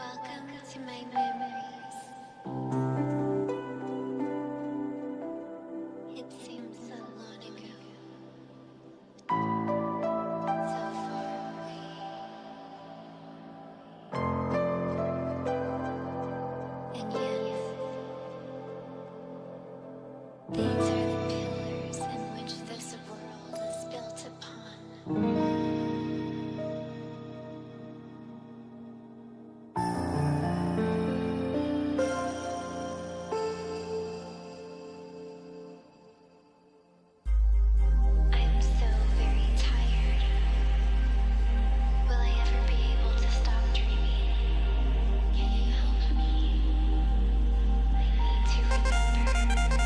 Welcome to my memories. It seems so long ago, so far away. And yet, these are the pillars in which this world is built upon. I'm so very tired. Will I ever be able to stop dreaming? Can you help me? I need to remember.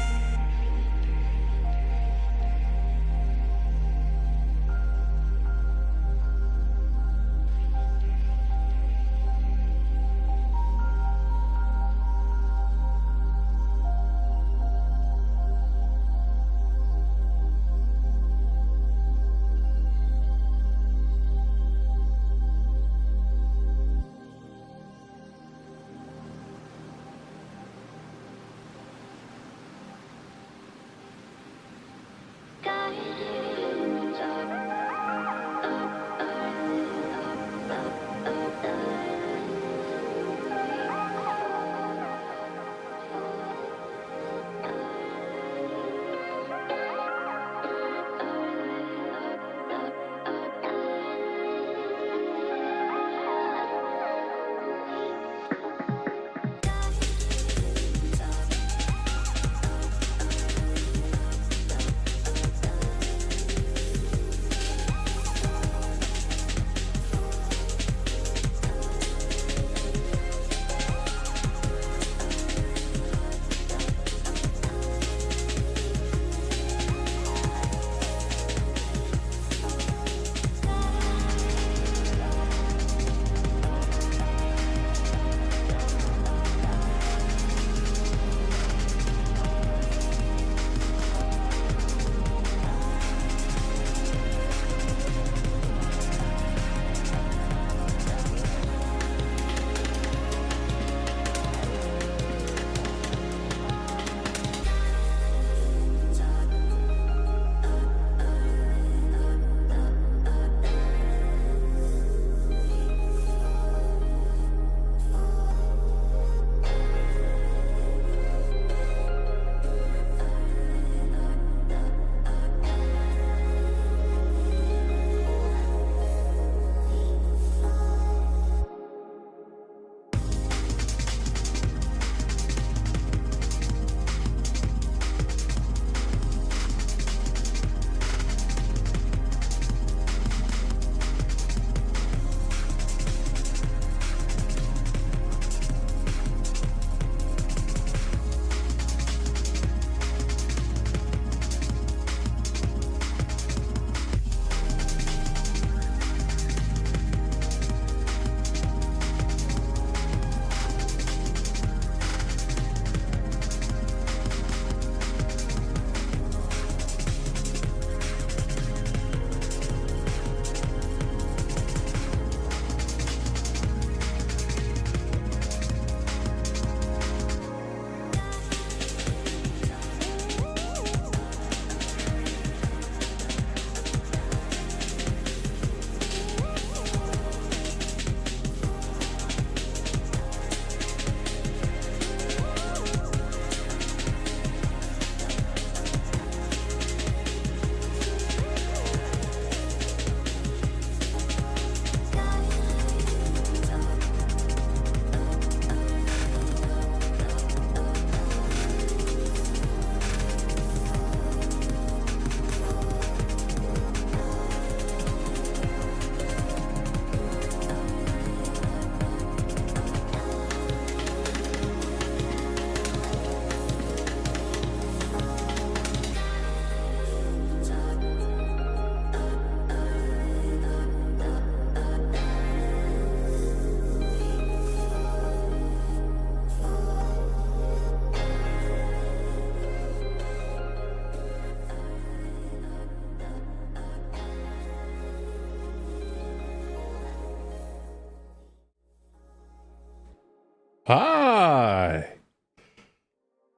Hi.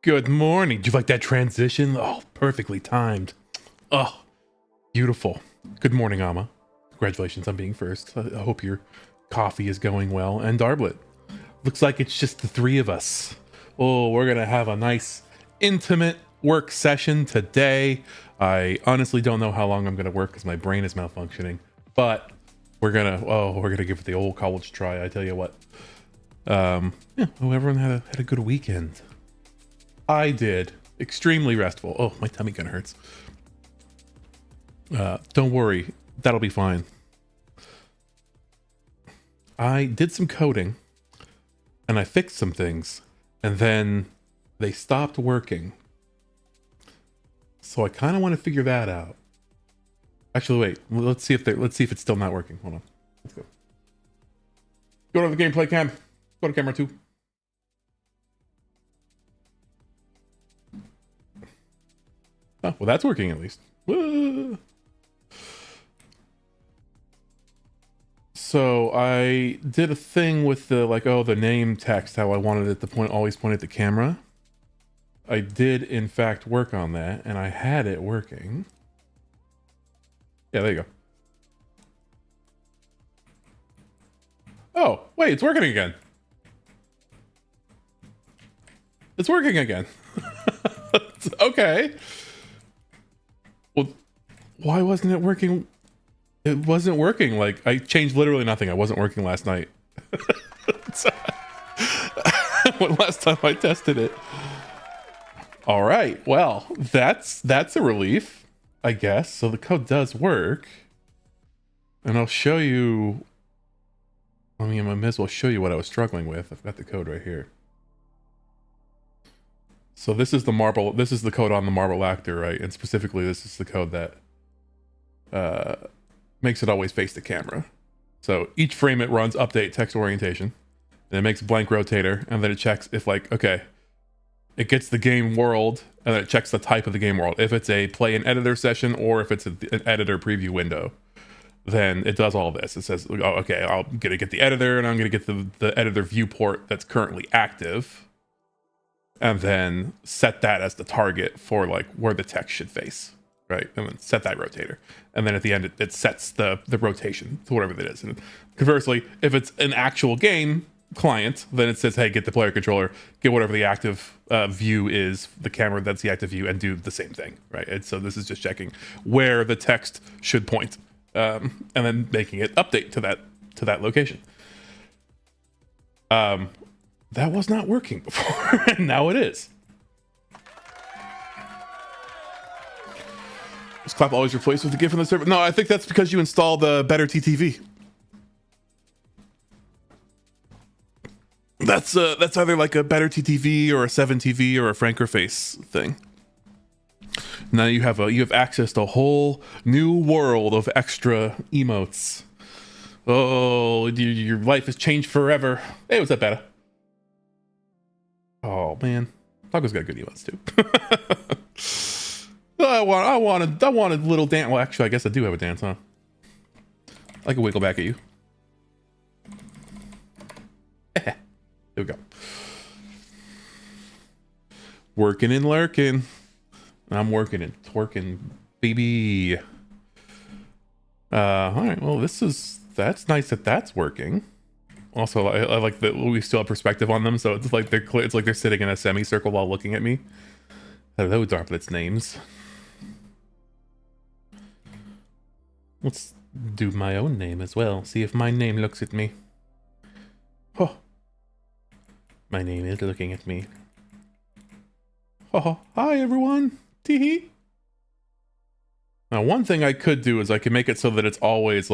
Good morning. Do you like that transition? Oh, perfectly timed. Oh, beautiful. Good morning, Amma. Congratulations on being first. I hope your coffee is going well. And Darblet. Looks like it's just the three of us. Oh, we're going to have a nice, intimate work session today. I honestly don't know how long I'm going to work because my brain is malfunctioning. But we're going to give it the old college try. I tell you what. Yeah, everyone had a good weekend. I did. Extremely restful. Oh, my tummy kind of hurts. Don't worry, that'll be fine. I did some coding and I fixed some things and then they stopped working. So I kind of want to figure that out. Actually, wait. Let's see if it's still not working. Hold on. Let's go. Go to the gameplay cam. Go to camera 2. Oh, well, that's working at least. Whoa. So I did a thing with the the name text, how I wanted it to always point at the camera. I did in fact work on that, and I had it working. Yeah, there you go. Oh, wait, it's working again. It's working again. Okay. Well, why wasn't it working? It wasn't working. Like, I changed literally nothing. I wasn't working last night. When last time I tested it. All right. Well, that's a relief, I guess. So the code does work. And I'll show you. I mean, I may as well show you what I was struggling with. I've got the code right here. So this is the code on the marble actor, right? And specifically, this is the code that makes it always face the camera. So each frame it runs update text orientation, and it makes blank rotator, and then it checks if okay, it gets the game world, and then it checks the type of the game world. If it's a play and editor session, or if it's an editor preview window, then it does all this. It says, oh, okay, I'm gonna get the editor, and I'm gonna get the editor viewport that's currently active, and then set that as the target for where the text should face, right? And then set that rotator, and then at the end it sets the rotation to whatever that is. And conversely, if it's an actual game client, then it says, hey, get the player controller, get whatever the active view is, the camera that's the active view, and do the same thing, right? And so this is just checking where the text should point, and then making it update to that location. That was not working before, and now it is. Was clap always replaced with a GIF in the server? No, I think that's because you installed the better TTV. That's either like a better TTV or a 7TV or a Frankerface thing. Now you have access to a whole new world of extra emotes. Oh, your life has changed forever. Hey, what's up, Beta? Oh man, Taco's got good emotes too. I wanted little dance. Well, actually, I guess I do have a dance, huh? I can wiggle back at you. There we go. Working and lurking. I'm working and twerking, baby. All right. Well, that's nice that that's working. Also, I like that we still have perspective on them, so it's like they're sitting in a semicircle while looking at me. Hello, Darplet's names. Let's do my own name as well. See if my name looks at me. Oh, my name is looking at me. Oh, hi everyone. Teehee. Now, one thing I could do is I can make it so that it's always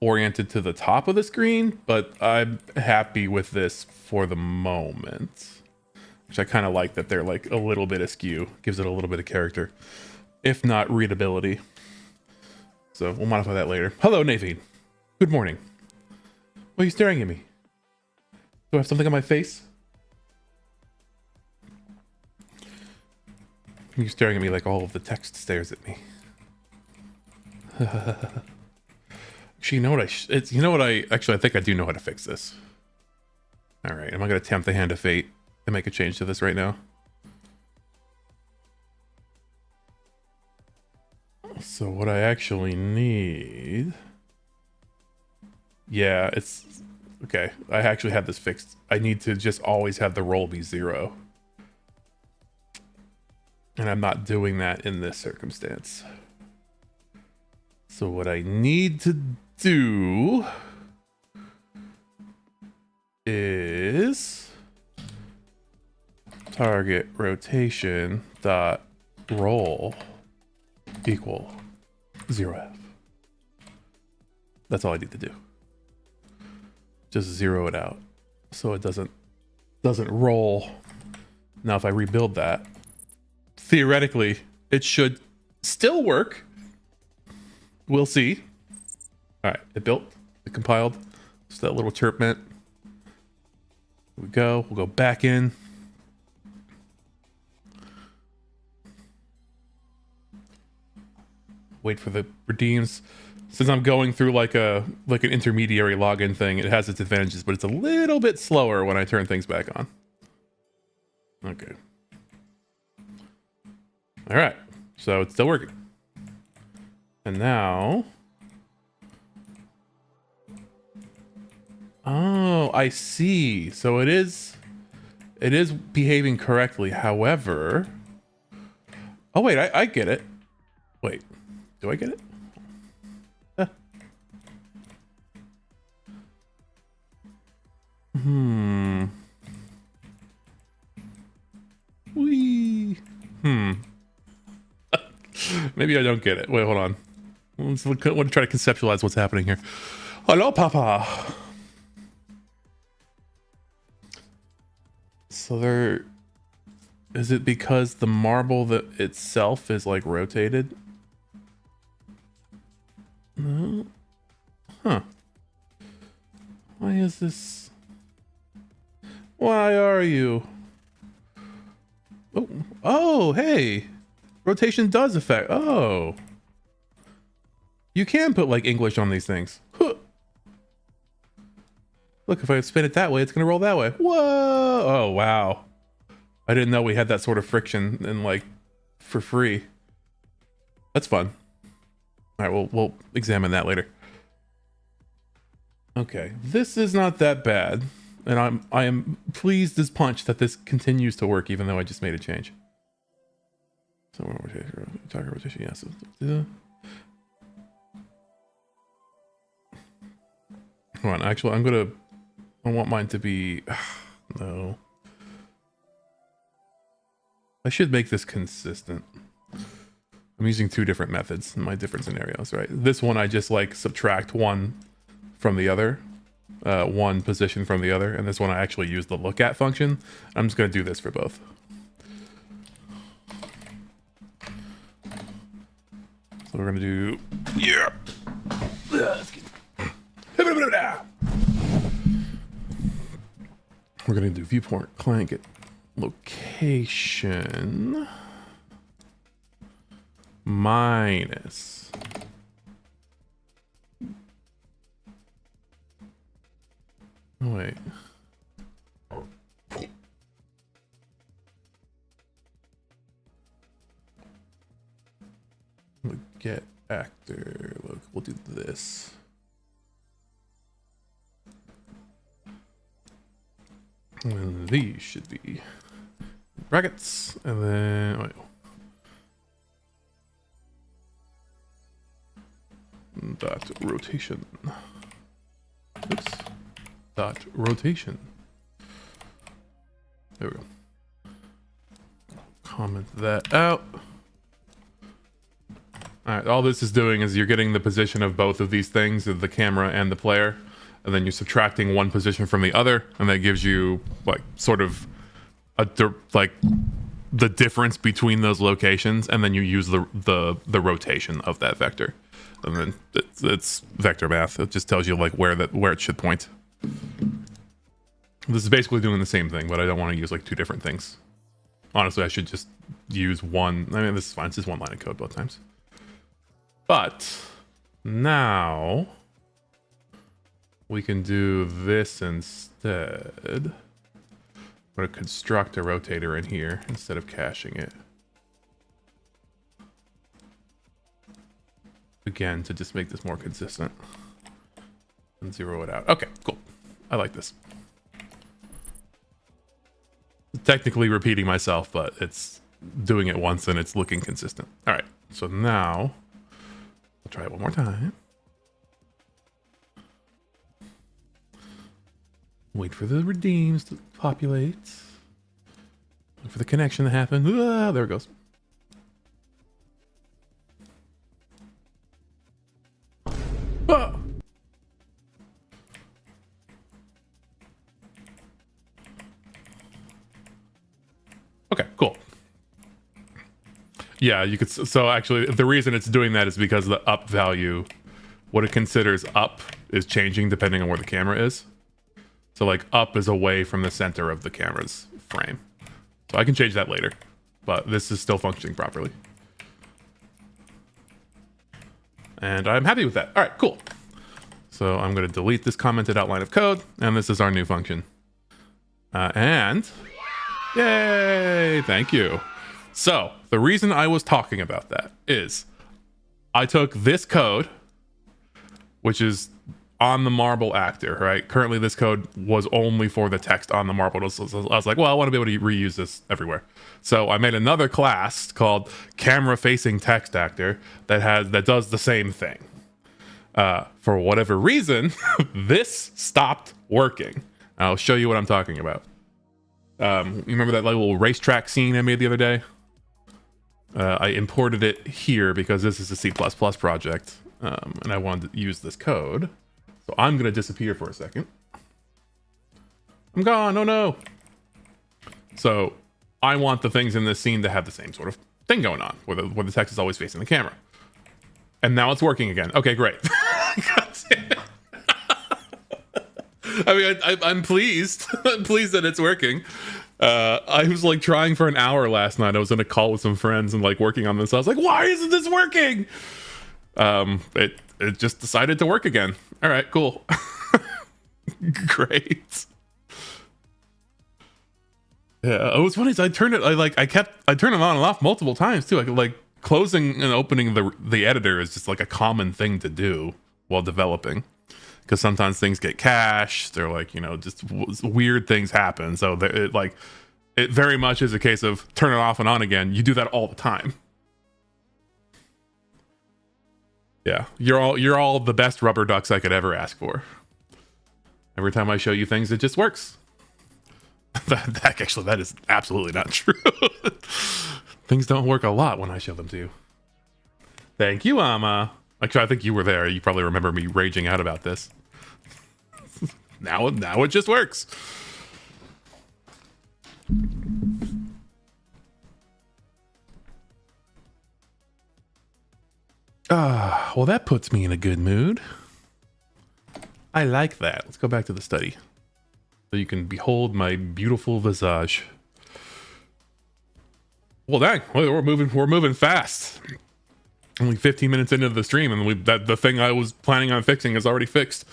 oriented to the top of the screen, but I'm happy with this for the moment. Which I kind of like that they're a little bit askew. Gives it a little bit of character, if not readability. So we'll modify that later. Hello, Naveen. Good morning. Why are you staring at me? Do I have something on my face? You're staring at me like all of the text stares at me. Actually, you know what I think I do know how to fix this. All right, am I going to tempt the hand of fate and make a change to this right now? So what I actually need... Yeah, it's... Okay, I actually had this fixed. I need to just always have the roll be 0. And I'm not doing that in this circumstance. So what I need to do is target rotation dot roll equal 0f. That's all I need to do. Just 0 it out so it doesn't roll. Now if I rebuild that, theoretically it should still work. We'll see. All right, it built, it compiled. So that little chirp meant. Here we go. We'll go back in. Wait for the redeems. Since I'm going through like an intermediary login thing, it has its advantages, but it's a little bit slower when I turn things back on. Okay. All right. So it's still working. And now... Oh, I see. So it is behaving correctly. However... Oh, wait, I get it. Wait, do I get it? Wee. Maybe I don't get it. Wait, hold on. Let's try to conceptualize what's happening here. Hello, Papa. So there... Is it because the marble that itself is like rotated? No. Huh. Why is this... Why are you... Oh, oh, hey. Rotation does affect... Oh. You can put like English on these things. Huh. Look, if I spin it that way, it's going to roll that way. Whoa. Oh, wow. I didn't know we had that sort of friction and like for free. That's fun. All right, we'll examine that later. Okay, this is not that bad, and I am pleased as punch that this continues to work even though I just made a change. So target rotation, yes. Come on, actually, I want mine to be no. I should make this consistent. I'm using 2 different methods in my different scenarios, right? This one I just like subtract one from the other, one position from the other, and this one I actually use the look at function. I'm just going to do this for both. So we're going to do, yeah. We're going to do viewport client get location minus wait. Get actor. Look, we'll do this. And these should be brackets, and then wait. Dot rotation. Oops. Dot rotation. There we go. Comment that out. All right, all this is doing is you're getting the position of both of these things, of the camera and the player, and then you're subtracting one position from the other, and that gives you like sort of like the difference between those locations, and then you use the rotation of that vector, and then it's vector math. It just tells you like where it should point. This is basically doing the same thing, but I don't want to use like 2 different things. Honestly, I should just use one. I mean, this is fine. It's just one line of code both times. But now we can do this instead. I'm going to construct a rotator in here instead of caching it. Again, to just make this more consistent. And zero it out. Okay, cool. I like this. Technically repeating myself, but it's doing it once and it's looking consistent. All right, so now I'll try it one more time. Wait for the redeems to populate. Wait for the connection to happen. Ah, there it goes. Ah! Okay, cool. Yeah, you could. So actually, the reason it's doing that is because the up value, what it considers up, is changing depending on where the camera is. So like up is away from the center of the camera's frame. So I can change that later, but this is still functioning properly. And I'm happy with that. All right, cool. So I'm going to delete this commented outline of code, and this is our new function. And yay, thank you. So the reason I was talking about that is I took this code, which is on the marble actor, right? Currently this code was only for the text on the marble. So I was like, well, I want to be able to reuse this everywhere. So I made another class called camera facing text actor that does the same thing. For whatever reason, this stopped working. I'll show you what I'm talking about. You remember that little racetrack scene I made the other day? I imported it here because this is a C++ project, and I wanted to use this code. So I'm going to disappear for a second. I'm gone. Oh no. So I want the things in this scene to have the same sort of thing going on, where the text is always facing the camera. And now it's working again. Okay, great. I mean, I'm pleased. I'm pleased that it's working. I was like trying for an hour last night. I was in a call with some friends and like working on this. I was like, why isn't this working? It just decided to work again. All right, cool. Great. Yeah, it was funny. I turned it. I turned it on and off multiple times too. I could like closing and opening the editor is just like a common thing to do while developing, because sometimes things get cached or like, you know, just weird things happen. So it very much is a case of turn it off and on again. You do that all the time. Yeah, you're all the best rubber ducks I could ever ask for. Every time I show you things, it just works. That is absolutely not true. Things don't work a lot when I show them to you. Thank you, Amma. Actually, I think you were there. You probably remember me raging out about this. Now it just works. Well, that puts me in a good mood. I like that. Let's go back to the study so you can behold my beautiful visage. Well, dang, we're moving fast. Only 15 minutes into the stream, and the thing I was planning on fixing is already fixed.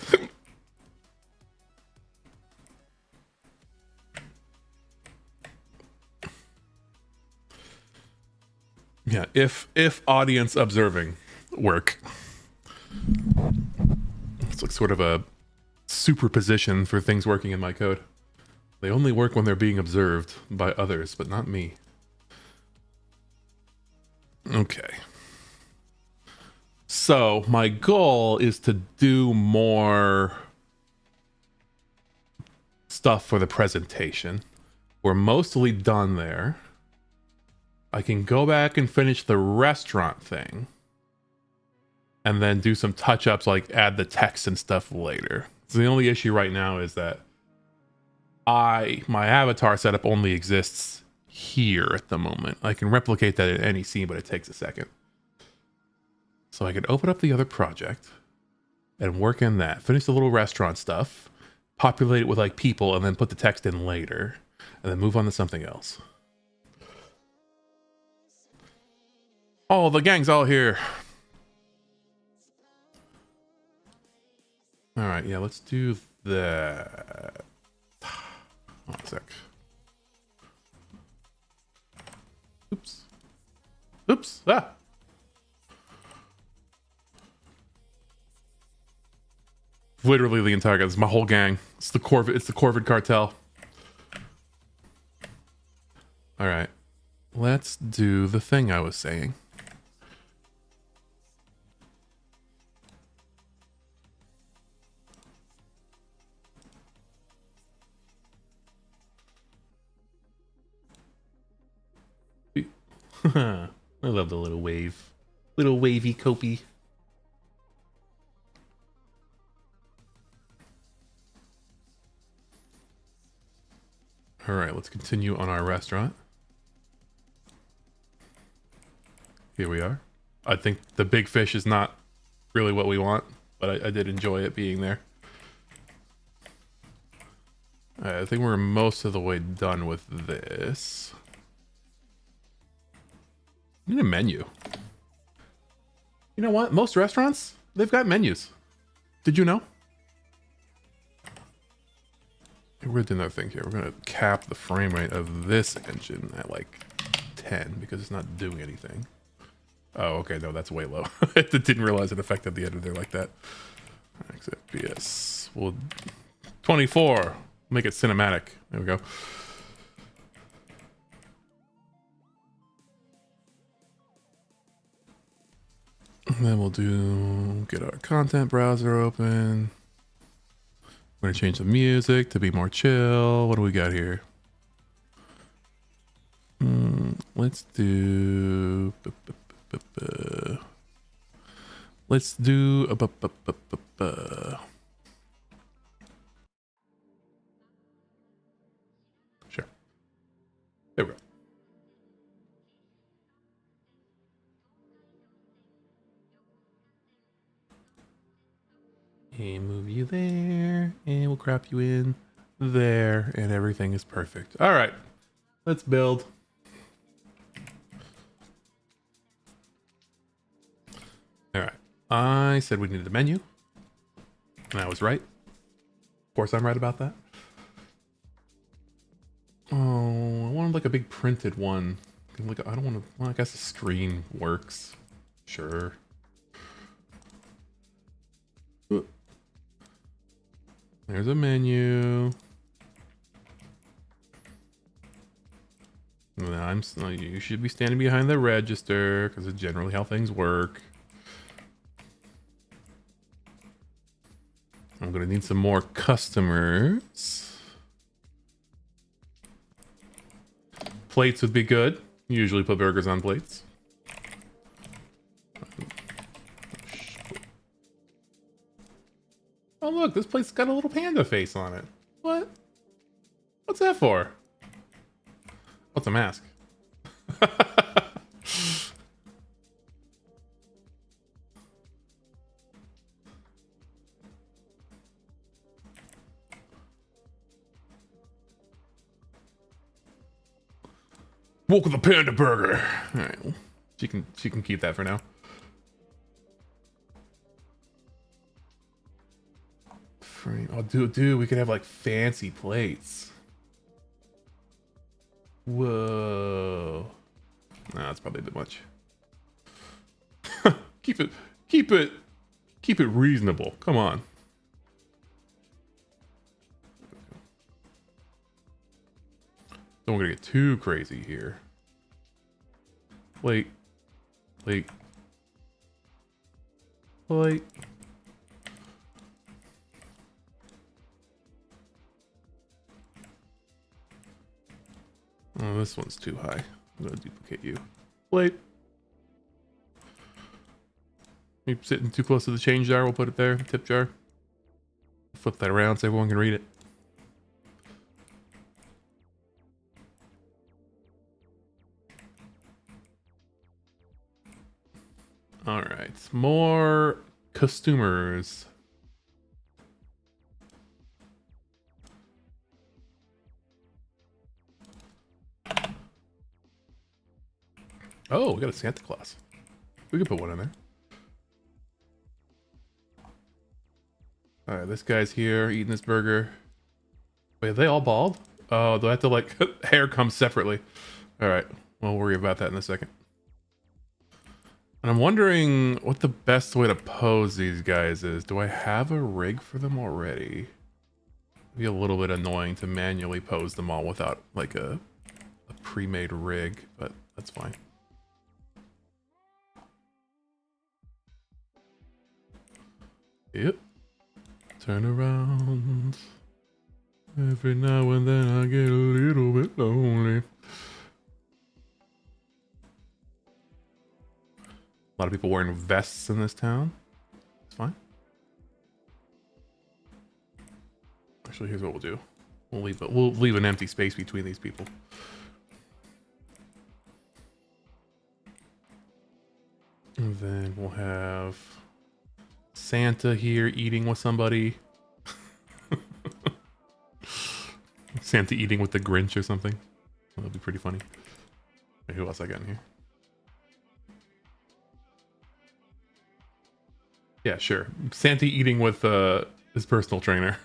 Yeah, if audience observing work. It's like sort of a superposition for things working in my code. They only work when they're being observed by others, but not me. Okay. So my goal is to do more stuff for the presentation. We're mostly done there. I can go back and finish the restaurant thing and then do some touch-ups, like add the text and stuff later. So the only issue right now is that my avatar setup only exists here at the moment. I can replicate that in any scene, but it takes a second. So I could open up the other project and work in that, finish the little restaurant stuff, populate it with like people, and then put the text in later, and then move on to something else. Oh, the gang's all here. All right, yeah, let's do that. One sec. Oops. Oops. Ah. Literally the entire guy. It's my whole gang. It's the Corvid. It's the Corvid cartel. All right, let's do the thing I was saying. I love the little wave. Little wavy copy. All right, let's continue on our restaurant. Here we are. I think the big fish is not really what we want, but I did enjoy it being there. All right, I think we're most of the way done with this. I need a menu. You know what? Most restaurants, they've got menus. Did you know? We're gonna do another thing here. We're gonna cap the frame rate of this engine at like 10 because it's not doing anything. Oh, okay, no, that's way low. I didn't realize it affected the editor like that. XFPS. Well, 24. Make it cinematic. There we go. And then we'll get our content browser open. We're gonna change the music to be more chill. What do we got here? Let's do. Let's do Sure. There we go. And move you there, and we'll crop you in there, and everything is perfect. All right, let's build. All right, I said we needed a menu, and I was right. Of course, I'm right about that. Oh, I wanted like a big printed one. Like I don't want to. Well, I guess the screen works. Sure. There's a menu. Now you should be standing behind the register because it's generally how things work. I'm gonna need some more customers. Plates would be good. Usually put burgers on plates. Oh look, this plate's got a little panda face on it. What? What's that for? What's a mask? Welcome to the Panda Burger. All right, well, she can keep that for now. Oh, dude, we could have like fancy plates. Whoa. Nah, that's probably a bit much. keep it reasonable. Come on. Don't want to get too crazy here. Plate. Oh, this one's too high. I'm gonna duplicate you. Plate. You're sitting too close to the change jar. We'll put it there. Tip jar. Flip that around so everyone can read it. All right, more customers. Oh, we got a Santa Claus. We could put one in there. All right, this guy's here eating this burger. Wait, are they all bald? Oh, do I have to like hair comes separately? All right, we'll worry about that in a second. And I'm wondering what the best way to pose these guys is. Do I have a rig for them already? It'd be a little bit annoying to manually pose them all without like a pre-made rig, but that's fine. Yep. Turn around. Every now and then I get a little bit lonely. A lot of people wearing vests in this town. It's fine. Actually, here's what we'll do. We'll leave an empty space between these people. And then we'll have Santa here eating with somebody. Santa eating with the Grinch or something. That'll be pretty funny. Wait, who else I got in here? Yeah, sure. Santa eating with his personal trainer.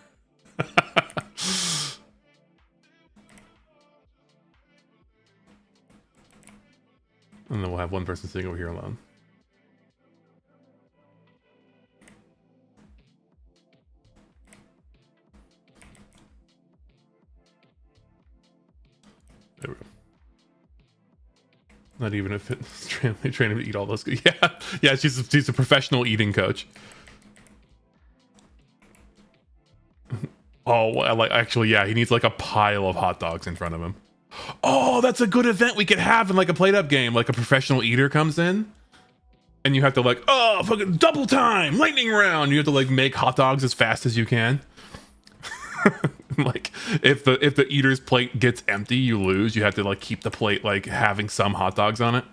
And then we'll have one person sitting over here alone. There we go. Not even a fitness trainer. They train him to eat all those. Yeah, yeah. She's a professional eating coach. Oh, like actually, yeah. He needs like a pile of hot dogs in front of him. Oh, that's a good event we could have in like a plate-up game. Like a professional eater comes in, and you have to like, oh, fucking double time, lightning round. You have to like make hot dogs as fast as you can. Like if the eater's plate gets empty, you lose. You have to like keep the plate like having some hot dogs on it.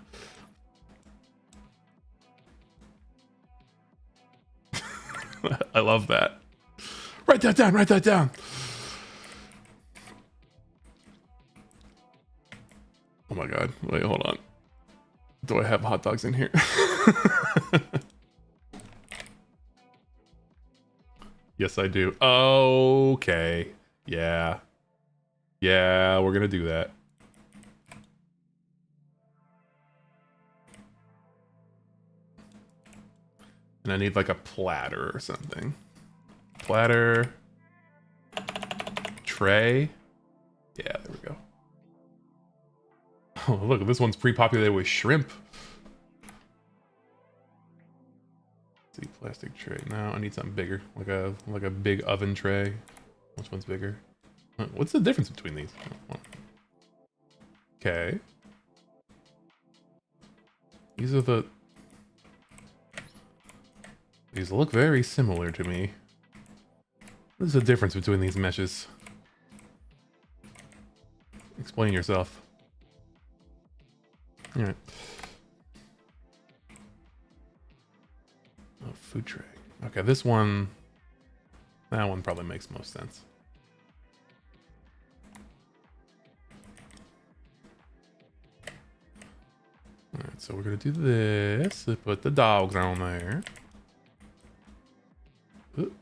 I love that. Write that down. Write that down. Oh my god. Wait, hold on. Do I have hot dogs in here? Yes, I do. Okay. Yeah. Yeah, we're gonna do that. And I need like a platter or something. Platter. Tray. Yeah, there we go. Oh, look, this one's pre-populated with shrimp. Let's see, plastic tray. No, I need something bigger, like a big oven tray. Which one's bigger? What's the difference between these? Okay. These are the... These look very similar to me. What is the difference between these meshes? Explain yourself. Alright. Oh, food tray. Okay, this one... That one probably makes most sense. Alright, so we're gonna do this. Put the dogs on there. Ooh.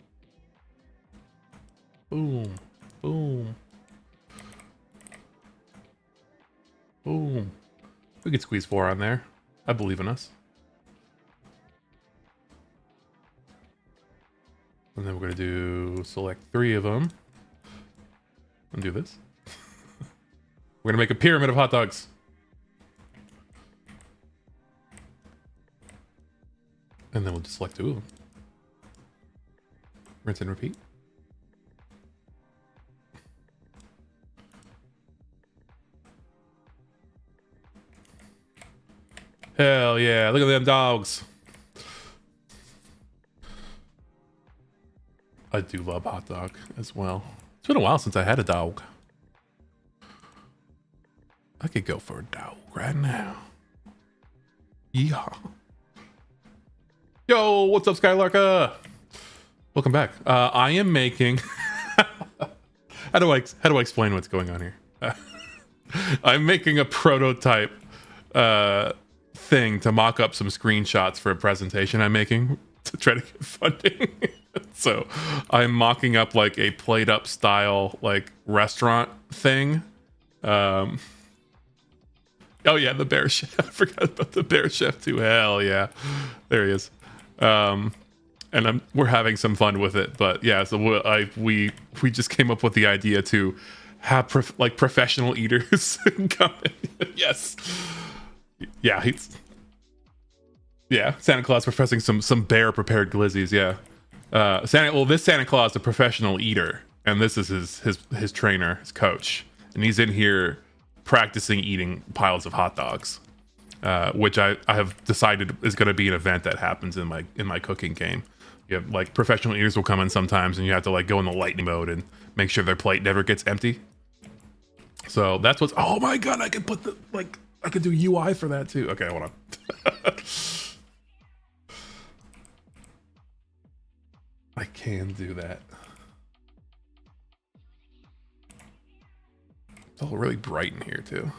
Boom. Boom. Boom. We could squeeze 4 on there. I believe in us. And then we're going to do select 3 of them. And do this. We're going to make a pyramid of hot dogs. And then we'll just select 2 of them. Rinse and repeat. Hell yeah, look at them dogs. I do love hot dog as well. It's been a while since I had a dog. I could go for a dog right now. Yeah. Yo, what's up, Skylarka? Welcome back. I am making... how do I explain what's going on here? I'm making a prototype thing to mock up some screenshots for a presentation I'm making to try to get funding. So I'm mocking up like a plate up style like restaurant thing. Oh yeah, the bear chef. I forgot about the bear chef too. Hell yeah, there he is. And we're having some fun with it. But yeah, so we just came up with the idea to have professional eaters come in. Yes, yeah, Santa Claus professing some bear prepared glizzies. Yeah, this Santa Claus is a professional eater, and this is his trainer, his coach, and he's in here practicing eating piles of hot dogs, which I have decided is going to be an event that happens in my cooking game. You have, like, professional eaters will come in sometimes, and you have to like go in the lightning mode and make sure their plate never gets empty. So that's what's. Oh my god! I could put I could do UI for that too. Okay, hold on. I can do that. It's all really bright in here too.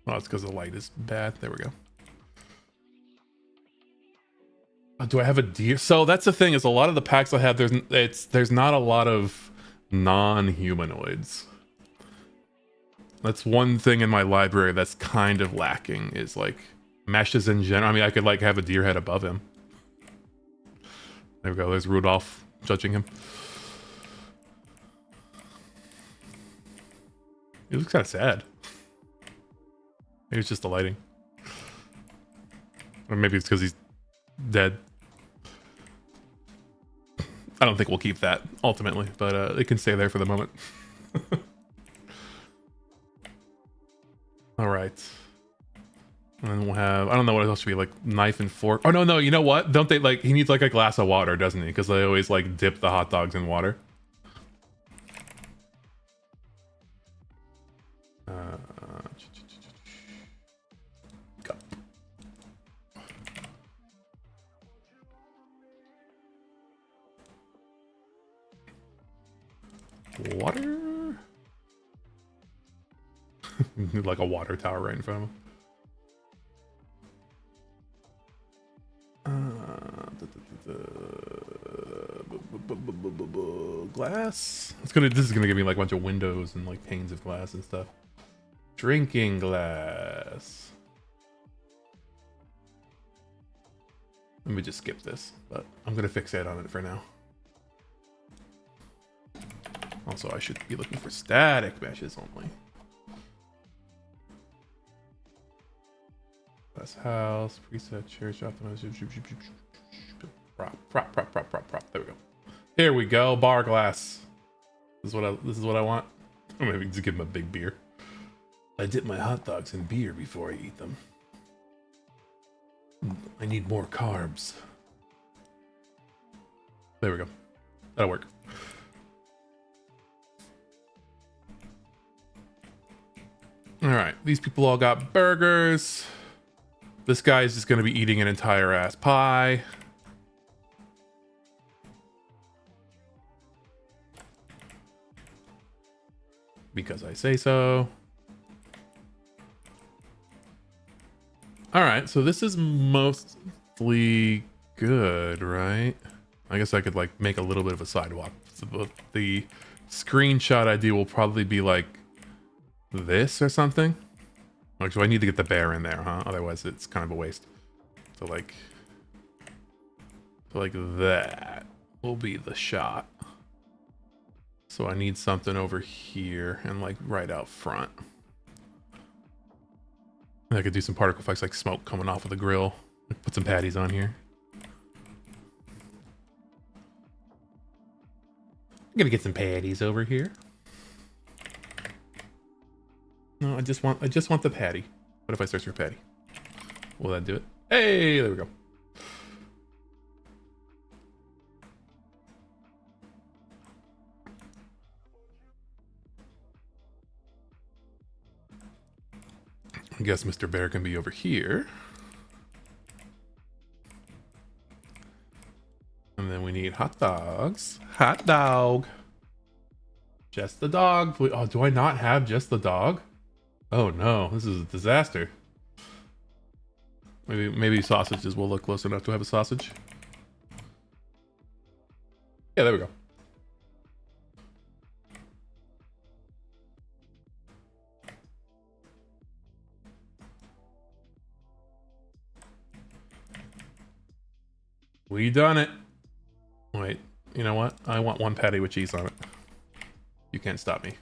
Oh, it's because the light is bad. There we go. Do I have a deer? So that's the thing, is a lot of the packs I have, there's not a lot of non-humanoids. That's one thing in my library that's kind of lacking, is like meshes in general. I mean, I could like have a deer head above him. There we go. There's Rudolph judging him. He looks kind of sad. Maybe it's just the lighting. Or maybe it's because he's dead. I don't think we'll keep that ultimately, but it can stay there for the moment. All right. And then we'll have, I don't know what else should be, like knife and fork. Oh, no, you know what? Don't they like, he needs like a glass of water, doesn't he? Because they always like dip the hot dogs in water. Cup. Water? Like a water tower right in front of him. Glass. This is gonna give me like a bunch of windows and like panes of glass and stuff. Drinking glass. Let me just skip this, but I'm gonna fixate on it for now. Also, I should be looking for static meshes only. Glass house, preset, church, optimization. Prop. There we go. Here we go. Bar glass. This is what I want. Or maybe just give him a big beer. I dip my hot dogs in beer before I eat them. I need more carbs. There we go. That'll work. All right. These people all got burgers. This guy's just going to be eating an entire ass pie. Because I say so. All right, so this is mostly good, right? I guess I could like make a little bit of a sidewalk. So the screenshot ID will probably be like this or something. Like, so I need to get the bear in there, huh? Otherwise it's kind of a waste. So like that will be the shot. So I need something over here and like right out front. And I could do some particle effects like smoke coming off of the grill. Put some patties on here. I'm gonna get some patties over here. No, I just want the patty. What if I search for patty? Will that do it? Hey, there we go. I guess Mr. Bear can be over here. And then we need hot dogs. Hot dog. Just the dog. Oh, do I not have just the dog? Oh no, this is a disaster. Maybe sausages will look close enough to have a sausage. Yeah, there we go. We done it. Wait, you know what? I want one patty with cheese on it. You can't stop me.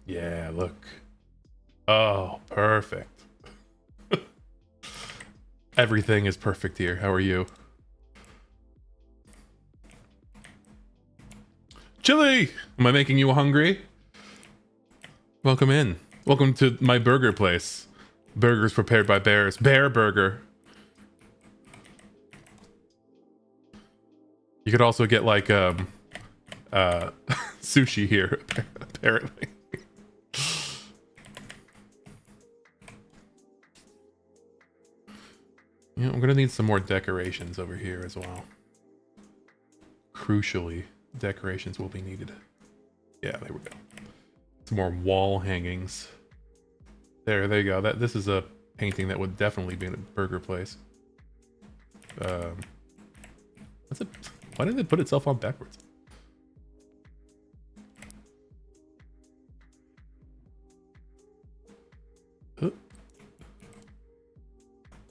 Yeah, look. Oh, perfect. Everything is perfect here. How are you? Chili! Am I making you hungry? Welcome in. Welcome to my burger place. Burgers prepared by bears. Bear burger. You could also get like sushi here, apparently. You know, I'm gonna need some more decorations over here as well. Crucially, decorations will be needed. Yeah, there we go. Some more wall hangings. There you go. This is a painting that would definitely be in a burger place. What's it? Why did it put itself on backwards?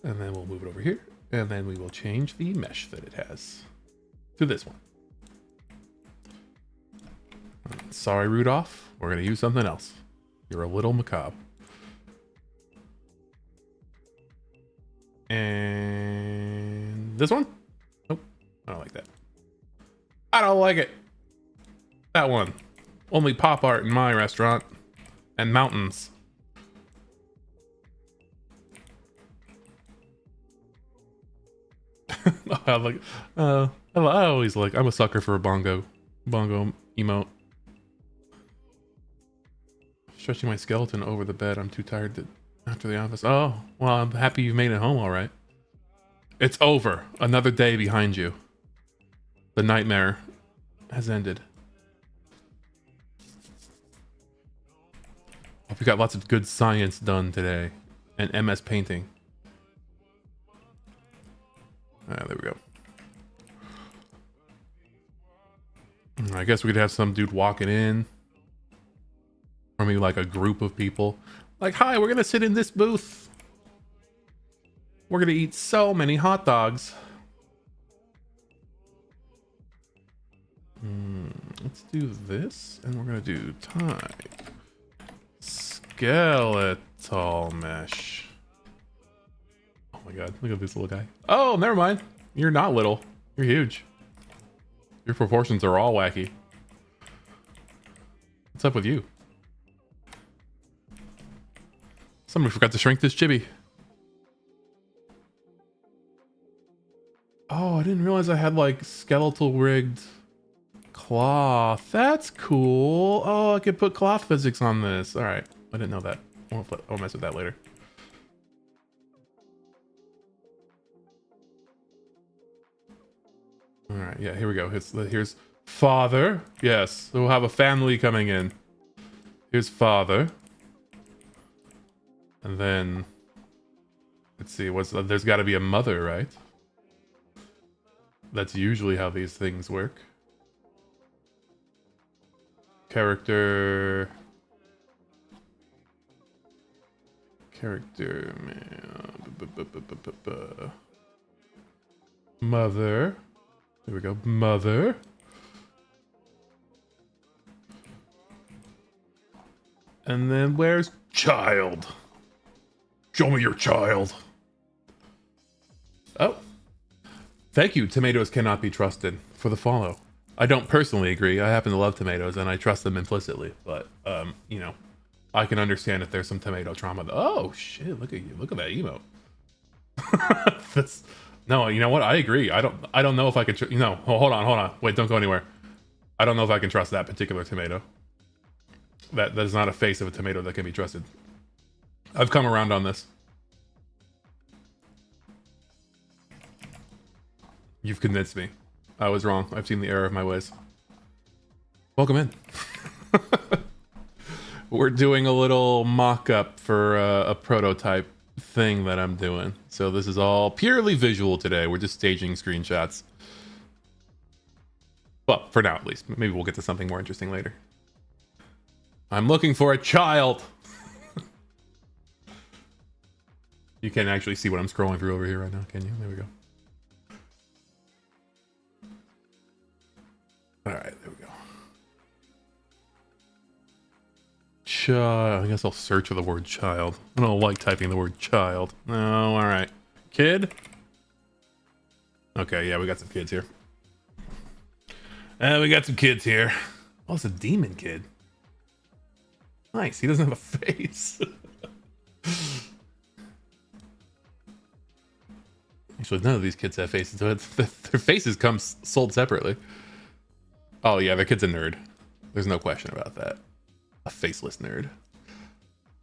And then we'll move it over here. And then we will change the mesh that it has to this one. Sorry, Rudolph. We're going to use something else. You're a little macabre. And this one? Nope. I don't like that. I don't like it. That one. Only pop art in my restaurant. And mountains. I always like. I'm a sucker for a bongo emote. Stretching my skeleton over the bed. I'm too tired to after the office. Oh, well, I'm happy you made it home all right. It's over. Another day behind you. The nightmare has ended. Hope you got lots of good science done today. And MS painting. There we go. I guess we could have some dude walking in. Or maybe like a group of people. Like, hi, we're gonna sit in this booth. We're gonna eat so many hot dogs. Let's do this. And we're gonna do type. Skeletal mesh. Oh my god, look at this little guy. Oh, never mind. You're not little. You're huge. Your proportions are all wacky. What's up with you? Somebody forgot to shrink this chibi. Oh, I didn't realize I had like skeletal rigged cloth. That's cool. Oh, I could put cloth physics on this. All right. I didn't know that. I'll mess with that later. All right. Yeah, here we go. Here's father. Yes. We'll have a family coming in. Here's father. And then, let's see, there's got to be a mother, right? That's usually how these things work. Character, mother. There we go, mother. And then where's child? Show me your child. Oh. Thank you, tomatoes cannot be trusted, for the follow. I don't personally agree. I happen to love tomatoes, and I trust them implicitly. But, you know, I can understand if there's some tomato trauma. Oh, shit, look at you. Look at that emote. No, you know what? I agree. I don't know if I could... hold on. Wait, don't go anywhere. I don't know if I can trust that particular tomato. That is not a face of a tomato that can be trusted. I've come around on this. You've convinced me. I was wrong. I've seen the error of my ways. Welcome in. We're doing a little mock-up for a prototype thing that I'm doing. So this is all purely visual today. We're just staging screenshots. Well, for now at least. Maybe we'll get to something more interesting later. I'm looking for a child. You can actually see what I'm scrolling through over here right now, can you? There we go. All right, there we go. Child. I guess I'll search for the word child. I don't like typing the word child. No, all right. Kid? Okay, yeah, we got some kids here. We got some kids here. Oh, it's a demon kid. Nice, he doesn't have a face. Actually, none of these kids have faces. So their faces come sold separately. Oh yeah, their kid's a nerd. There's no question about that. A faceless nerd.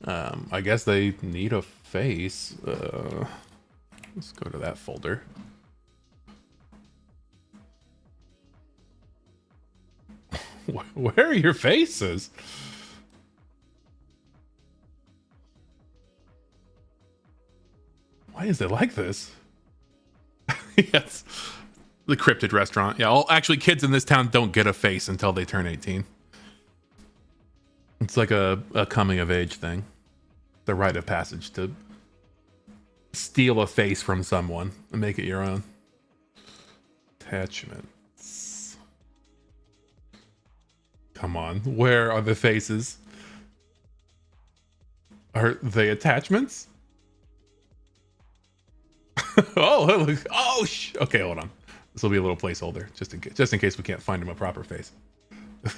I guess they need a face. Let's go to that folder. Where are your faces? Why is it like this? Yes. The cryptid restaurant. Yeah, all actually kids in this town don't get a face until they turn 18. It's like a coming of age thing. The rite of passage to steal a face from someone and make it your own. Attachments. Come on, where are the faces? Are they attachments? Oh, look. Oh, okay, hold on. This will be a little placeholder just in case we can't find him a proper face.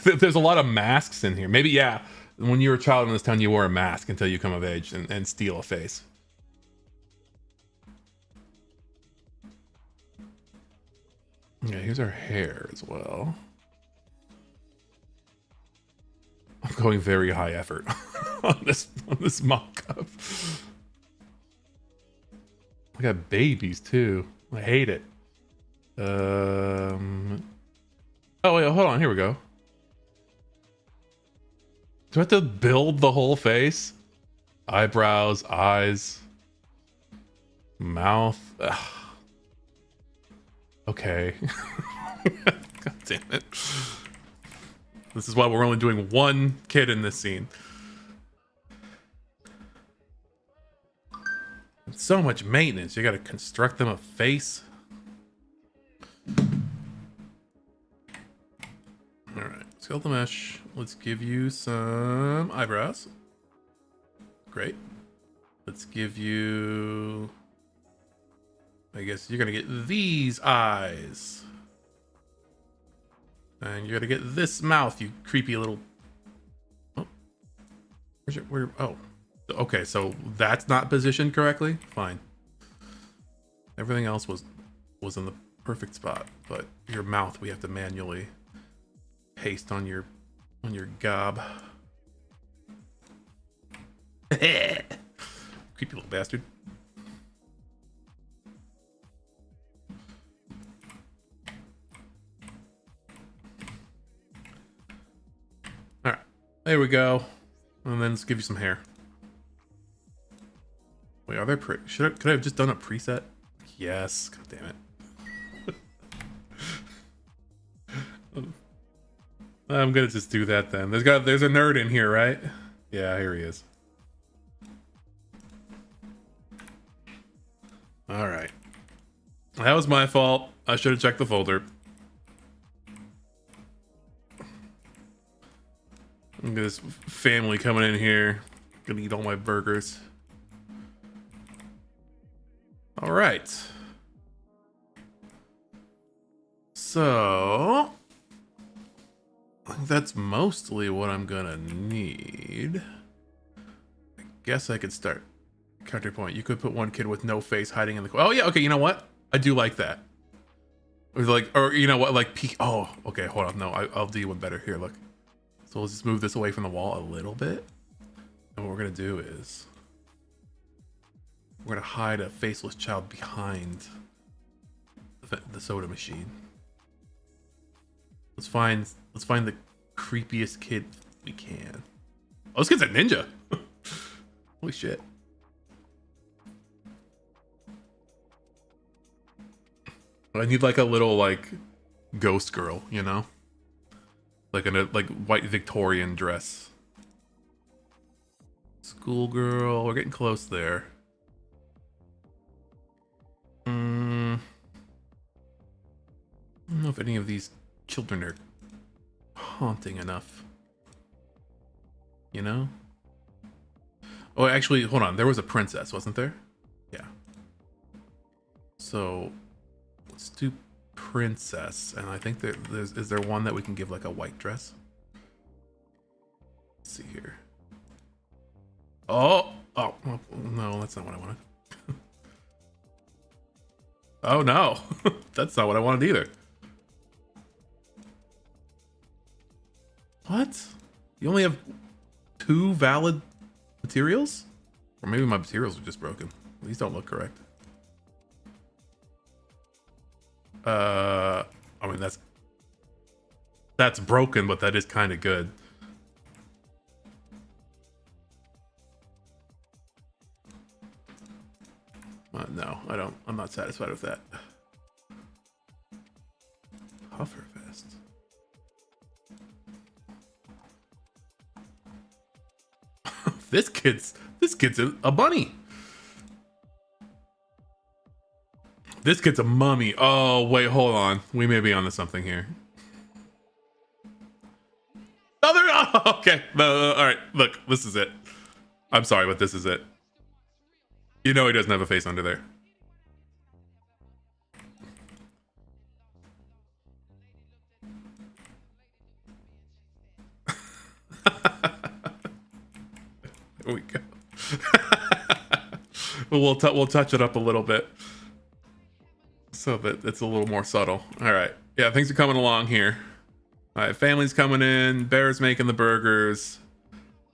There's a lot of masks in here. Maybe, yeah, when you were a child in this town, you wore a mask until you come of age and steal a face. Yeah, here's our hair as well. I'm going very high effort on this mock-up. I got babies too. I hate it. Oh wait, hold on. Here we go. Do I have to build the whole face? Eyebrows, eyes, mouth. Ugh. Okay. God damn it. This is why we're only doing one kid in this scene. It's so much maintenance. You gotta construct them a face. Alright, skeletal mesh. Let's give you some eyebrows. Great. Let's give you... I guess you're gonna get these eyes. And you're gonna get this mouth, you creepy little... Oh. Where's your... Where... Oh. Okay, so that's not positioned correctly? Fine. Everything else was in the perfect spot, but your mouth we have to manually paste on your gob. Creepy little bastard. All right, there we go. And then let's give you some hair. Wait, are there could I have just done a preset? Yes. God damn it. I'm gonna just do that then. There's a nerd in here, right? Yeah, here he is. All right. That was my fault. I should have checked the folder. Look at this family coming in here. Gonna eat all my burgers. All right. So I think that's mostly what I'm gonna need. I guess I could start. Counterpoint. You could put one kid with no face hiding in the corner. Oh yeah, okay, you know what? I do like that. Or you know what, like peek. Oh, okay, hold on. No, I'll do one better. Here, look. So let's just move this away from the wall a little bit. And what we're gonna do is we're gonna hide a faceless child behind the soda machine. Let's find the creepiest kid we can. Oh, this kid's a ninja. Holy shit. I need like a little like ghost girl, you know, like in a like white Victorian dress. Schoolgirl, we're getting close there. I don't know if any of these children are haunting enough. You know? Oh, actually, hold on. There was a princess, wasn't there? Yeah. So let's do princess, and I think is there one that we can give like a white dress? Let's see here. Oh, no, that's not what I wanted. Oh no, that's not what I wanted either. What? You only have 2 valid materials? Or maybe my materials are just broken. These don't look correct. I mean, that's broken, but that is kind of good. No, I'm not satisfied with that. Pufferfest. This kid's a bunny. This kid's a mummy. Oh, wait, hold on. We may be onto something here. Oh, okay. All right, look, this is it. I'm sorry, but this is it. You know he doesn't have a face under there. There we go. we'll touch it up a little bit so that it's a little more subtle. All right. Yeah, things are coming along here. All right, family's coming in. Bear's making the burgers.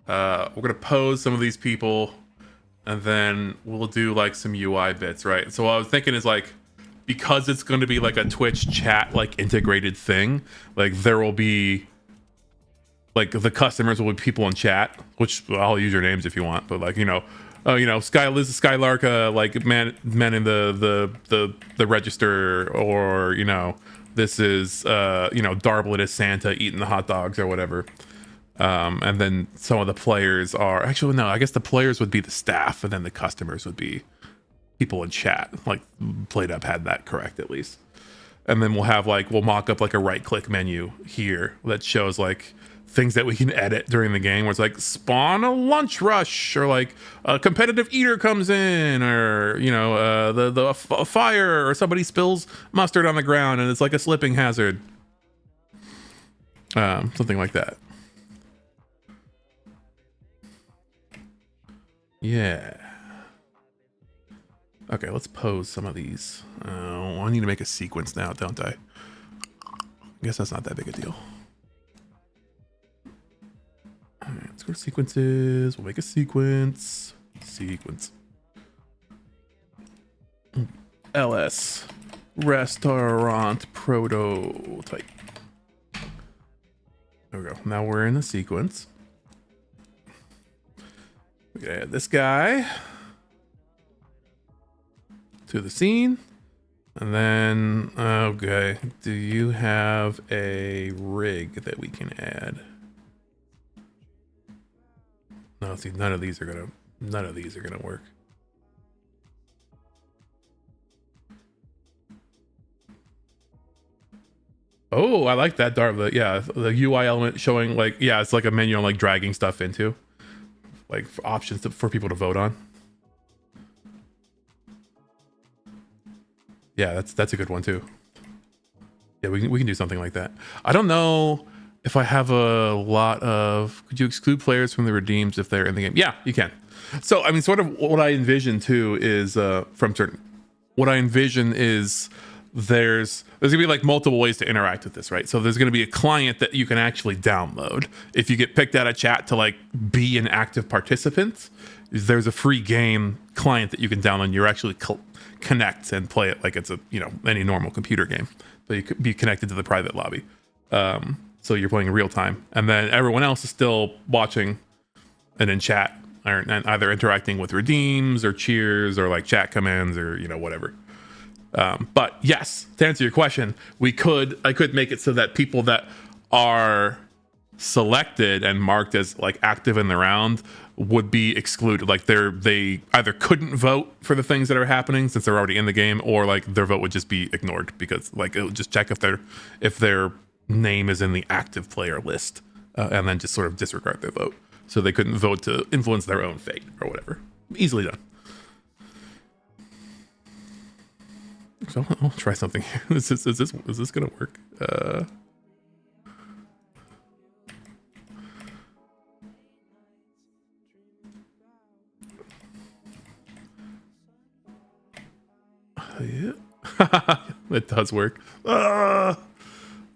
We're gonna pose some of these people, and then we'll do like some UI bits, right? So what I was thinking is like, because it's going to be like a Twitch chat like integrated thing, like there will be like the customers will be people in chat, which I'll use your names if you want, but like, you know, Skylark, like man in the register, or you know, this is Darblet is Santa eating the hot dogs or whatever. And then some of the players are actually, no, I guess the players would be the staff, and then the customers would be people in chat. Like PlateUp had that correct at least. And then we'll mock up like a right click menu here that shows like things that we can edit during the game, where it's like spawn a lunch rush, or like a competitive eater comes in, or you know, a fire, or somebody spills mustard on the ground and it's like a slipping hazard. Something like that. Yeah. Okay, let's pose some of these. Oh, I need to make a sequence now, don't I? I guess that's not that big a deal. All right, let's go to sequences. We'll make a sequence. Sequence. LS. Restaurant prototype. There we go. Now we're in the sequence. We can add this guy to the scene. And then, okay, do you have a rig that we can add? No, see, none of these are gonna work. Oh, I like that Dart. Yeah, the UI element showing like, yeah, it's like a menu on like dragging stuff into, like for options for people to vote on. Yeah, that's a good one too. Yeah, we can do something like that. I don't know if I have a lot of. Could you exclude players from the redeems if they're in the game? Yeah, you can. So I mean, sort of what I envision too is from certain. What I envision is there's gonna be like multiple ways to interact with this, right? So there's gonna be a client that you can actually download if you get picked out of chat to like be an active participant. There's a free game client that you can download. You're actually connect and play it like it's a, you know, any normal computer game, but you could be connected to the private lobby. So you're playing in real time, and then everyone else is still watching and in chat, and either interacting with redeems or cheers or like chat commands or, you know, whatever. But yes, to answer your question, I could make it so that people that are selected and marked as like active in the round would be excluded. Like they either couldn't vote for the things that are happening since they're already in the game, or like their vote would just be ignored because like it'll just check if their name is in the active player list, and then just sort of disregard their vote, so they couldn't vote to influence their own fate or whatever. Easily done. So I'll try something here. Is this gonna work? Yeah. It does work. I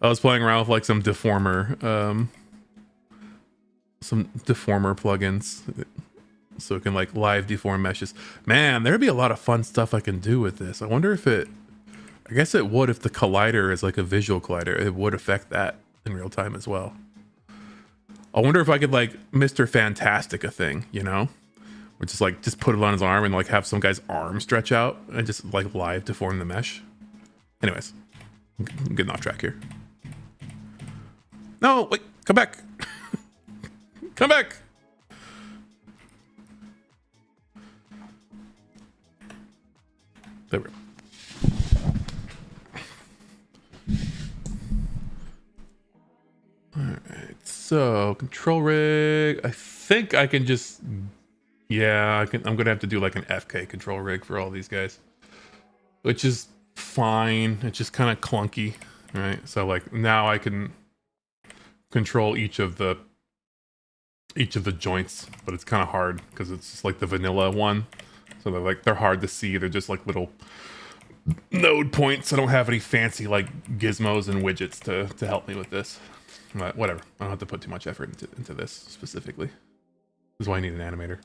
was playing around with like some deformer plugins so it can like live deform meshes. Man, there'd be a lot of fun stuff I can do with this. I wonder if I guess it would if the collider is like a visual collider. It would affect that in real time as well. I wonder if I could like Mr. Fantastic a thing, you know? Or just put it on his arm and like have some guy's arm stretch out and just like live deform the mesh. Anyways, I'm getting off track here. No, wait, come back. Come back. There we go. All right, so control rig. I think I can just, yeah, I'm gonna have to do like an FK control rig for all these guys, which is fine. It's just kind of clunky, right? So like now I can control each of the joints, but it's kind of hard because it's just like the vanilla one. So they're hard to see. They're just like little node points. I don't have any fancy like gizmos and widgets to help me with this. But whatever. I don't have to put too much effort into this specifically. This is why I need an animator.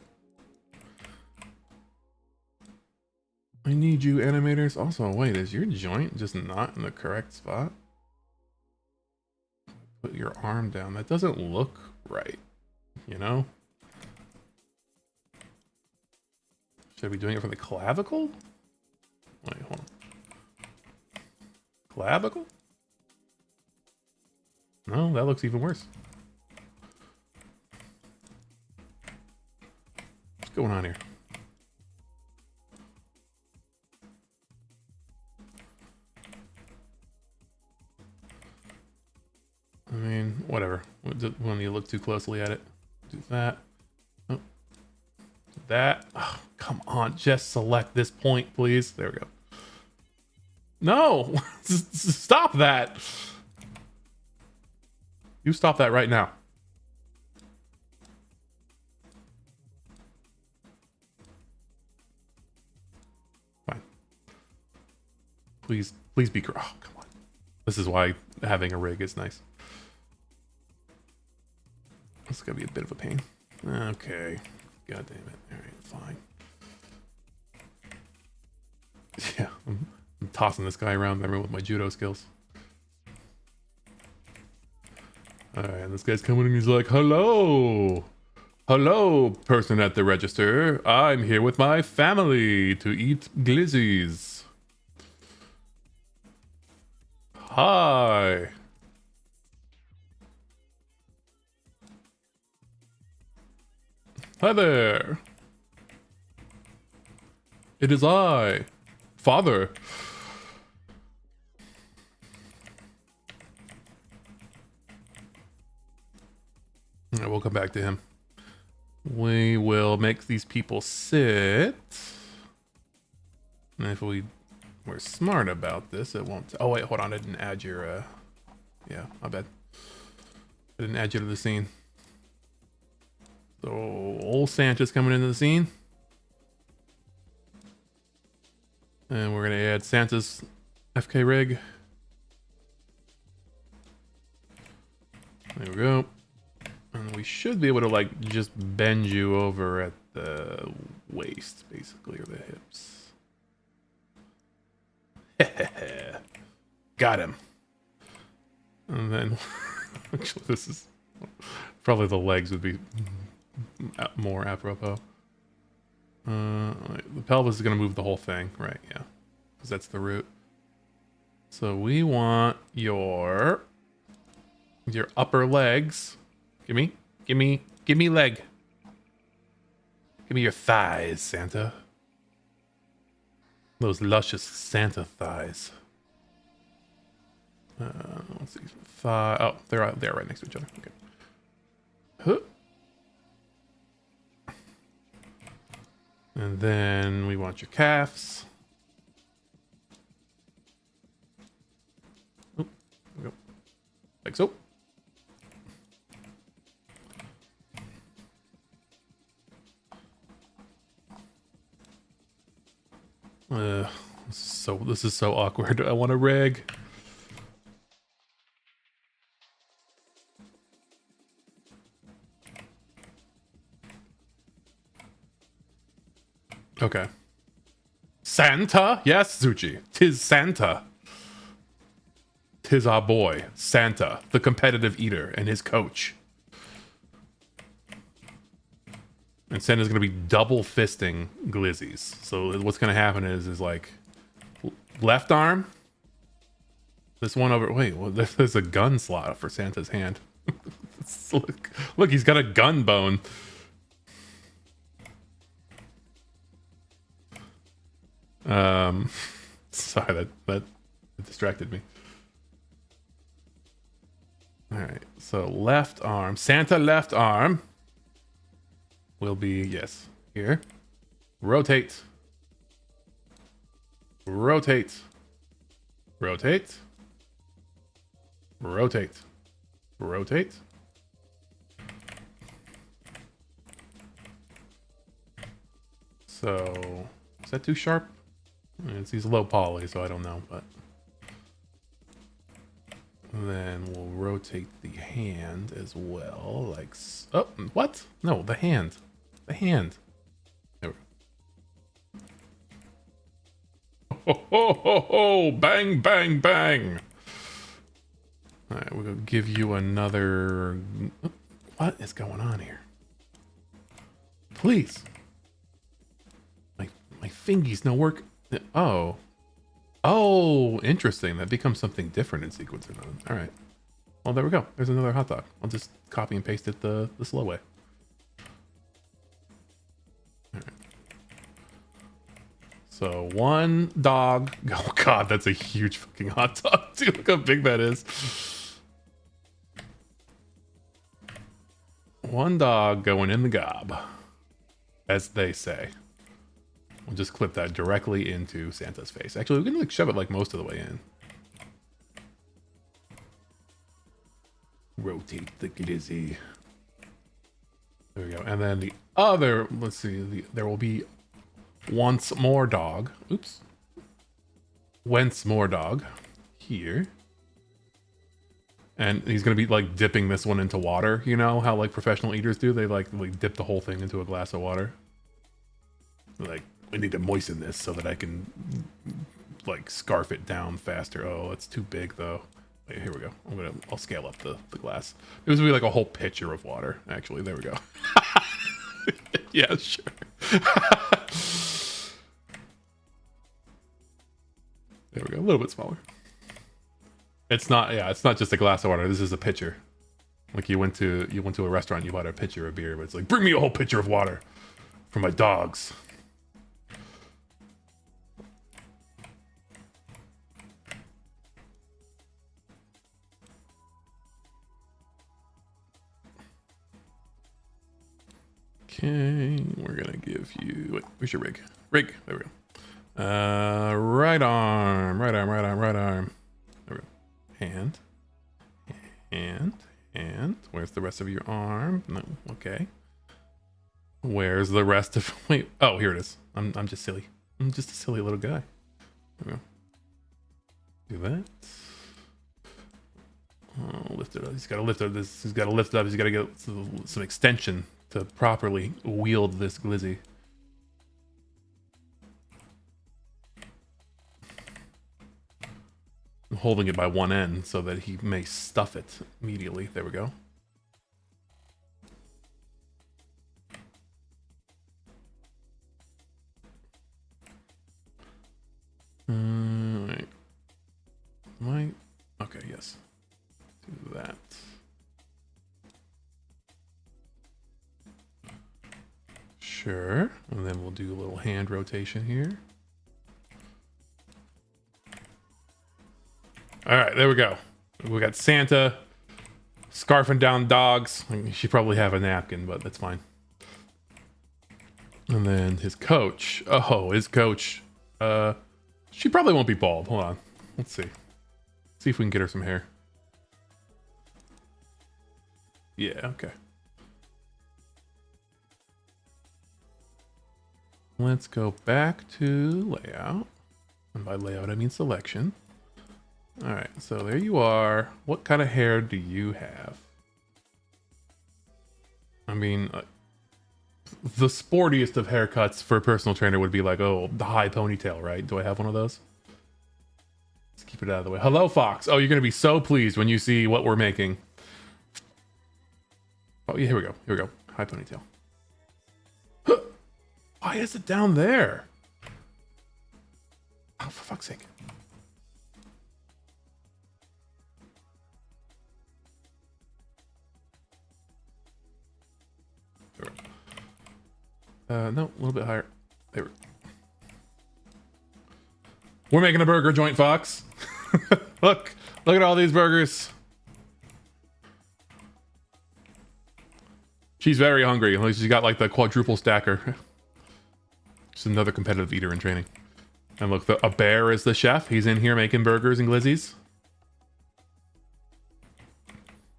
I need you animators. Also, wait, is your joint just not in the correct spot? Put your arm down. That doesn't look right, you know? Should I be doing it for the clavicle? Wait, hold on. Clavicle? No, that looks even worse. What's going on here? I mean, whatever. When you look too closely at it, do that. Oh, that. Oh, come on, just select this point, please. There we go. No, stop that. You stop that right now. Fine. Please be. Oh, come on. This is why having a rig is nice. It's gonna be a bit of a pain. Okay. God damn it. All right, fine. Yeah, I'm tossing this guy around the room with my judo skills. All right, and this guy's coming and he's like, "Hello, hello, person at the register. I'm here with my family to eat glizzies. Hi." Hi there. It is I, Father. Alright, we'll come back to him. We will make these people sit. And if we're smart about this, it won't. Oh wait, hold on. I didn't add your. Yeah, my bad. I didn't add you to the scene. So old Santa's coming into the scene. And we're going to add Santa's FK rig. There we go. And we should be able to like just bend you over at the waist, basically, or the hips. Got him. And then, actually, this is probably the legs would be more apropos. The pelvis is going to move the whole thing, right? Yeah, because that's the root. So we want your upper legs. Give me leg. Give me your thighs, Santa. Those luscious Santa thighs. Let's see. Oh, they're right next to each other. Okay. Huh. And then we want your calves. Oh, there we go. Like so. This is so awkward. I want a rig. Okay. Santa? Yes, Zuchi. 'Tis Santa. 'Tis our boy, Santa, the competitive eater, and his coach. And Santa's gonna be double fisting glizzies. So what's gonna happen is like left arm. This one over. Wait, well, there's a gun slot for Santa's hand. Look, he's got a gun bone. Sorry, that distracted me. All right, so left arm, Santa left arm will be, yes, here. Rotate. Rotate. Rotate. Rotate. Rotate. So, is that too sharp? He's low poly, so I don't know, but then we'll rotate the hand as well, like oh, what? No, the hand. The hand. There we go. Ho, ho, ho, ho. Bang, bang, bang. All right, we're going to give you another... What is going on here? Please. My fingies no work. Oh. Oh, interesting. That becomes something different in sequencing. All right. Well, there we go. There's another hot dog. I'll just copy and paste it the slow way. All right. So one dog. Oh God, that's a huge fucking hot dog. Dude, look how big that is. One dog going in the gob, as they say. We'll just clip that directly into Santa's face. Actually, we can like shove it like most of the way in. Rotate the glizzy. There we go. And then the other, let's see, there will be once more dog. Oops. Once more dog here. And he's going to be like dipping this one into water. You know how like professional eaters do? They like dip the whole thing into a glass of water. Like, I need to moisten this so that I can like scarf it down faster. Oh, it's too big though. Wait, here we go. I'll scale up the glass. It was gonna be like a whole pitcher of water. Actually, there we go. Yeah, sure. There we go. A little bit smaller. It's not. Yeah, it's not just a glass of water. This is a pitcher. Like you went to a restaurant, you bought a pitcher of beer, but it's like, bring me a whole pitcher of water for my dogs. Okay, we're gonna give you. Wait, where's your rig? Rig. There we go. Right arm. Right arm. Right arm. Right arm. There we go. Hand. Hand. Where's the rest of your arm? No. Okay. Where's the rest of? Wait. Oh, here it is. I'm just silly. I'm just a silly little guy. There we go. Do that. Oh, lift it up. He's got to lift up this. He's got to lift it up. He's got to get some extension to properly wield this glizzy. I'm holding it by one end so that he may stuff it immediately. There we go. Am I? Okay, yes. Do that. Sure. And then we'll do a little hand rotation here. All right, there we go. We got Santa scarfing down dogs. I mean, she probably have a napkin, but that's fine. And then his coach. Oh, his coach. She probably won't be bald. Hold on. Let's see. See if we can get her some hair. Yeah, okay. Let's go back to layout. And by layout, I mean selection. All right, so there you are. What kind of hair do you have? I mean, the sportiest of haircuts for a personal trainer would be like, oh, the high ponytail, right? Do I have one of those? Let's keep it out of the way. Hello, Fox. Oh, you're going to be so pleased when you see what we're making. Oh, yeah, here we go. Here we go. High ponytail. Huh. Why is it down there? Oh, for fuck's sake. No, a little bit higher. There we go. We're making a burger joint, Fox. Look at all these burgers. She's very hungry. At least she's got like the quadruple stacker. Just another competitive eater in training. And look, a bear is the chef. He's in here making burgers and glizzies.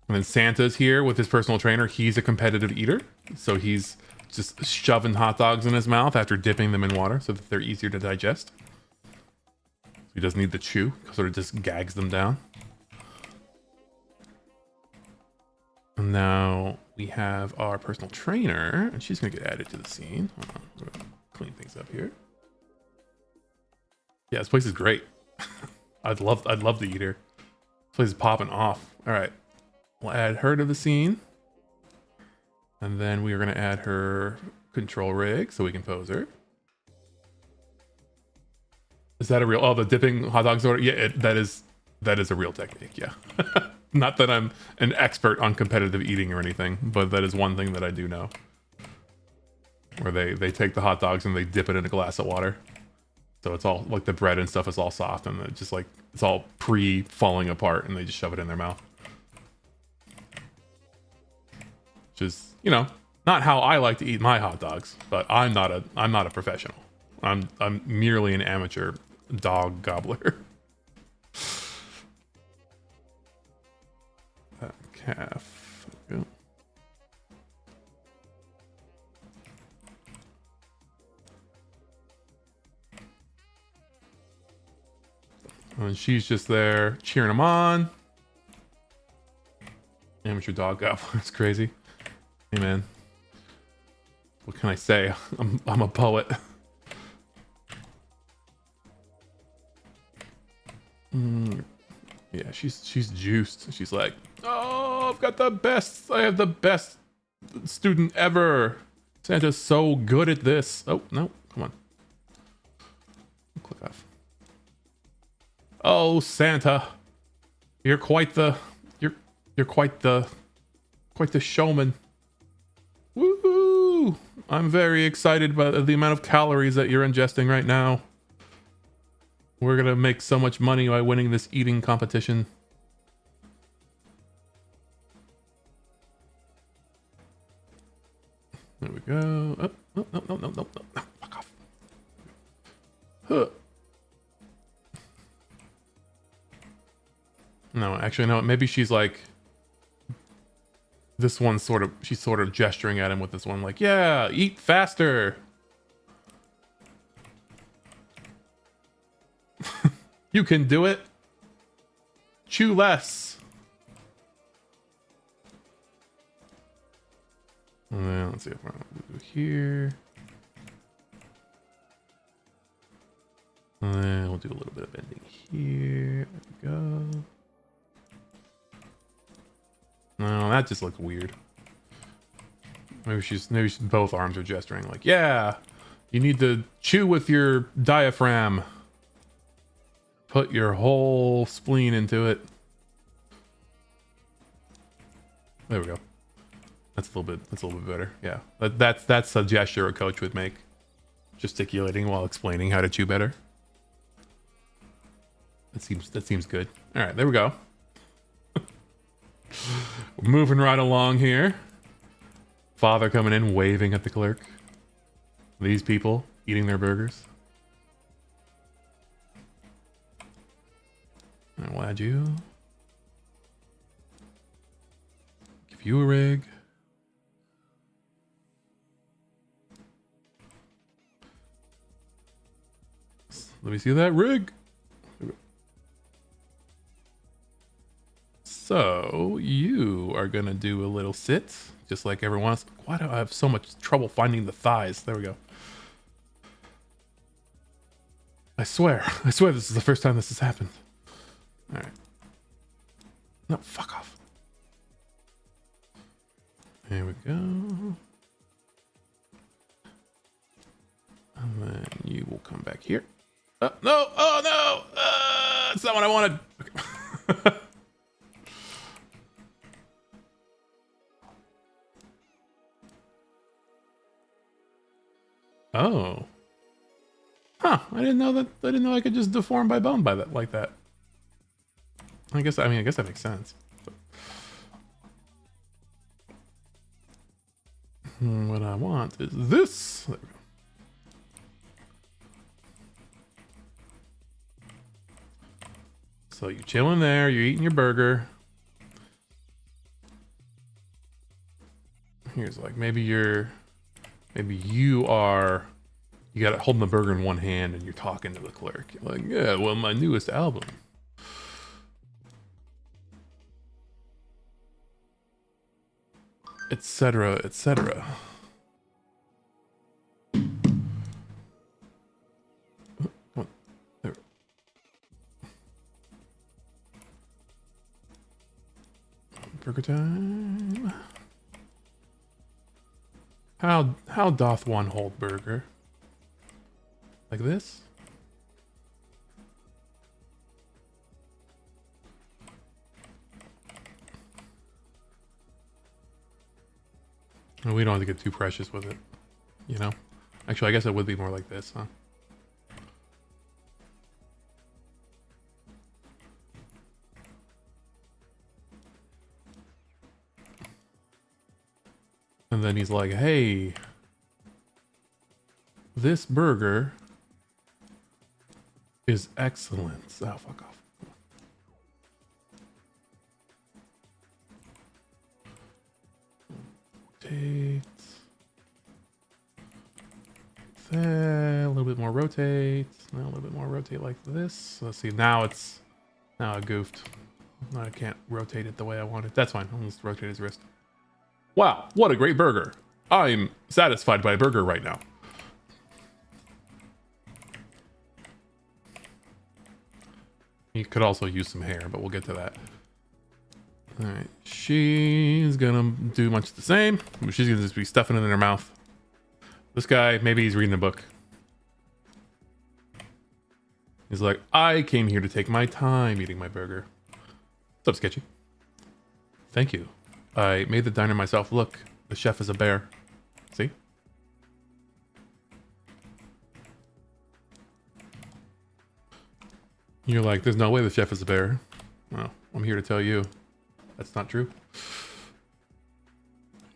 And then Santa's here with his personal trainer. He's a competitive eater. So he's just shoving hot dogs in his mouth after dipping them in water so that they're easier to digest. So he doesn't need to chew, sort of just gags them down. And now we have our personal trainer, and she's gonna get added to the scene. Hold on, we're gonna clean things up here. Yeah, this place is great. I'd love to eat here. This place is popping off. All right, we'll add her to the scene. And then we are going to add her control rig so we can pose her. Is that a real... Oh, the dipping hot dogs order? Yeah, that is a real technique, yeah. Not that I'm an expert on competitive eating or anything, but that is one thing that I do know. Where they take the hot dogs and they dip it in a glass of water. So it's all... Like the bread and stuff is all soft and it just like... It's all pre-falling apart and they just shove it in their mouth. Which is... You know, not how I like to eat my hot dogs, but I'm not a professional. I'm merely an amateur dog gobbler. That calf. There we go. And she's just there cheering him on. Amateur dog gobbler. It's crazy. Hey man, what can I say? I'm a poet. Yeah, she's juiced. She's like, oh, I've got the best. I have the best student ever. Santa's so good at this. Oh no, come on. Click off. Oh Santa, you're quite the showman. Woohoo! I'm very excited by the amount of calories that you're ingesting right now. We're gonna make so much money by winning this eating competition. There we go. Oh, no. Fuck off. Huh. No, actually, no. Maybe she's like... This one's she's sort of gesturing at him with this one, like, yeah, eat faster. You can do it. Chew less. And then let's see if we're gonna do here. And then we'll do a little bit of bending here. There we go. No, that just looks weird. Maybe both arms are gesturing like, yeah, you need to chew with your diaphragm. Put your whole spleen into it. There we go. That's a little bit better. Yeah. That's a gesture a coach would make. Gesticulating while explaining how to chew better. That seems good. All right, there we go. We're moving right along here. Father coming in, waving at the clerk. These people eating their burgers. I will add you. Give you a rig. Let me see that rig. So you are gonna do a little sit, just like everyone else. Why do I have so much trouble finding the thighs? There we go. I swear this is the first time this has happened. All right. No, fuck off. There we go. And then you will come back here. No! Oh no! That's not what I wanted. Okay. Oh. Huh. I didn't know I could just deform by bone by that like that. I guess that makes sense. But what I want is this. There we go. So you're chilling there, you're eating your burger. Here's like maybe you got it holding the burger in one hand and you're talking to the clerk. You're like, yeah, well, my newest album. Etc. etc. There. Burger time. How doth one hold burger? Like this? And we don't have to get too precious with it, you know? Actually, I guess it would be more like this, huh? And then he's like, hey, this burger is excellent. Oh, fuck off. Rotate. There, a little bit more rotate. Now a little bit more rotate like this. Let's see, now I goofed. Now I can't rotate it the way I want it. That's fine. I'll just rotate his wrist. Wow, what a great burger. I'm satisfied by a burger right now. He could also use some hair, but we'll get to that. All right, she's gonna do much the same. She's gonna just be stuffing it in her mouth. This guy, maybe he's reading a book. He's like, I came here to take my time eating my burger. What's up, Sketchy? Thank you. I made the diner myself. Look, the chef is a bear. See? You're like, there's no way the chef is a bear. Well, I'm here to tell you that's not true.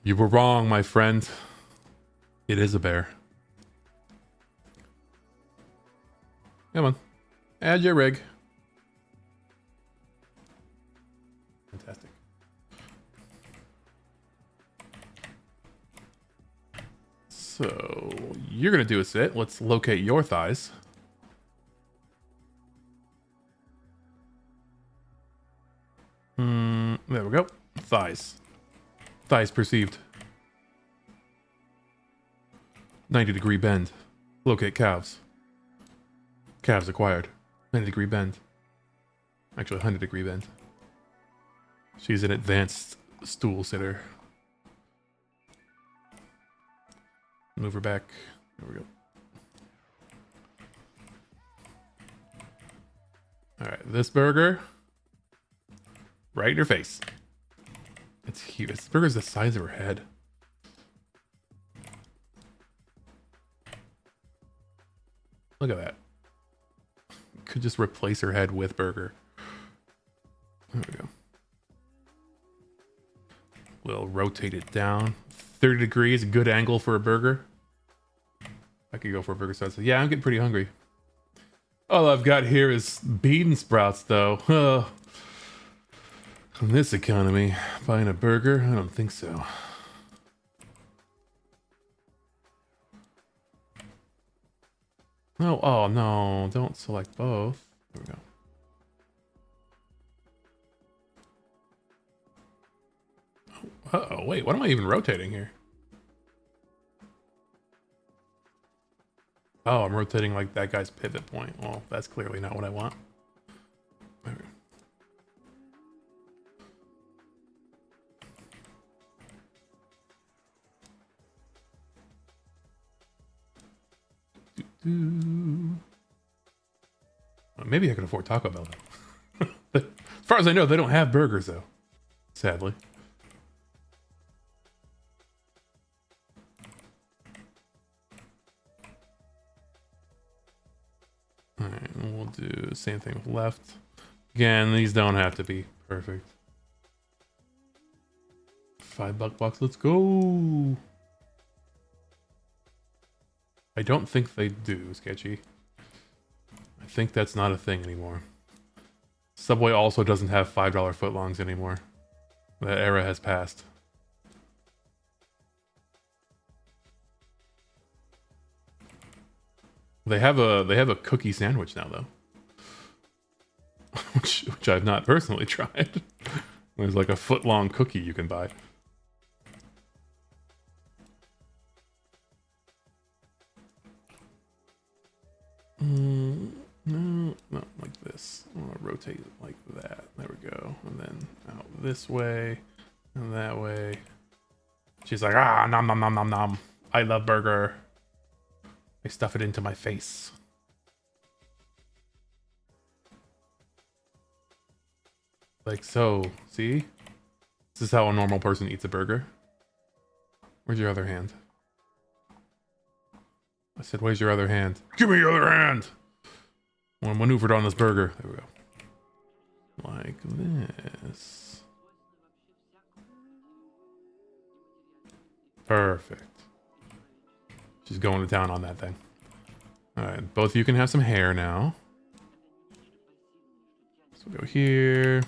You were wrong, my friend. It is a bear. Come on. Add your rig. Fantastic. So you're going to do a sit. Let's locate your thighs. There we go. Thighs. Thighs perceived. 90-degree bend. Locate calves. Calves acquired. 90-degree bend. Actually, 100-degree bend. She's an advanced stool sitter. Move her back. There we go. All right, this burger, right in your face. It's huge. This burger's the size of her head. Look at that. Could just replace her head with burger. There we go. We'll rotate it down. 30 degrees, a good angle for a burger. I could go for a burger size. Yeah, I'm getting pretty hungry. All I've got here is bean sprouts, though. In this economy, buying a burger? I don't think so. No, oh no, don't select both. There we go. Uh-oh, wait, what am I even rotating here? Oh, I'm rotating like that guy's pivot point. Well, that's clearly not what I want. There we go. Maybe I can afford Taco Bell though. As far as I know, they don't have burgers though. Sadly. Alright, we'll do the same thing with left. Again, these don't have to be perfect. $5 box, let's go. I don't think they do, Sketchy. I think that's not a thing anymore. Subway also doesn't have $5 footlongs anymore. That era has passed. They have a cookie sandwich now though. which I've not personally tried. There's like a foot-long cookie you can buy. No, not like this. I want to rotate it like that. There we go. And then out this way and that way. She's like, ah, nom nom nom nom nom. I love burger. I stuff it into my face. Like so. See? This is how a normal person eats a burger. Where's your other hand? I said, where's your other hand? Give me your other hand! Well, maneuvered on this burger. There we go. Like this. Perfect. She's going to town on that thing. Alright, both of you can have some hair now. So we'll go here.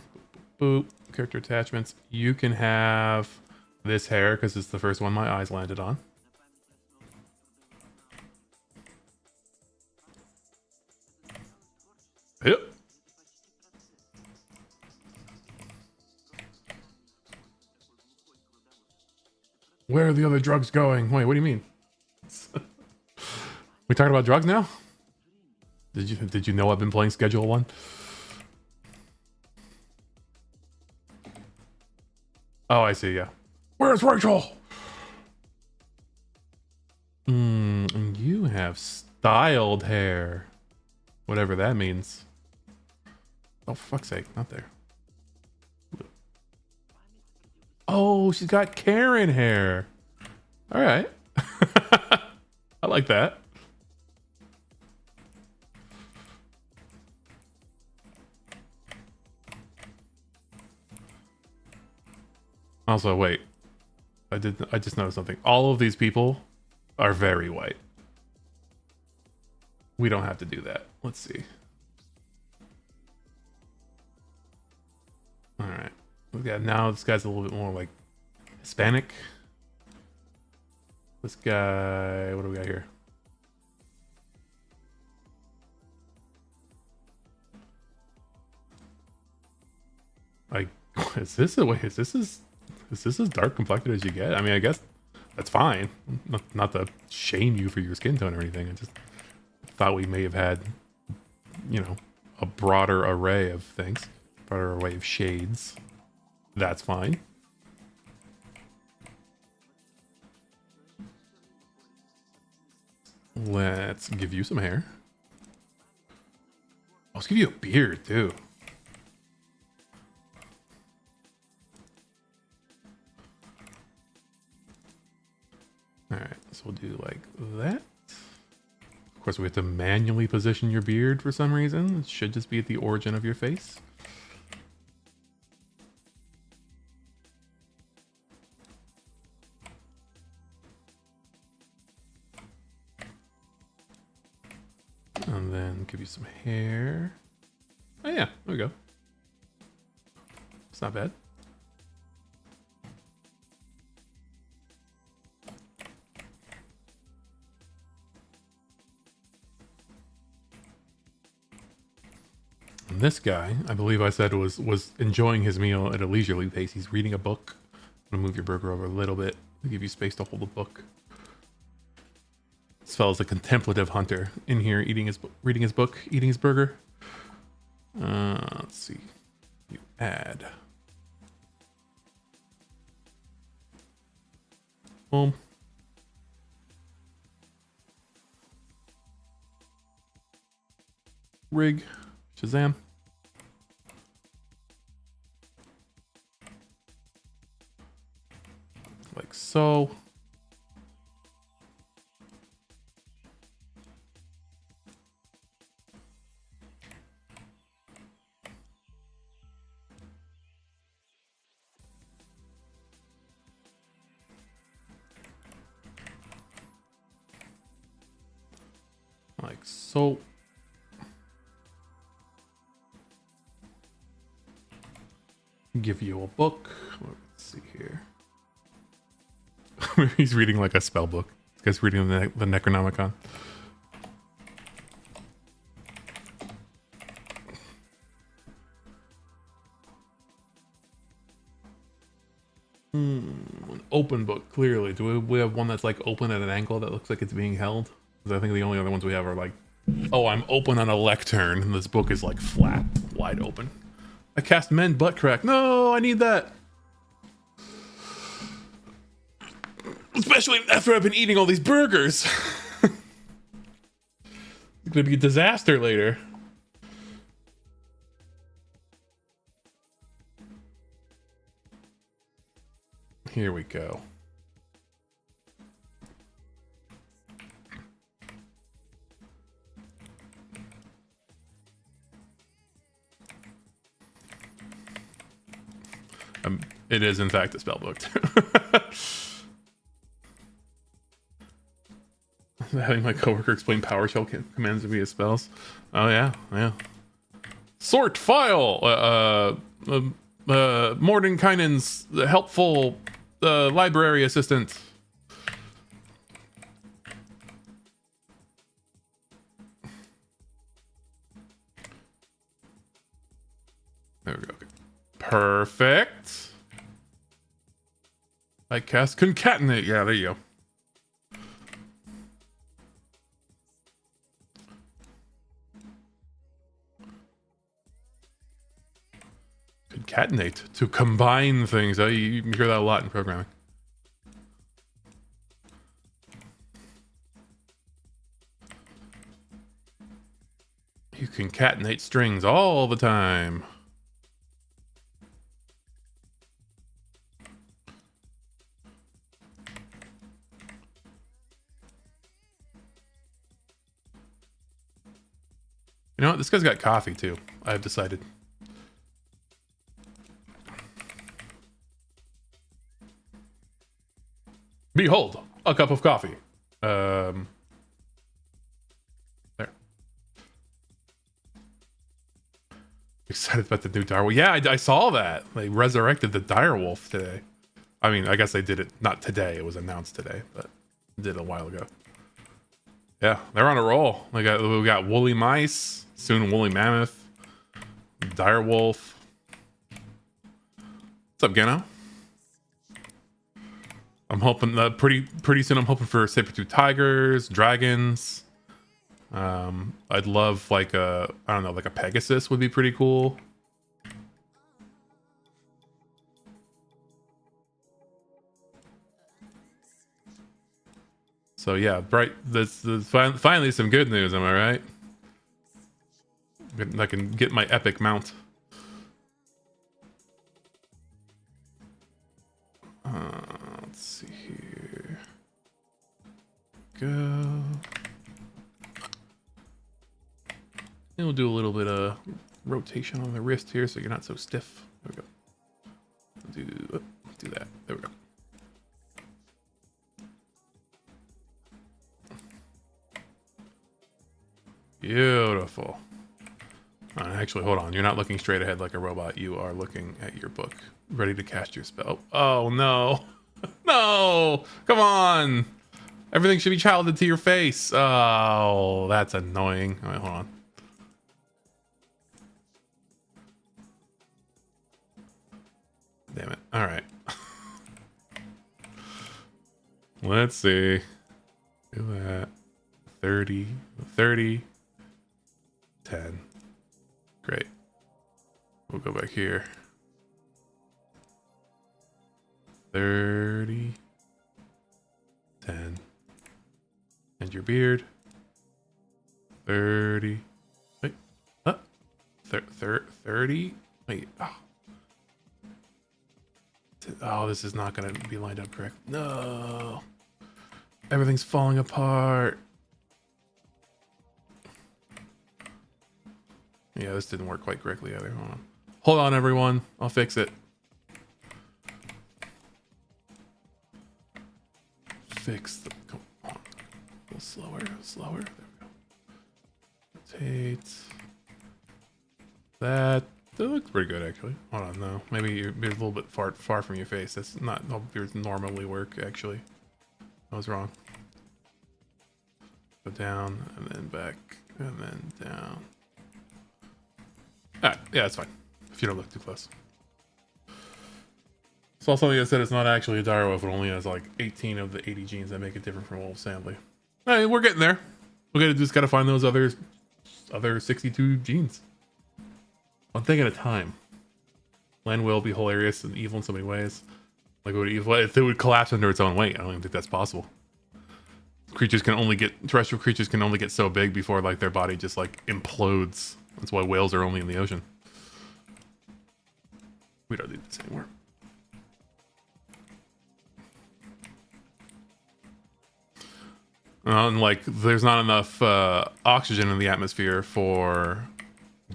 Boop. Character attachments. You can have this hair because it's the first one my eyes landed on. Yep. Where are the other drugs going? Wait, what do you mean? We talking about drugs now? Did you know I've been playing Schedule 1? Oh, I see, yeah. Where's Rachel? And you have styled hair. Whatever that means. Oh, for fuck's sake, not there. Oh, she's got Karen hair. All right. I like that. Also, wait. I just noticed something. All of these people are very white. We don't have to do that. Let's see. All right. We got now. This guy's a little bit more like Hispanic. This guy. What do we got here? Like, is this a way? Is this as dark complected as you get? I mean, I guess that's fine. Not to shame you for your skin tone or anything. I just thought we may have had, you know, a broader array of things, broader array of shades. That's fine. Let's give you some hair. Let's give you a beard too. All right, so we'll do like that. Of course, we have to manually position your beard for some reason. It should just be at the origin of your face. And then give you some hair. Oh yeah, there we go. It's not bad. And this guy, I believe I said was enjoying his meal at a leisurely pace. He's reading a book. I'm gonna move your burger over a little bit to give you space to hold the book. This fellow's a contemplative hunter in here, reading his book, eating his burger. Let's see. You add. Boom. Rig. Shazam. Like so. Like so. Give you a book. Let's see here. He's reading like a spell book. This guy's reading the Necronomicon. An open book, clearly. Do we have one that's like open at an angle that looks like it's being held? Because I think the only other ones we have are like, oh, I'm open on a lectern, and this book is like flat, wide open. I cast mend butt crack. No, I need that. Especially after I've been eating all these burgers. It's gonna be a disaster later. Here we go. It is in fact a spell book. Having my coworker explain PowerShell commands to me as spells. Oh yeah, yeah. Sort file. Mordenkainen's helpful library assistant. There we go. Okay. Perfect. I cast concatenate. Yeah, there you go. Concatenate, to combine things. You hear that a lot in programming. You concatenate strings all the time. You know what? This guy's got coffee too, I've decided. Behold, a cup of coffee. There. Excited about the new direwolf. Yeah, I saw that. They resurrected the direwolf today. I mean, I guess they did it not today. It was announced today, but did a while ago. Yeah, they're on a roll. We got woolly mice, soon woolly mammoth, direwolf. What's up, Geno? I'm hoping pretty soon. I'm hoping for saber-tooth tigers, dragons. I'd love like I don't know, like a Pegasus would be pretty cool. So yeah, right. This finally some good news. Am I right? I can get my epic mount. Let's see here. Go. And we'll do a little bit of rotation on the wrist here so you're not so stiff. There we go. Do that. There we go. Beautiful. Actually, hold on. You're not looking straight ahead like a robot. You are looking at your book, ready to cast your spell. Oh, no. No! Come on! Everything should be childed to your face. Oh, that's annoying. All right, hold on. Damn it. All right. Let's see. Do that. 30. 30. 10. Great. We'll go back here. 30. 10. And your beard. 30. Wait. 30. Wait. Oh, this is not going to be lined up correct. No. Everything's falling apart. Yeah, this didn't work quite correctly either. Hold on. Hold on, everyone. I'll fix it. Fix the... Come on. A little slower. Slower. There we go. Rotate. That looks pretty good, actually. Hold on, no. Maybe you're a little bit far from your face. That's not how beards normally work, actually. I was wrong. Go down, and then back, and then down. Alright, yeah, that's fine. If you don't look too close. Saw something that said it's not actually a dire wolf. It only has like 18 of the 80 genes that make it different from wolves, sadly. Alright, we're getting there. Just gotta find those other 62 genes. One thing at a time. Land will be hilarious and evil in so many ways. Like, if it would collapse under its own weight, I don't even think that's possible. Terrestrial creatures can only get so big before like their body just like implodes. That's why whales are only in the ocean. We don't need this anymore. And like, there's not enough oxygen in the atmosphere for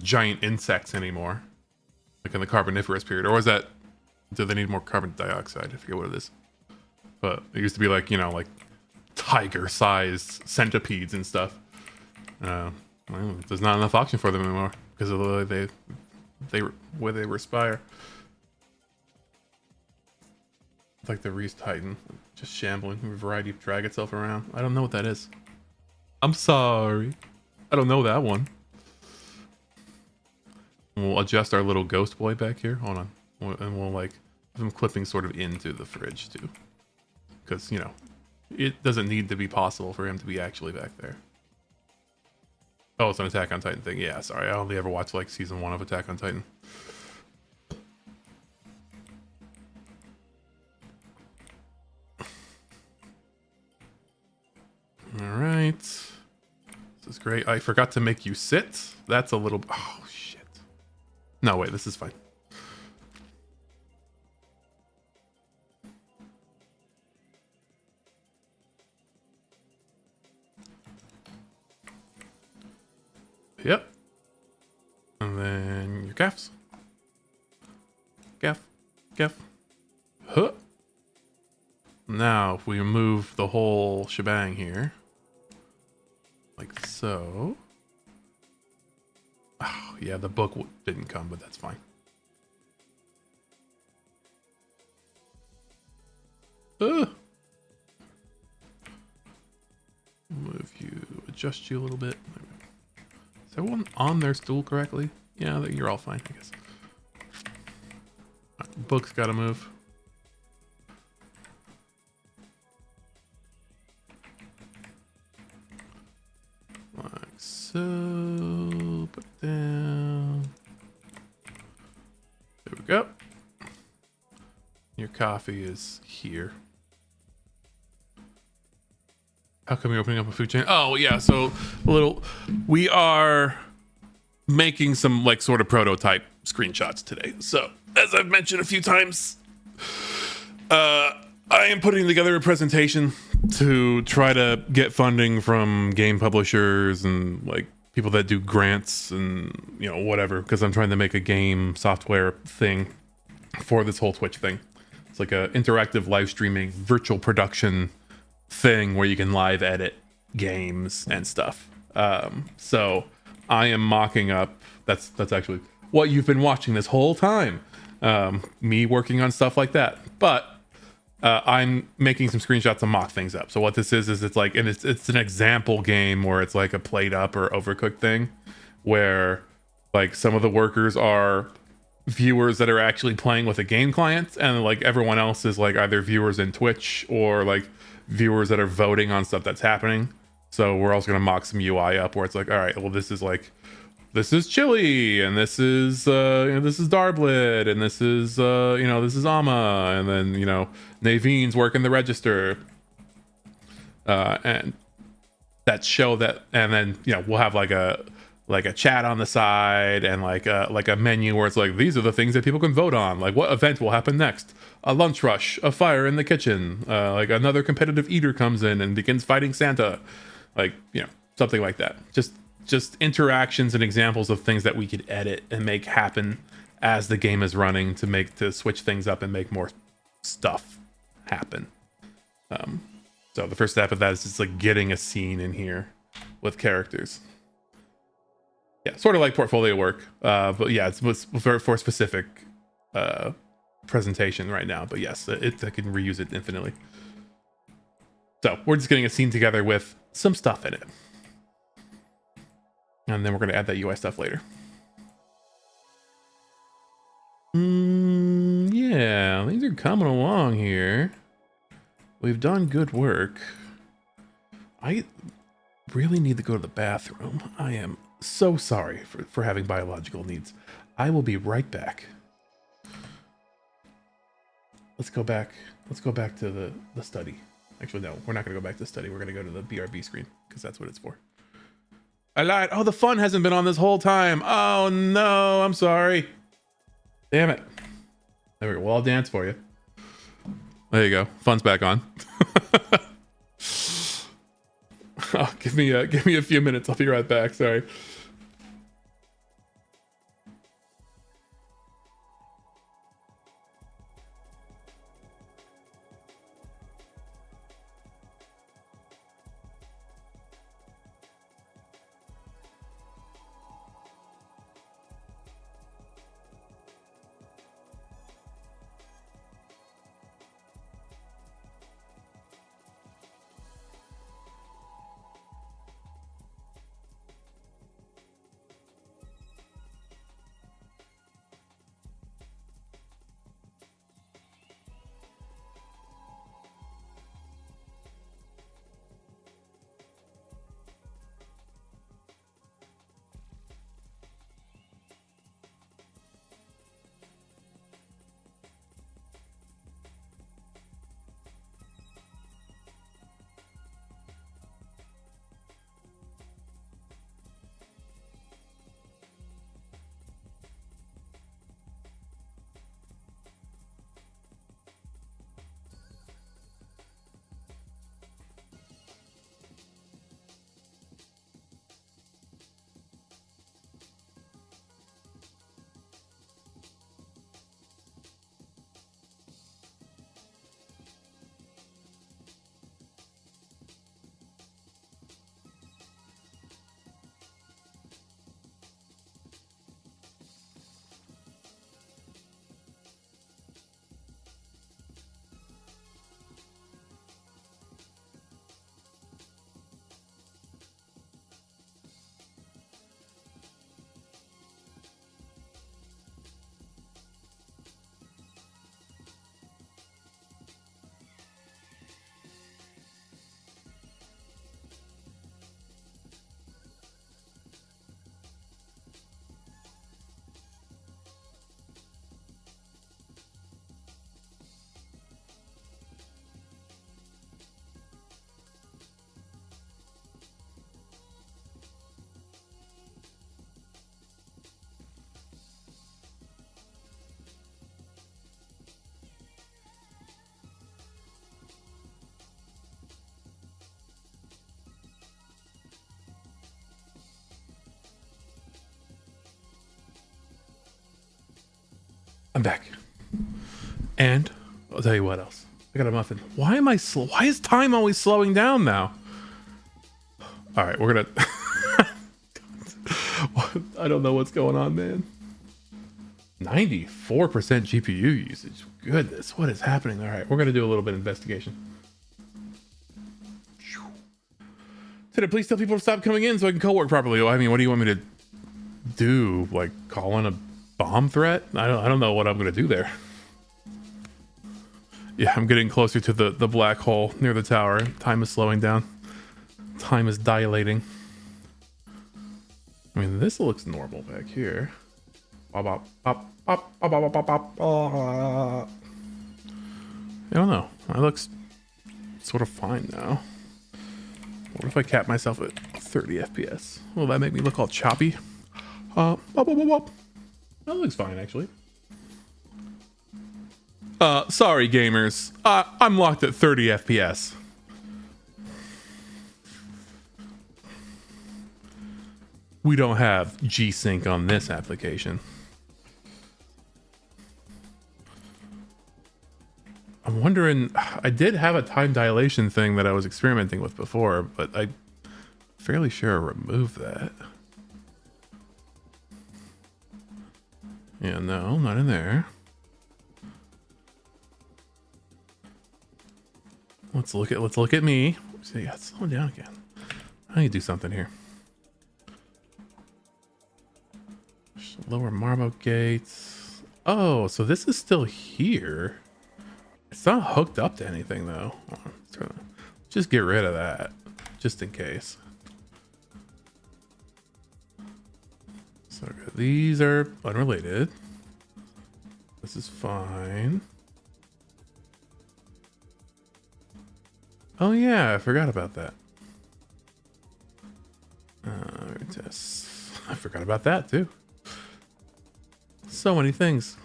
giant insects anymore. Like in the Carboniferous period. Or was that... Do they need more carbon dioxide? I forget what it is. But it used to be like, you know, like tiger-sized centipedes and stuff. Well, there's not enough oxygen for them anymore because of the way they respire. It's like the Reese Titan, just shambling, a variety of drag itself around. I don't know what that is. I'm sorry. I don't know that one. We'll adjust our little ghost boy back here. Hold on. And we'll like have him clipping sort of into the fridge too. Because, you know, it doesn't need to be possible for him to be actually back there. Oh, it's an Attack on Titan thing. Yeah, sorry. I only ever watched like season 1 of Attack on Titan. All right. This is great. I forgot to make you sit. That's a little... Oh, shit. No, wait. This is fine. Yep. And then your calves. Calf. Calf. Huh. Now, if we move the whole shebang here. Like so. Oh, yeah, the book didn't come, but that's fine. Move you, adjust you a little bit. Is everyone on their stool correctly? Yeah, you're all fine, I guess. Right, book's gotta move. Like so. Put it down. There we go. Your coffee is here. How come you're opening up a food chain? Oh, yeah. So, we are making some like sort of prototype screenshots today. So as I've mentioned a few times, I am putting together a presentation to try to get funding from game publishers and like people that do grants and whatever, because I'm trying to make a game software thing for this whole Twitch thing. It's like a interactive live streaming virtual production thing where you can live edit games and stuff. So I am mocking up, that's actually what you've been watching this whole time, me working on stuff like that. But I'm making some screenshots to mock things up. So what this is it's like, and it's an example game where it's like a played up or overcooked thing where like some of the workers are viewers that are actually playing with a game client, and like everyone else is like either viewers in Twitch or like viewers that are voting on stuff that's happening. So we're also going to mock some UI up where it's like, all right, well, this is Chili, and this is this is Darblet, and this is this is Ama, and then Naveen's working the register, and that show that, and then we'll have like a chat on the side, and like a menu where it's like, these are the things that people can vote on, like what event will happen next, a lunch rush, a fire in the kitchen, like another competitive eater comes in and begins fighting Santa, like something like that. Just interactions and examples of things that we could edit and make happen as the game is running to switch things up and make more stuff happen. So the first step of that is just like getting a scene in here with characters. Yeah, sort of like portfolio work, but yeah, it's for specific presentation right now. But yes, I can reuse it infinitely. So we're just getting a scene together with some stuff in it. And then we're going to add that UI stuff later. Yeah, things are coming along here. We've done good work. I really need to go to the bathroom. I am so sorry for having biological needs. I will be right back. Let's go back to the study. Actually, no, we're not going to go back to the study. We're going to go to the BRB screen because that's what it's for. I lied. Oh, the fun hasn't been on this whole time. Oh, no. I'm sorry. Damn it. There we go. Well, I'll dance for you. There you go. Fun's back on. Oh, give me a few minutes. I'll be right back. Sorry. I'm back. And I'll tell you what else. I got a muffin. Why am I slow? Why is time always slowing down now? All right, we're gonna. I don't know what's going on, man. 94% GPU usage. Goodness, what is happening? All right, we're gonna do a little bit of investigation. Said, please tell people to stop coming in so I can co-work properly. I mean, what do you want me to do? Like call in a bomb threat? I don't know what I'm gonna do there. Yeah, I'm getting closer to the black hole near the tower. Time is slowing down. Time is dilating. I mean, this looks normal back here. I don't know. It looks sort of fine now. What if I cap myself at 30 FPS? Will that make me look all choppy? That looks fine, actually. Sorry, gamers. I'm locked at 30 FPS. We don't have G-Sync on this application. I'm wondering, I did have a time dilation thing that I was experimenting with before, but I'm fairly sure I removed that. Yeah, no, not in there. Let's look at me. See, yeah, slow down again. I need to do something here. Lower Marmo gates. Oh, so this is still here. It's not hooked up to anything though. Just get rid of that, just in case. So these are unrelated. This is fine. Oh yeah, I forgot about that. I forgot about that too. So many things.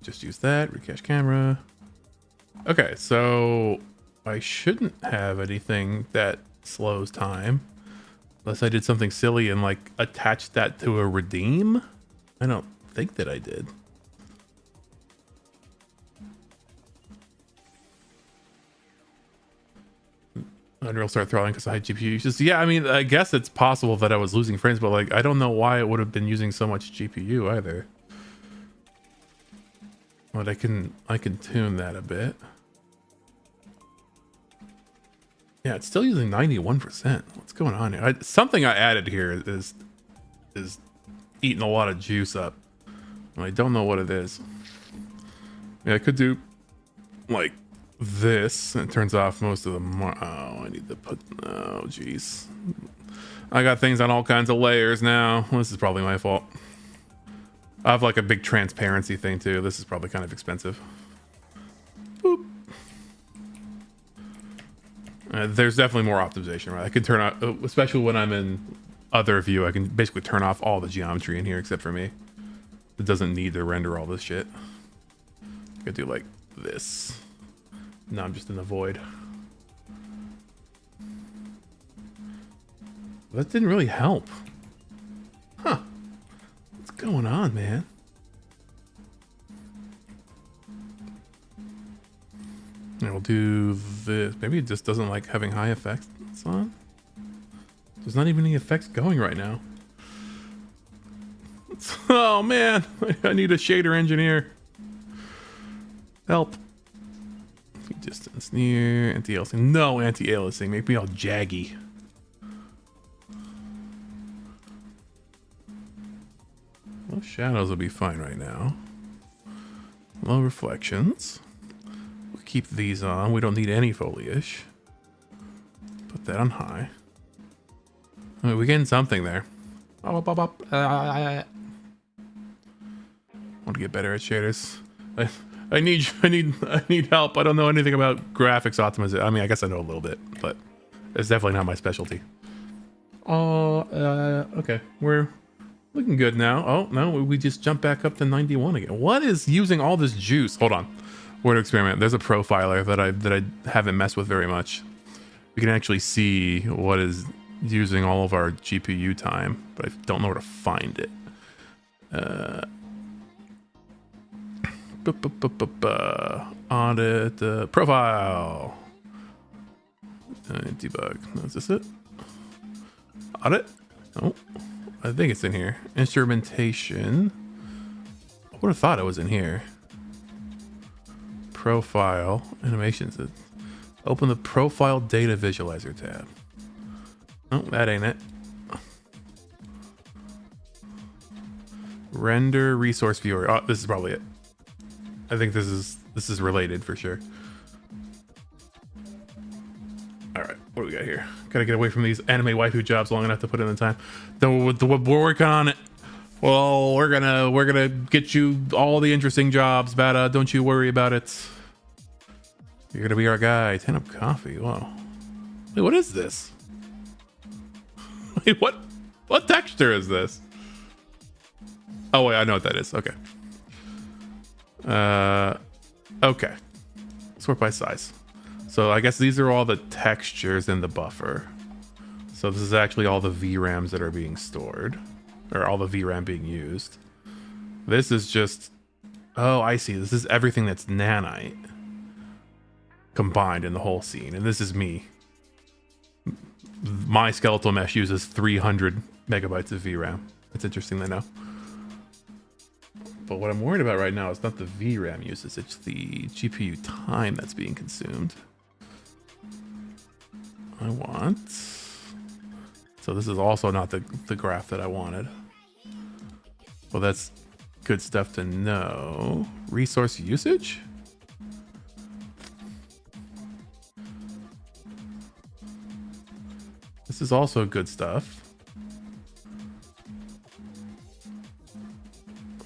Just use that, recache camera. Okay, so I shouldn't have anything that slows time. Unless I did something silly and like attached that to a redeem. I don't think that I did. Unreal start throttling because of high GPU usage. Yeah, I mean, I guess it's possible that I was losing frames, but like, I don't know why it would have been using so much GPU either. But I can tune that a bit. Yeah, it's still using 91%. What's going on here? Something I added here is eating a lot of juice up. I don't know what it is. Yeah, I could do like this, and it turns off most of the I need to put, oh geez, I got things on all kinds of layers now. This is probably my fault. I have like a big transparency thing too. This is probably kind of expensive. Boop. There's definitely more optimization, right? I can turn off, especially when I'm in other view, I can basically turn off all the geometry in here except for me. It doesn't need to render all this shit. I could do like this. Now I'm just in the void. That didn't really help. Huh. What's going on, man? And we'll do this. Maybe it just doesn't like having high effects on. There's not even any effects going right now. Oh man, I need a shader engineer. Help. Distance near, anti-aliasing. No anti-aliasing. Make me all jaggy. Low shadows will be fine right now. Low reflections. We'll keep these on. We don't need any foliage. Put that on high. I mean, we're getting something there. I want to get better at shaders. I need help. I don't know anything about graphics optimization. I mean, I guess I know a little bit, but it's definitely not my specialty. Okay. We're looking good now. Oh, no, we just jumped back up to 91 again. What is using all this juice? Hold on. We're to experiment. There's a profiler that I haven't messed with very much. We can actually see what is using all of our GPU time, but I don't know where to find it. Audit profile. Debug. No, is this it? Audit? Oh, I think it's in here. Instrumentation. I would have thought it was in here. Profile. Animations. Open the Profile Data Visualizer tab. Oh, that ain't it. Render Resource Viewer. Oh, this is probably it. I think this is related for sure. All right, what do we got here? Gotta get away from these anime waifu jobs long enough to put in the time. We're working on it. Well, we're gonna get you all the interesting jobs, Bada. Don't you worry about it. You're gonna be our guy. 10 up coffee. Wow. Wait, what is this? Wait, what texture is this? Oh wait, I know what that is. Okay. Okay. Sort by size. So I guess these are all the textures in the buffer. So this is actually all the VRAMs that are being stored, or all the VRAM being used. This is just, oh, I see. This is everything that's nanite combined in the whole scene. And this is me. My skeletal mesh uses 300 megabytes of VRAM. That's interesting to know. But what I'm worried about right now is not the VRAM uses, it's the GPU time that's being consumed. I want... So this is also not the graph that I wanted. Well, that's good stuff to know. Resource usage? This is also good stuff.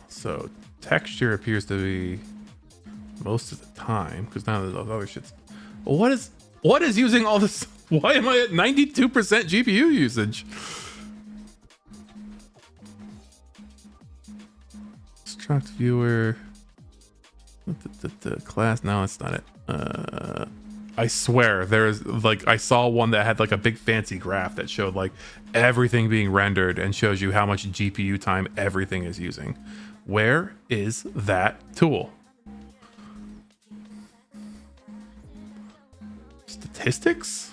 So texture appears to be most of the time, because none of those other shits. What is using all this? Why am I at 92% GPU usage? Struct viewer. The class. No, it's not it. I swear there's like, I saw one that had like a big fancy graph that showed like everything being rendered and shows you how much GPU time everything is using. Where is that tool? Statistics?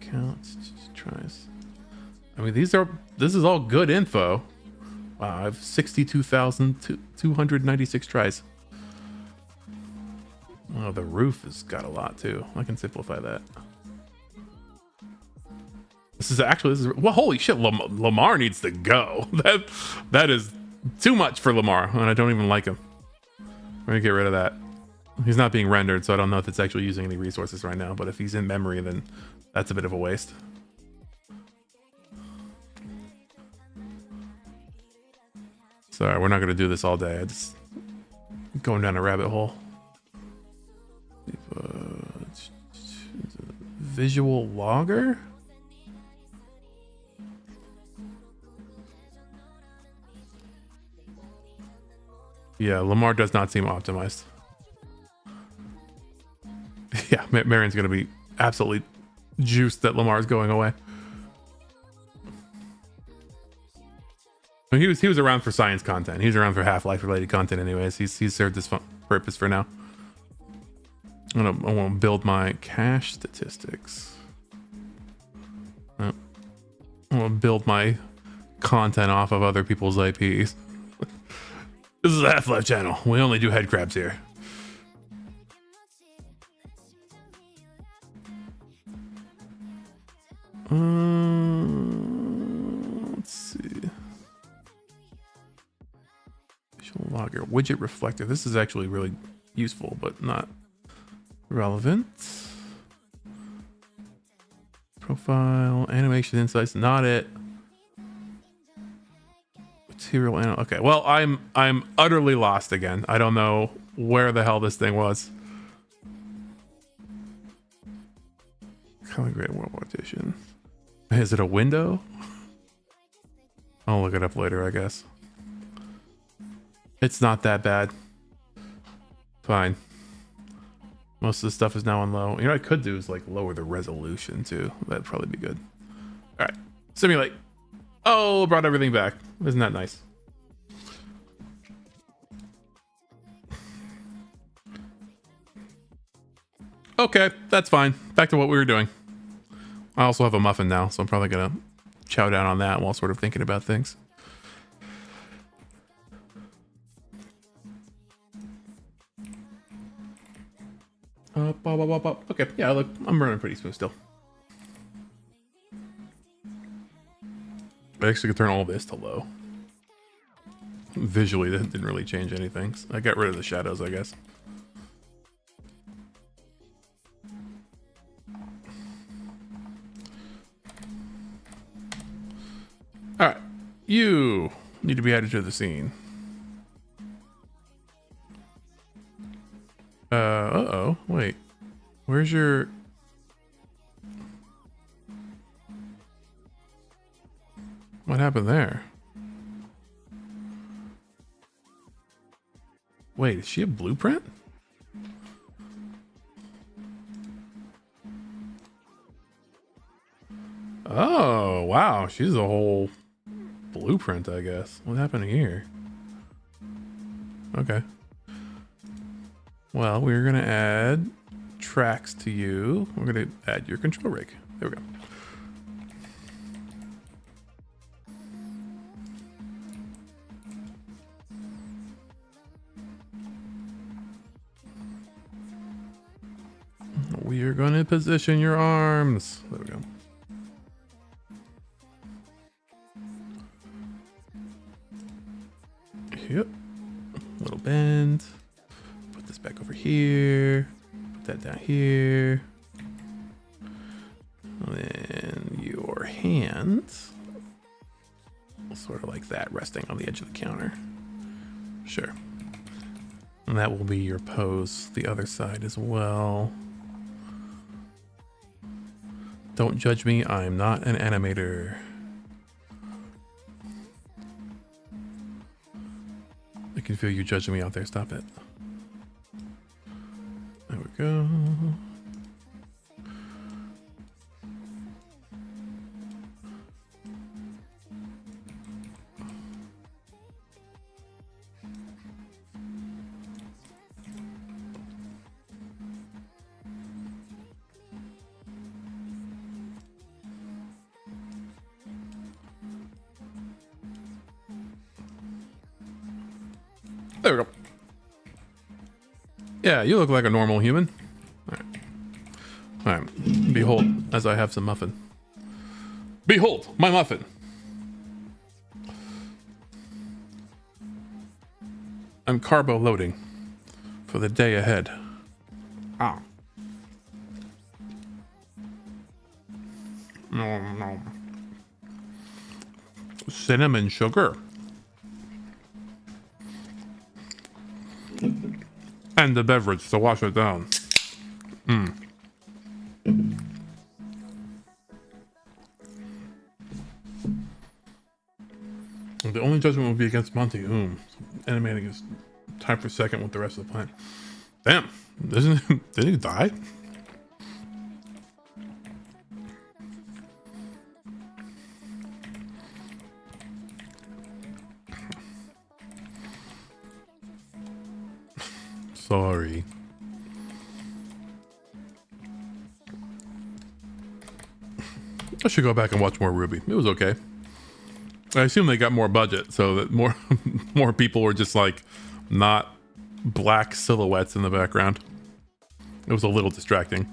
Counts, tries. I mean, this is all good info. Wow, I have 62,296 tries. Oh, the roof has got a lot too. I can simplify that. This is well, holy shit, Lamar needs to go. That is too much for Lamar, and I don't even like him. We're gonna get rid of that. He's not being rendered, so I don't know if it's actually using any resources right now, but if he's in memory, then that's a bit of a waste. Sorry, we're not gonna do this all day. I just going down a rabbit hole. Visual logger? Yeah, Lamar does not seem optimized. Yeah, Marion's gonna be absolutely juiced that Lamar's going away. He was around for science content. He was around for Half-Life related content anyways. He's served his purpose for now. I want to build my cache statistics. I want to build my content off of other people's IPs. This is a Half-Life channel. We only do head crabs here. Let's see. Visual logger, widget reflector. This is actually really useful, but not relevant. Profile, animation insights, not it. Material, okay. Well, I'm utterly lost again. I don't know where the hell this thing was. Color grade world partition. Is it a window? I'll look it up later, I guess. It's not that bad. Fine. Most of the stuff is now on low. You know what I could do is like lower the resolution too. That'd probably be good. All right, simulate. Oh, brought everything back. Isn't that nice? Okay, that's fine. Back to what we were doing. I also have a muffin now, so I'm probably gonna chow down on that while sort of thinking about things. Okay, yeah, look, I'm running pretty smooth still. I actually could turn all this to low. Visually, that didn't really change anything. So I got rid of the shadows, I guess. All right, you need to be added to the scene. Uh-oh, wait. Where's your... What happened there? Wait, is she a blueprint? Oh, wow. She's a whole blueprint, I guess. What happened here? Okay. Well, we're going to add tracks to you. We're going to add your control rig. There we go. We are going to position your arms. There we go. Yep. Little bend. Put this back over here. Put that down here. And then your hands. Sort of like that, resting on the edge of the counter. Sure. And that will be your pose the other side as well. Don't judge me, I'm not an animator. I can feel you judging me out there, stop it. There we go. There we go. Yeah, you look like a normal human. All right. Behold, as I have some muffin. Behold, my muffin. I'm carbo loading for the day ahead. Ah. No. Cinnamon sugar. And the beverage to wash it down. The only judgment will be against Monty, whom animating is time for second with the rest of the plant. Damn, did he die? Sorry. I should go back and watch more Ruby. It was okay. I assume they got more budget so that more more people were just like not black silhouettes in the background. It was a little distracting.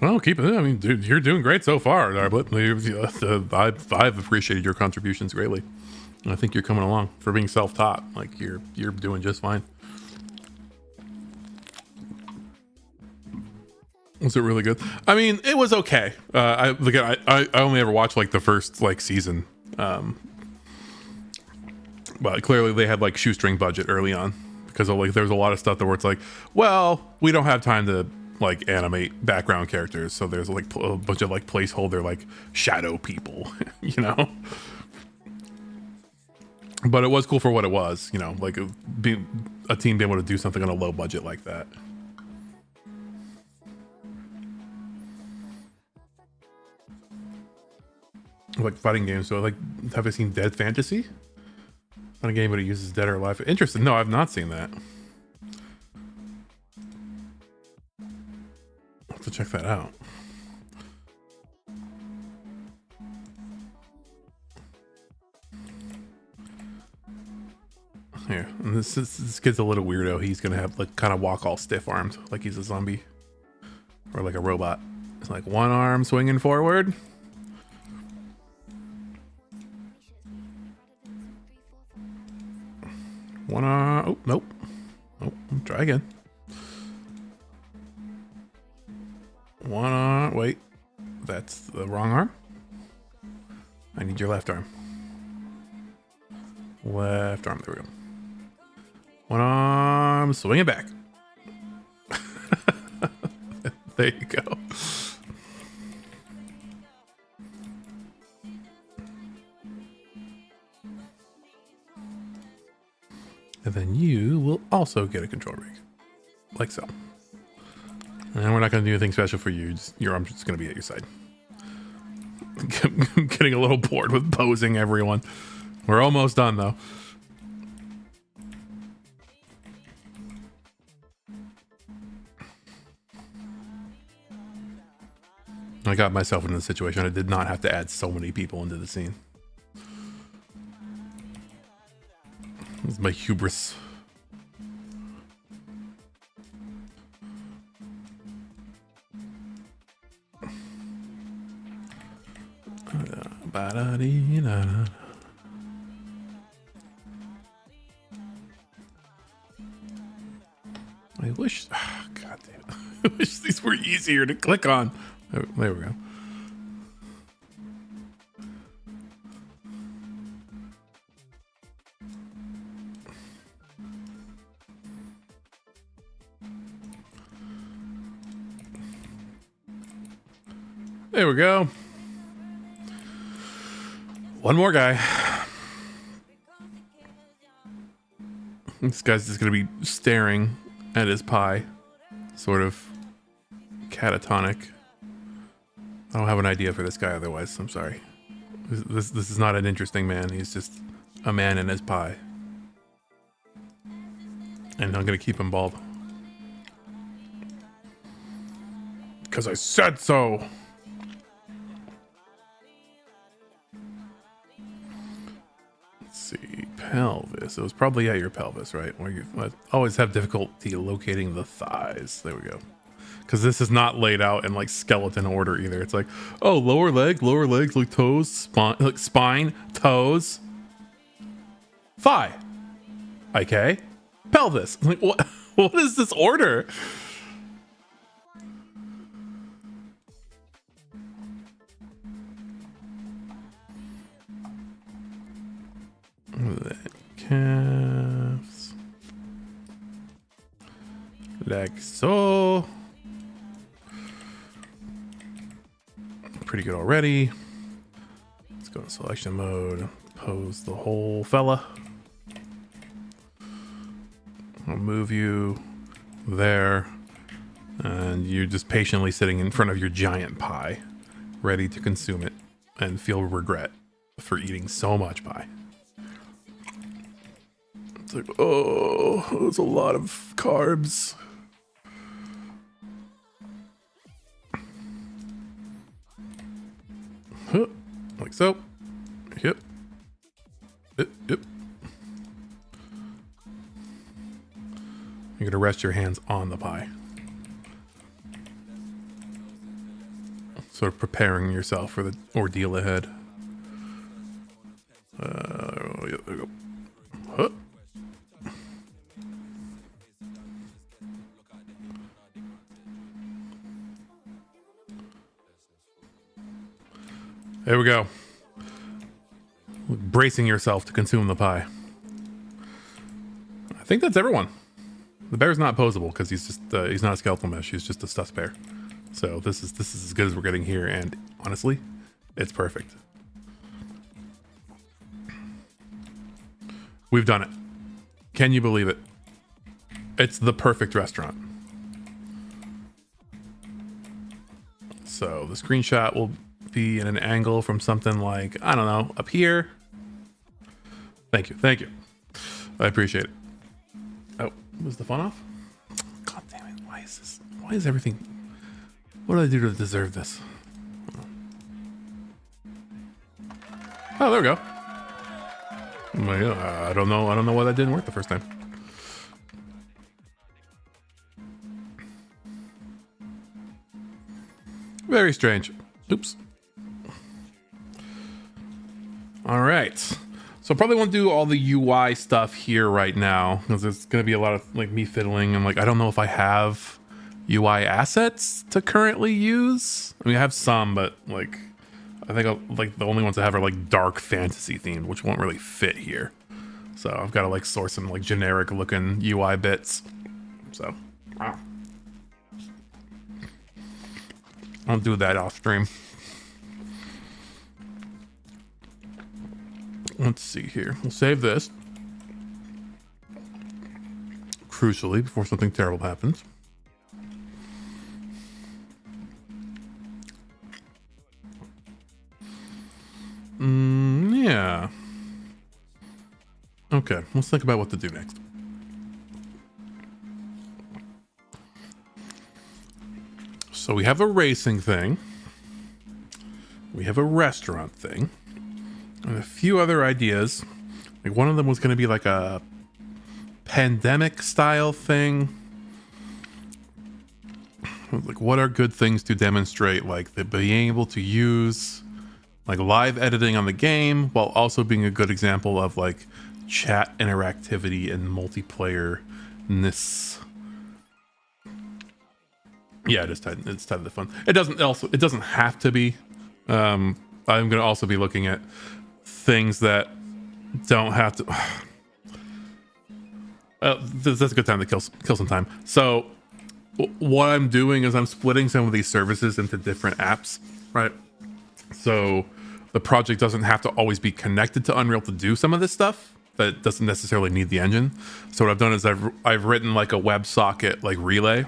Well, keep it. I mean, dude, you're doing great so far, Darblet. I've appreciated your contributions greatly. I think you're coming along for being self-taught. Like you're doing just fine. Was it really good? I mean, it was okay. I only ever watched like the first like season, but clearly they had like shoestring budget early on because of, like there's a lot of stuff that where it's like, well, we don't have time to like animate background characters, so there's like a bunch of like placeholder like shadow people, you know. But it was cool for what it was, you know, like a team being able to do something on a low budget like that. Like fighting games. So like, have I seen Dead Fantasy? Not a game, but it uses Dead or Alive. Interesting. No, I've not seen that. I'll have to check that out. Here, and this kid's a little weirdo. He's gonna have like kind of walk all stiff armed, like he's a zombie or like a robot. It's like one arm swinging forward. One arm. Oh, nope. Nope. Try again. One arm. Wait, that's the wrong arm. I need your left arm. Left arm. There we go. One arm, swing it back. There you go. And then you will also get a control rig, like so. And we're not going to do anything special for you. Your arm's just going to be at your side. I'm getting a little bored with posing everyone. We're almost done though. I got myself into the situation. I did not have to add so many people into the scene. This is my hubris. I wish, oh, God damn it. I wish these were easier to click on. There we go. There we go. One more guy. This guy's just going to be staring at his pie. Sort of catatonic. I don't have an idea for this guy otherwise. I'm sorry. This is not an interesting man. He's just a man in his pie. And I'm going to keep him bald. Because I said so. Let's see. Pelvis. It was probably at your pelvis, right? Where you always have difficulty locating the thighs. There we go. Because this is not laid out in like skeleton order either. It's like, oh, lower legs, like toes, spine, like spine, toes, thigh, okay, pelvis. I'm like, what? What is this order? Calves, like so. Pretty good already. Let's go to selection mode, pose the whole fella. I'll move you there, and you're just patiently sitting in front of your giant pie, ready to consume it and feel regret for eating so much pie. It's like, oh, there's a lot of carbs. Like so. Yep. Yep. You're going to rest your hands on the pie. Sort of preparing yourself for the ordeal ahead. Yeah, there we go. Huh. There we go. Bracing yourself to consume the pie. I think that's everyone. The bear's not posable because he's just he's not a skeletal mesh. He's just a stuffed bear. So this is as good as we're getting here, and honestly, it's perfect. We've done it. Can you believe it? It's the perfect restaurant. So the screenshot will be in an angle from something like, I don't know, up here. Thank you. Thank you. I appreciate it. Oh, was the fun off? God damn it. Why is this? Why is everything? What did I do to deserve this? Oh, there we go. I don't know. I don't know why that didn't work the first time. Very strange. Oops. All right. So probably won't do all the UI stuff here right now because it's going to be a lot of like me fiddling and like I don't know if I have UI assets to currently use. I mean, I have some, but like I think like the only ones I have are like dark fantasy themed, which won't really fit here. So I've got to like source some like generic looking UI bits. So I'll do that off stream. Let's see here. We'll save this. Crucially, before something terrible happens. Yeah. Okay, let's think about what to do next. So we have a racing thing. We have a restaurant thing. And a few other ideas. Like one of them was going to be like a pandemic style thing. Like what are good things to demonstrate like the being able to use like live editing on the game while also being a good example of like chat interactivity and multiplayer-ness. Yeah, it's tied to the fun. It doesn't have to be. I'm going to also be looking at things that don't have to. That's a good time to kill some time. So what I'm doing is I'm splitting some of these services into different apps, right? So the project doesn't have to always be connected to Unreal to do some of this stuff. That doesn't necessarily need the engine. So what I've done is I've written like a WebSocket like relay.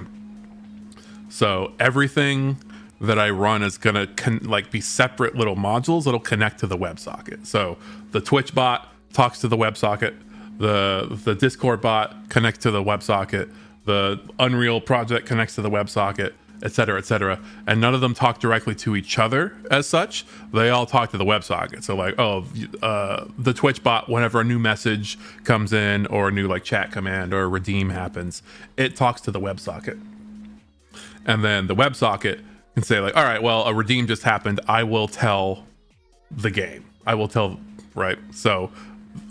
So everything that I run is gonna like be separate little modules that'll connect to the WebSocket. So the Twitch bot talks to the WebSocket, the Discord bot connects to the WebSocket, the Unreal project connects to the WebSocket, etc., and none of them talk directly to each other as such. They all talk to the WebSocket. So like, the Twitch bot, whenever a new message comes in or a new like chat command or a redeem happens, it talks to the WebSocket, and then the WebSocket can say like, all right, well, a redeem just happened. I will tell the game. I will tell, right? So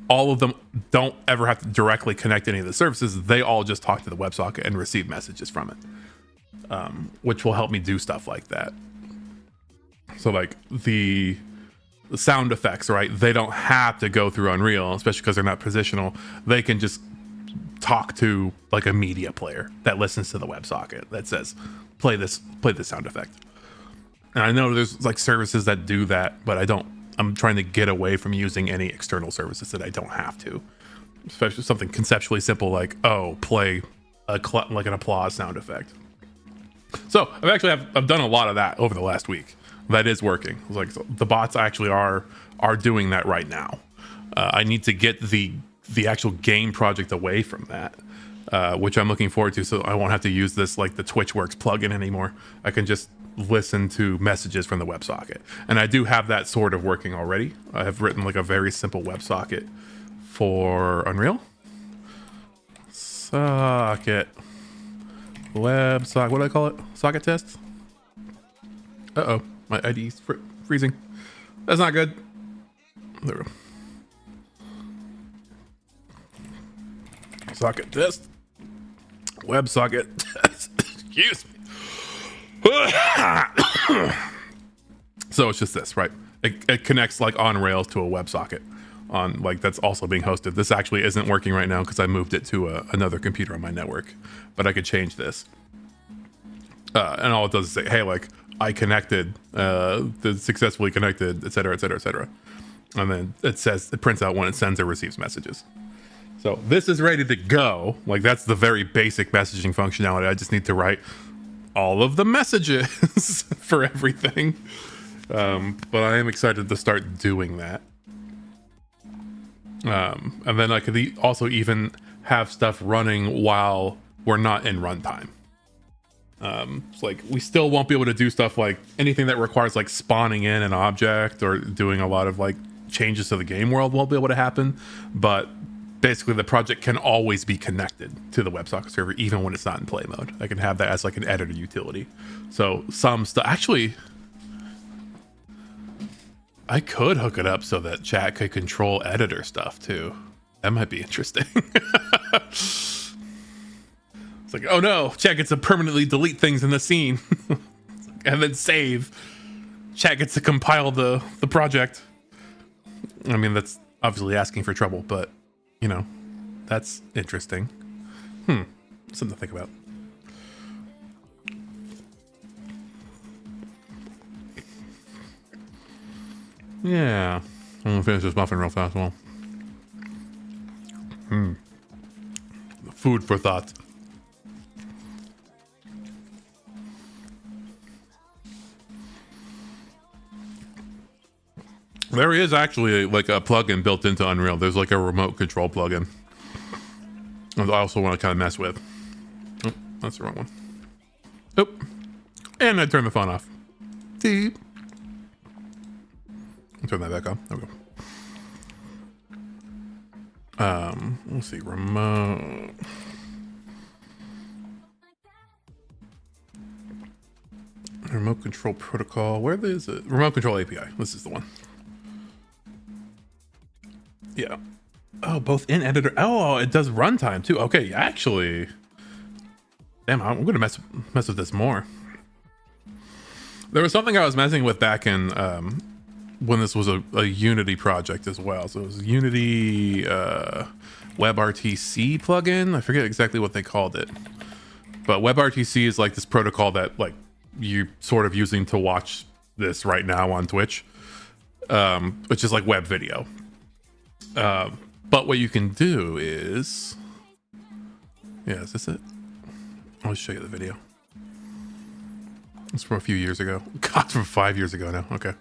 all of them don't ever have to directly connect to any of the services. They all just talk to the WebSocket and receive messages from it. Which will help me do stuff like that. So like the sound effects, right? They don't have to go through Unreal, especially because they're not positional. They can just talk to like a media player that listens to the WebSocket that says, play this sound effect. And I know there's like services that do that, but I'm trying to get away from using any external services that I don't have to. Especially something conceptually simple like, play like an applause sound effect. So I've done a lot of that over the last week. That is working. Like the bots actually are doing that right now. I need to get the actual game project away from that, which I'm looking forward to. So I won't have to use this like the TwitchWorks plugin anymore. I can just listen to messages from the WebSocket, and I do have that sort of working already. I have written like a very simple WebSocket for Unreal. Socket. WebSocket, what do I call it? Socket test? Uh-oh, my ID's freezing. That's not good. There we go. Socket test. WebSocket test. Excuse me. So it's just this, right? It connects like on Rails to a WebSocket on like that's also being hosted. This actually isn't working right now because I moved it to another computer on my network, but I could change this. And all it does is say, hey, like I connected, successfully connected, etc., etc., etc. And then it prints out when it sends or receives messages. So this is ready to go. Like that's the very basic messaging functionality. I just need to write all of the messages for everything. But I am excited to start doing that. And then I could also even have stuff running while we're not in runtime. It's like we still won't be able to do stuff like anything that requires like spawning in an object or doing a lot of like changes to the game world won't be able to happen. But basically the project can always be connected to the WebSocket server even when it's not in play mode. I can have that as like an editor utility. So some stuff actually I could hook it up so that chat could control editor stuff too. That might be interesting. It's like, oh no, chat gets to permanently delete things in the scene and then save. Chat gets to compile the project. I mean, that's obviously asking for trouble, but you know, that's interesting. Something to think about. Yeah, I'm gonna finish this muffin real fast. Well, food for thought. There is actually like a plugin built into Unreal. There's like a remote control plugin. I also want to kind of mess with. Oh, that's the wrong one. Oh, and I turned the phone off. Deep. Turn that back on. There we go. Let's see. Remote control protocol. Where is it? Remote control API. This is the one. Yeah. Oh, both in editor. Oh, it does runtime too. Okay, actually. Damn, I'm gonna mess with this more. There was something I was messing with back in when this was a Unity project as well. So it was Unity WebRTC plugin. I forget exactly what they called it, but WebRTC is like this protocol that like you're sort of using to watch this right now on Twitch, which is like web video. But what you can do is, yeah, is this it? I'll show you the video. It's from a few years ago. God, from 5 years ago now. Okay.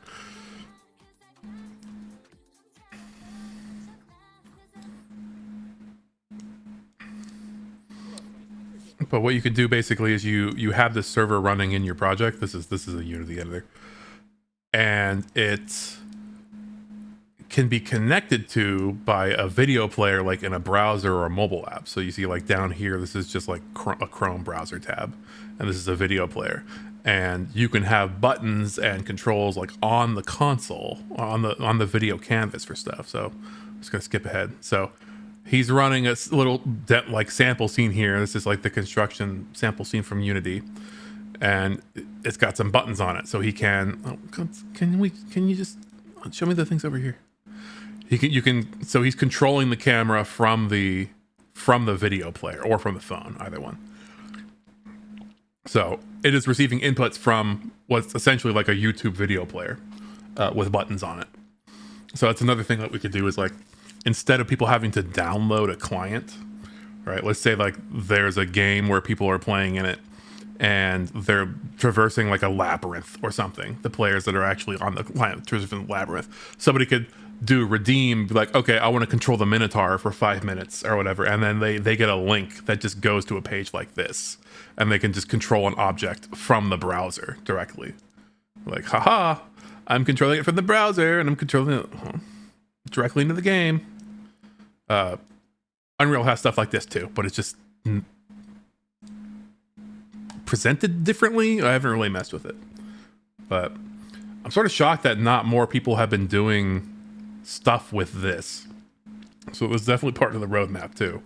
But what you can do basically is you have this server running in your project. This is a Unity editor, and it can be connected to by a video player like in a browser or a mobile app. So you see like down here, this is just like a Chrome browser tab, and this is a video player, and you can have buttons and controls like on the console, on the video canvas for stuff. So I'm just gonna skip ahead. So he's running a little like sample scene here. This is like the construction sample scene from Unity, and it's got some buttons on it. So he can, can you just show me the things over here? So he's controlling the camera from the video player or from the phone, either one. So it is receiving inputs from what's essentially like a YouTube video player with buttons on it. So that's another thing that we could do is like, instead of people having to download a client, right? Let's say like there's a game where people are playing in it and they're traversing like a labyrinth or something. The players that are actually on the client traversing the labyrinth. Somebody could do redeem, be like, okay, I want to control the Minotaur for 5 minutes or whatever. And then they get a link that just goes to a page like this. And they can just control an object from the browser directly. Like, haha, I'm controlling it from the browser and I'm controlling it directly into the game. Unreal has stuff like this too, but it's just presented differently. I haven't really messed with it, but I'm sort of shocked that not more people have been doing stuff with this. So it was definitely part of the roadmap too.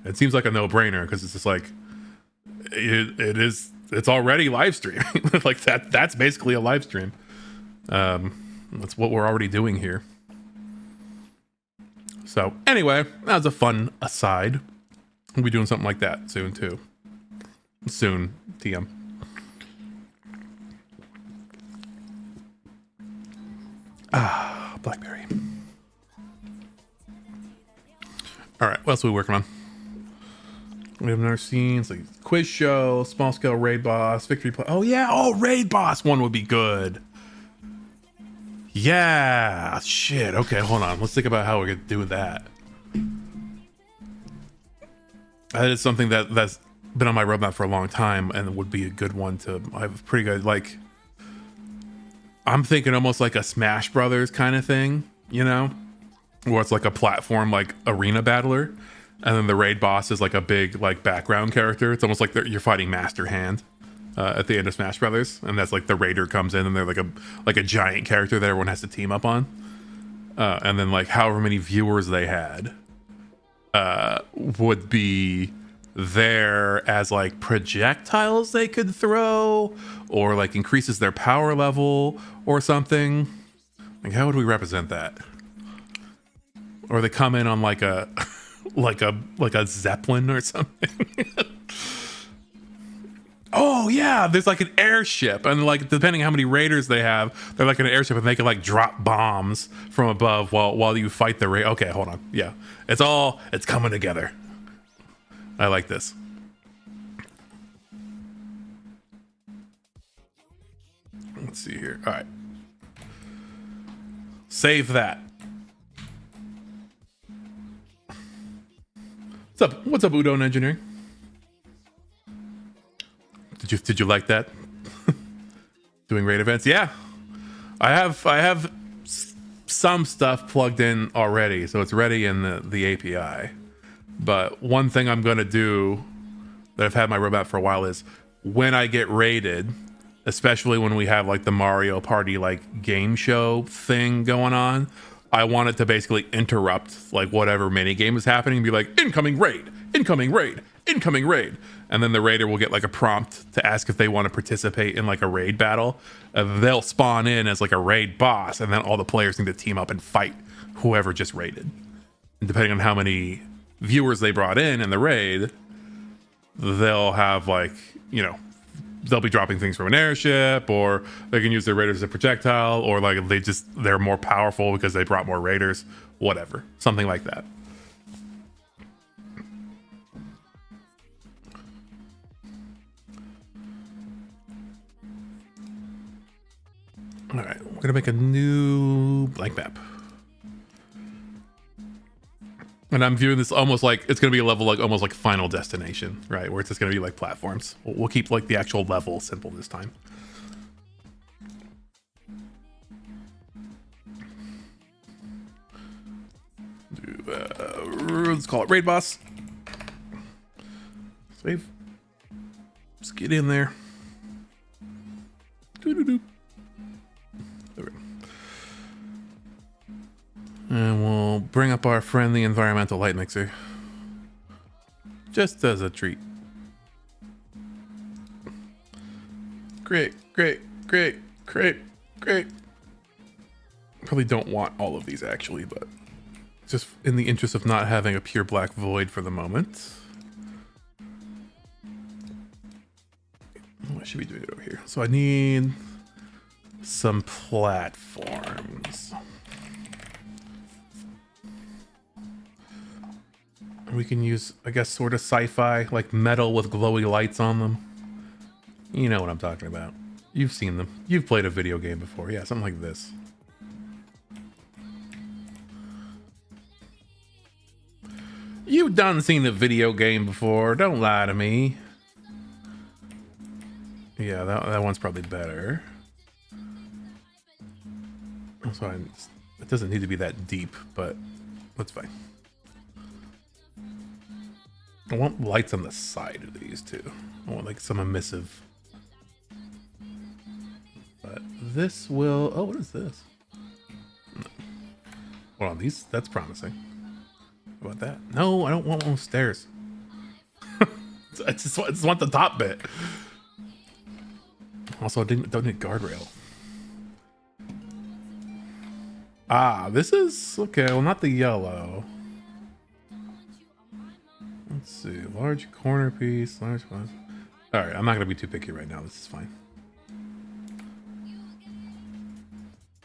It seems like a no-brainer because it's just like it's already live streaming. Like that's basically a live stream. That's what we're already doing here. So anyway, that was a fun aside. We'll be doing something like that soon too. Soon, TM. Blackberry. All right, what else are we working on? We have another scenes like quiz show, small scale raid boss, victory play. Oh yeah, oh raid boss one would be good. Yeah, shit. Okay, hold on. Let's think about how we're gonna do that. That is something that's been on my roadmap for a long time and would be a good one to. I have pretty good like. I'm thinking almost like a Smash Brothers kind of thing, you know, where it's like a platform like arena battler, and then the raid boss is like a big like background character. It's almost like you're fighting Master Hand at the end of Smash Brothers, and that's like the raider comes in and they're like a giant character that everyone has to team up on, and then like however many viewers they had would be there as like projectiles they could throw, or like increases their power level or something. Like how would we represent that? Or they come in on like a like a zeppelin or something. Oh yeah, there's like an airship, and like depending how many raiders they have, they're like an airship, and they can like drop bombs from above while you fight the raid. Okay, hold on. Yeah, it's coming together. I like this. Let's see here. All right, save that. What's up, Udon Engineering? Did you like that? Doing raid events? Yeah, I have some stuff plugged in already, so it's ready in the API. But one thing I'm gonna do that I've had my roadmap for a while is when I get raided, especially when we have like the Mario Party like game show thing going on, I want it to basically interrupt like whatever mini game is happening and be like incoming raid, incoming raid, incoming raid. And then the raider will get like a prompt to ask if they want to participate in like a raid battle. They'll spawn in as like a raid boss, and then all the players need to team up and fight whoever just raided. And depending on how many viewers they brought in the raid, they'll have like, you know, they'll be dropping things from an airship, or they can use their raiders as a projectile, or like they're more powerful because they brought more raiders, whatever, something like that. All right, we're gonna make a new blank map. And I'm viewing this almost like it's gonna be a level like almost like Final Destination, right? Where it's just gonna be like platforms. We'll keep like the actual level simple this time. Let's call it Raid Boss. Save. Just get in there. Doo-doo-doo. There we go. And we'll bring up our friend, the environmental light mixer. Just as a treat. Great, great, great, great, great. Probably don't want all of these actually, but just in the interest of not having a pure black void for the moment. I should be doing it over here. So I need some platforms. We can use, I guess, sort of sci-fi, like metal with glowy lights on them. You know what I'm talking about. You've seen them. You've played a video game before. Yeah, something like this. You've done seen a video game before. Don't lie to me. Yeah, that one's probably better. So it doesn't need to be that deep, but that's fine. I want lights on the side of these too. I want like some emissive. But this will, oh, what is this? No. Hold on, that's promising. How about that? No, I don't want one with stairs. I just want the top bit. Also, I don't need guardrail. Ah, this is okay. Well, not the yellow. Let's see. Large corner piece. Large one. All right, I'm not gonna be too picky right now. This is fine.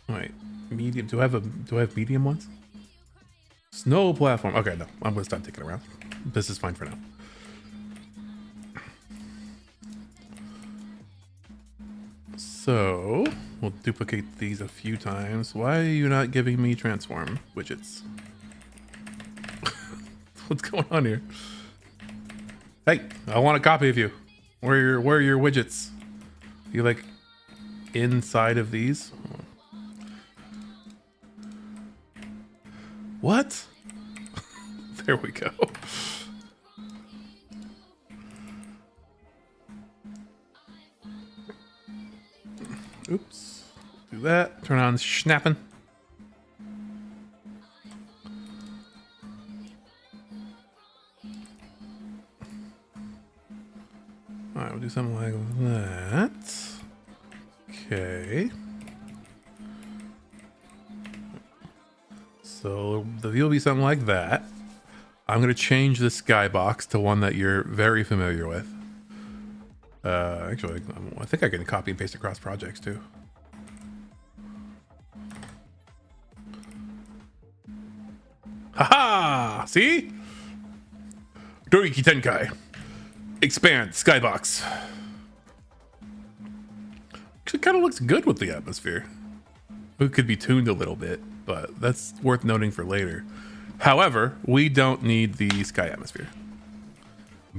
Wait, medium. Do I have medium ones? Snow platform. Okay, no, I'm gonna stop taking around. This is fine for now. So we'll duplicate these a few times. Why are you not giving me transform widgets? What's going on here? Hey, I want a copy of you. Where are your widgets? You like inside of these? What? There we go. Oops. Do that. Turn on snapping. All right, we'll do something like that. Okay. So the view will be something like that. I'm going to change the skybox to one that you're very familiar with. Actually, I think I can copy and paste across projects too. Haha! See? Doriki Tenkai. Expand skybox. Actually, kind of looks good with the atmosphere. It could be tuned a little bit, but that's worth noting for later. However, we don't need the sky atmosphere.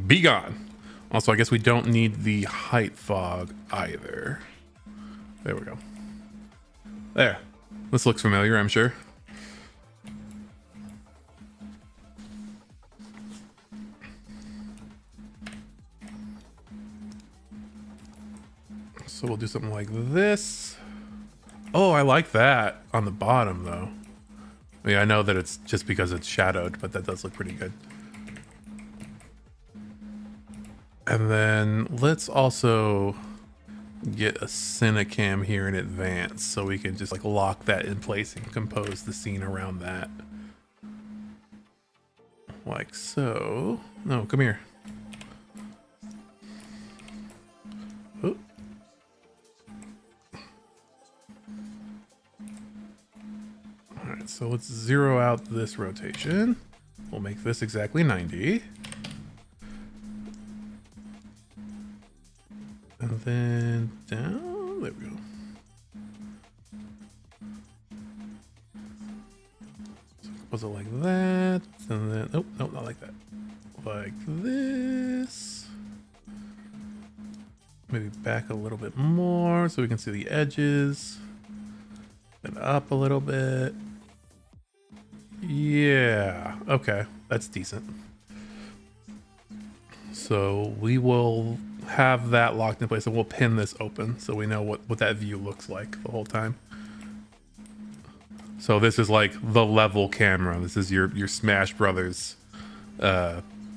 Be gone. Also, I guess we don't need the height fog either. There we go. There. This looks familiar, I'm sure. So we'll do something like this. Oh, I like that on the bottom, though. I mean, I know that it's just because it's shadowed, but that does look pretty good. And then let's also get a Cinecam here in advance so we can just like lock that in place and compose the scene around that. Like so. No, come here. Oh. All right, so let's zero out this rotation. We'll make this exactly 90. And then down, there we go. So was it like that? And then, nope, not like that. Like this. Maybe back a little bit more so we can see the edges. And up a little bit. Yeah, okay, that's decent. So we will have that locked in place and we'll pin this open so we know what that view looks like the whole time. So this is like the level camera. This is your Smash Brothers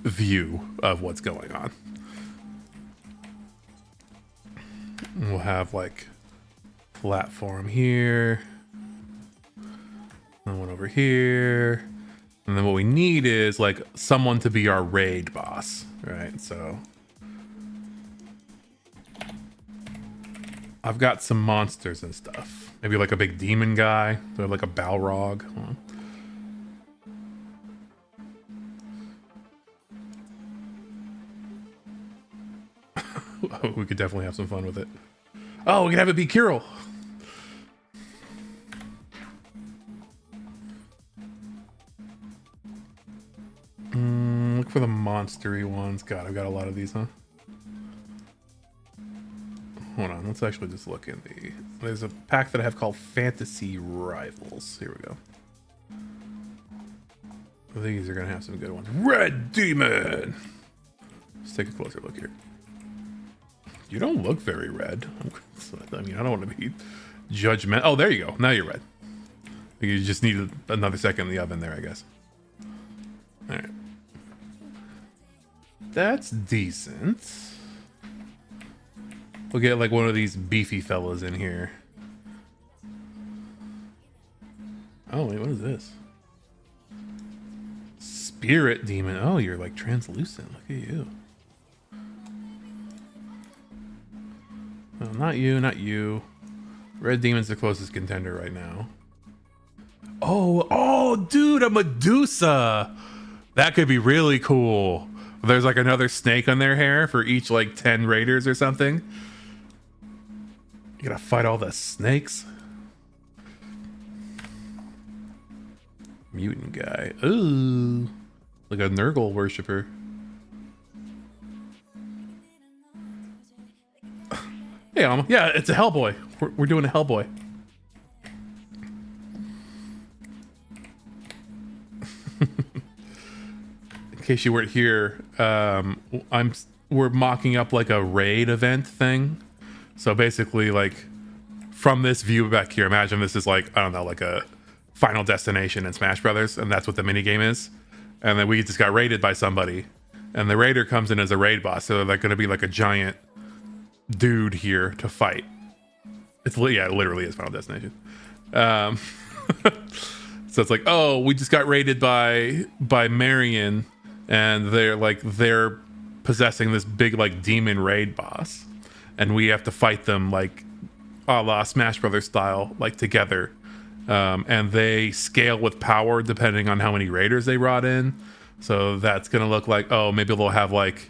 view of what's going on. And we'll have like platform here. And one over here. And then what we need is like someone to be our raid boss, right? So I've got some monsters and stuff. Maybe like a big demon guy. So like a Balrog. We could definitely have some fun with it. Oh, we could have it be Kirill. Look for the monstery ones. God, I've got a lot of these, huh? Hold on, let's actually just look in the... There's a pack that I have called Fantasy Rivals. Here we go. These are going to have some good ones. Red Demon! Let's take a closer look here. You don't look very red. I mean, I don't want to be judgmental. Oh, there you go. Now you're red. You just need another second in the oven there, I guess. All right. That's decent. We'll get like one of these beefy fellas in here. Oh, wait, what is this? Spirit Demon. Oh, you're like translucent. Look at you. Oh, not you, not you. Red Demon's the closest contender right now. Oh, dude, a Medusa. That could be really cool. There's like another snake on their hair for each like 10 raiders or something. You gotta fight all the snakes. Mutant guy. Ooh. Like a Nurgle worshiper. Hey, Alma. Yeah, it's a Hellboy. We're doing a Hellboy. In case you weren't here, we're mocking up like a raid event thing. So basically, like from this view back here, imagine this is like, I don't know, like a Final Destination in Smash Brothers, and that's what the mini game is. And then we just got raided by somebody, and the raider comes in as a raid boss. So they're going to be like a giant dude here to fight. It literally is Final Destination. So it's like, oh, we just got raided by Marion, and they're possessing this big like demon raid boss, and we have to fight them like a la Smash Brothers style, like together. And they scale with power depending on how many raiders they brought in. So that's gonna look like, oh, maybe they'll have like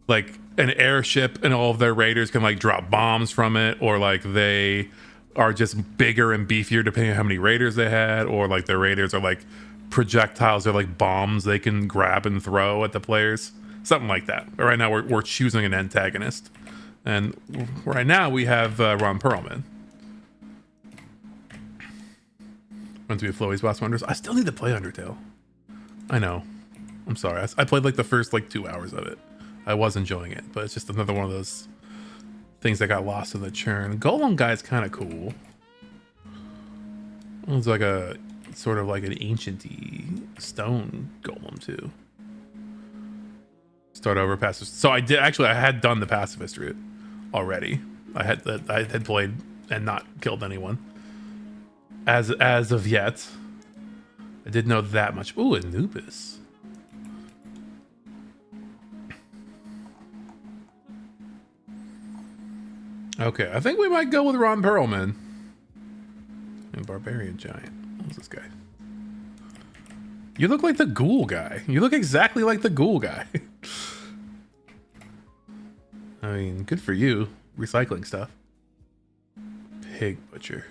an airship, and all of their raiders can like drop bombs from it, or like they are just bigger and beefier depending on how many raiders they had, or like their raiders are like projectiles or like bombs they can grab and throw at the players, something like that. But right now we're choosing an antagonist, and right now we have Ron Perlman. Runs to be Flowy's Boss Wonders. I still need to play Undertale. I know. I'm sorry. I played like the first like 2 hours of it. I was enjoying it, but it's just another one of those things that got lost in the churn. Golem guy's kind of cool. It's like a sort of like an ancient-y stone golem too. Start over pacifist. So I had done the pacifist route already. I had played and not killed anyone as of yet. I didn't know that much. Ooh, Anubis. Okay, I think we might go with Ron Perlman. And Barbarian Giant. Who's this guy? You look like the ghoul guy. You look exactly like the ghoul guy. I mean, good for you. Recycling stuff. Pig butcher.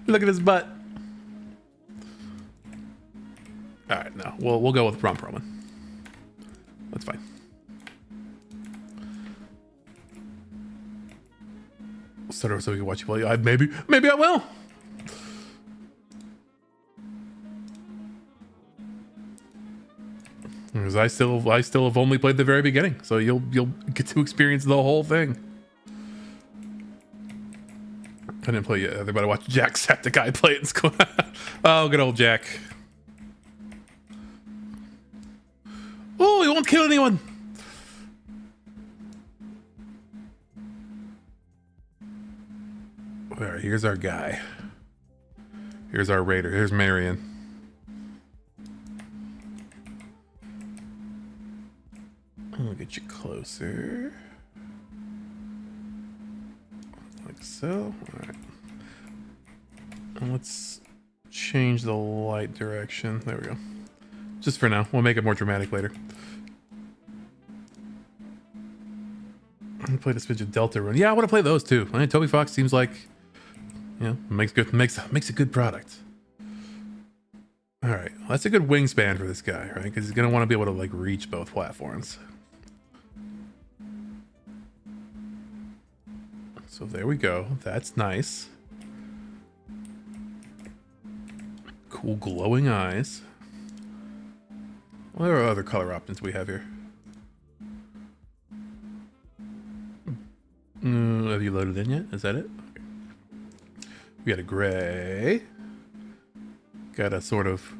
Look at his butt. Alright, no. We'll go with Ron Perlman. That's fine. So we can watch you play. Maybe I will. Because I still have only played the very beginning, so you'll get to experience the whole thing. I didn't play yet. Everybody watch Jacksepticeye play it in school. Oh, good old Jack. Oh, he won't kill anyone. All right, here's our guy. Here's our raider. Here's Marion. I'm gonna get you closer. Like so. All right. And let's change the light direction. There we go. Just for now. We'll make it more dramatic later. I'm gonna play the Spidge of Delta Rune. Yeah, I want to play those too. I mean, Toby Fox seems like, you know, makes a good product. All right, well, that's a good wingspan for this guy, right? Because he's gonna want to be able to like reach both platforms. So there we go. That's nice. Cool glowing eyes. What are other color options we have here? Have you loaded in yet? Is that it? Okay. We got a gray. Got a sort of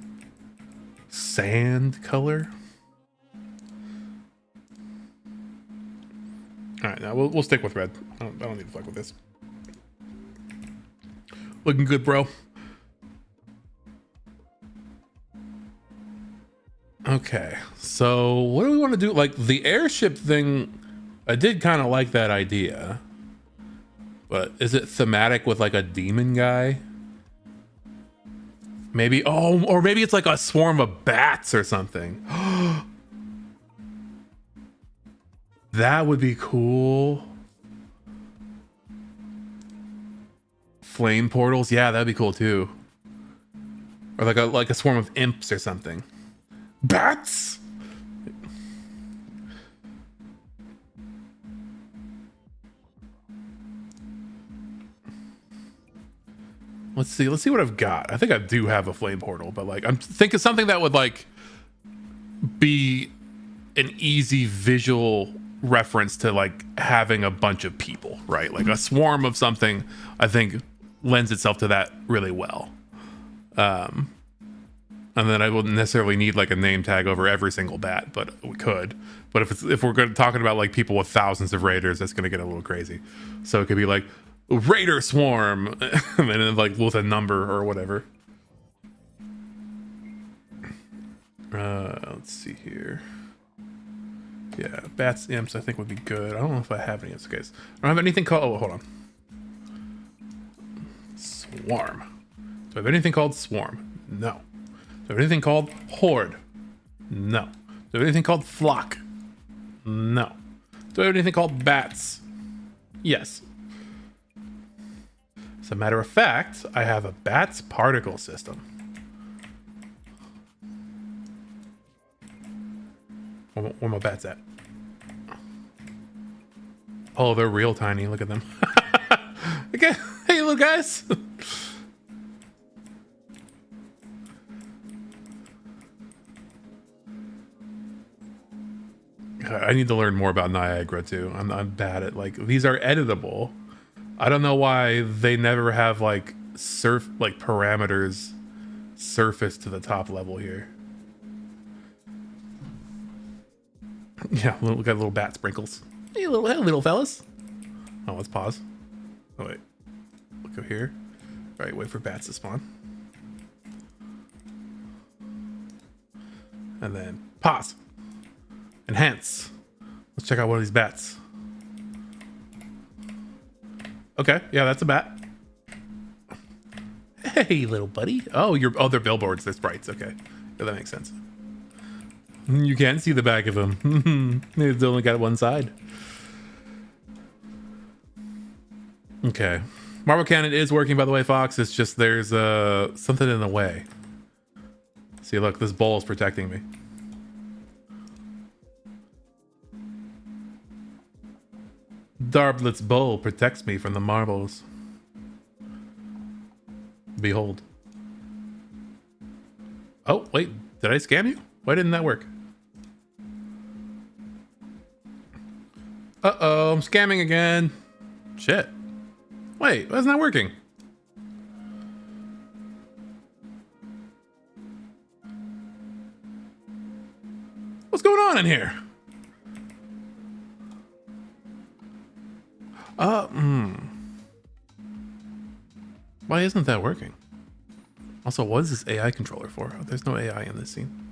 sand color. All right, now we'll stick with red. I don't need to fuck with this. Looking good, bro. Okay, so what do we want to do? Like the airship thing, I did kind of like that idea, but is it thematic with like a demon guy? Maybe, oh, or maybe it's like a swarm of bats or something. That would be cool. Flame portals, yeah, that'd be cool too. Or like a swarm of imps or something. Bats. Let's see what I've got. I think I do have a flame portal, but like I'm thinking something that would like be an easy visual reference to like having a bunch of people, right? Like a swarm of something, I think lends itself to that really well. And then I wouldn't necessarily need like a name tag over every single bat, but we could. But if we're talking about like people with thousands of raiders, that's gonna get a little crazy. So it could be like Raider Swarm, and then like with a number or whatever. Let's see here. Yeah, bats, imps, I think would be good. I don't know if I have any of those guys. I don't have anything called. Oh, hold on. Swarm. Do I have anything called Swarm? No. Do I have anything called Horde? No. Do I have anything called Flock? No. Do I have anything called Bats? Yes. As a matter of fact, I have a Bats particle system. Where my bats at? Oh, they're real tiny. Look at them. Okay. Hey, little guys. I need to learn more about Niagara too. I'm bad at like these are editable. I don't know why they never have like parameters surfaced to the top level here. Yeah, we got little bat sprinkles. Hey, little fellas. Oh, let's pause. Oh wait, look over here. All right, wait for bats to spawn, and then pause. Enhance. Let's check out one of these bats. Okay, yeah, that's a bat. Hey, little buddy. Oh, they're billboards. They're sprites. Okay, yeah, that makes sense. You can't see the back of them. They've only got one side. Okay, marble cannon is working, by the way, Fox. It's just there's something in the way. See, look, this bowl is protecting me. Darblet's bowl protects me from the marbles. Behold. Oh, wait. Did I scam you? Why didn't that work? Uh-oh, I'm scamming again. Shit. Wait, why isn't that working? What's going on in here? Why isn't that working? Also, what is this AI controller for? Oh, there's no AI in this scene.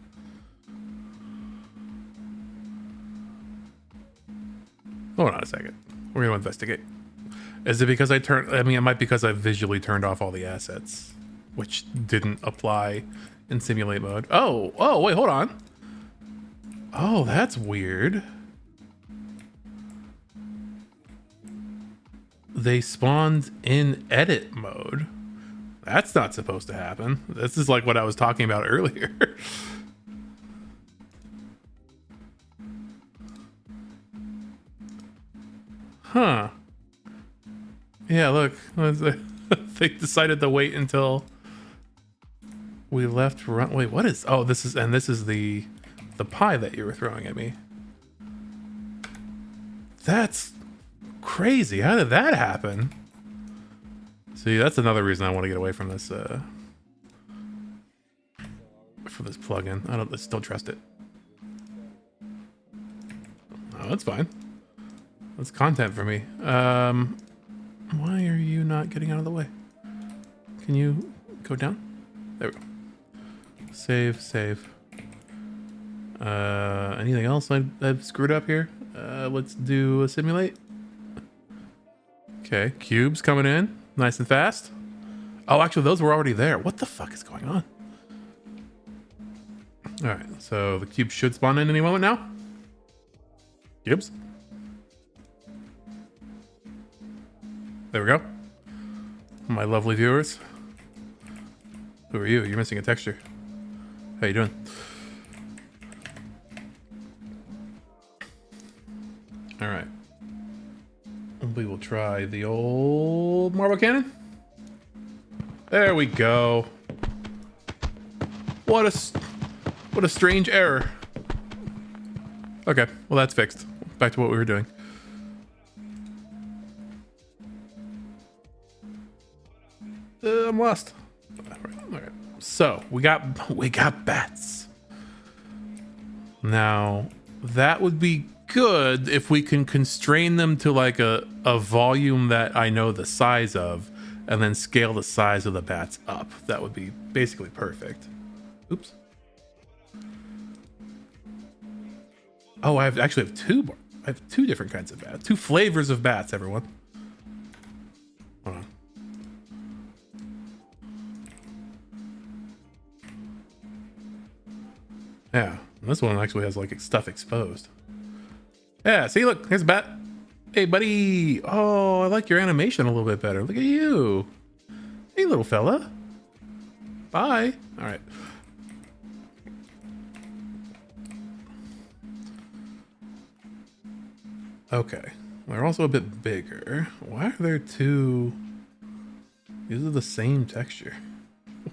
Hold on a second. We're gonna investigate. Is it because it might be because I visually turned off all the assets, which didn't apply in simulate mode. Oh, wait, hold on. Oh, that's weird. They spawned in edit mode. That's not supposed to happen. This is like what I was talking about earlier. Huh. Yeah, look. They decided to wait until we left run. Wait, what is... Oh, this is the pie that you were throwing at me. That's crazy. How did that happen? See, that's another reason I want to get away from this plugin. I just don't trust it. Oh, that's fine. That's content for me. Why are you not getting out of the way? Can you go down? There we go. Save. Anything else I've screwed up here? Let's do a simulate. Okay, cubes coming in nice and fast. Oh, actually, those were already there. What the fuck is going on? All right, so the cube should spawn in any moment now. Cubes. There we go. My lovely viewers. Who are you? You're missing a texture. How you doing? All right. We will try the old marble cannon. There we go. What a strange error. Okay, well that's fixed. Back to what we were doing. I'm lost. All right. So we got bats. Now that would be good if we can constrain them to like a volume that I know the size of, and then scale the size of the bats up. That would be basically perfect. Oops. Oh, I actually have two different kinds of bats. Two flavors of bats, everyone. Hold on. Yeah, this one actually has like stuff exposed. Yeah, see, look, here's a bat. Hey, buddy. Oh, I like your animation a little bit better. Look at you. Hey, little fella. Bye. All right. Okay. They're also a bit bigger. Why are there two? These are the same texture.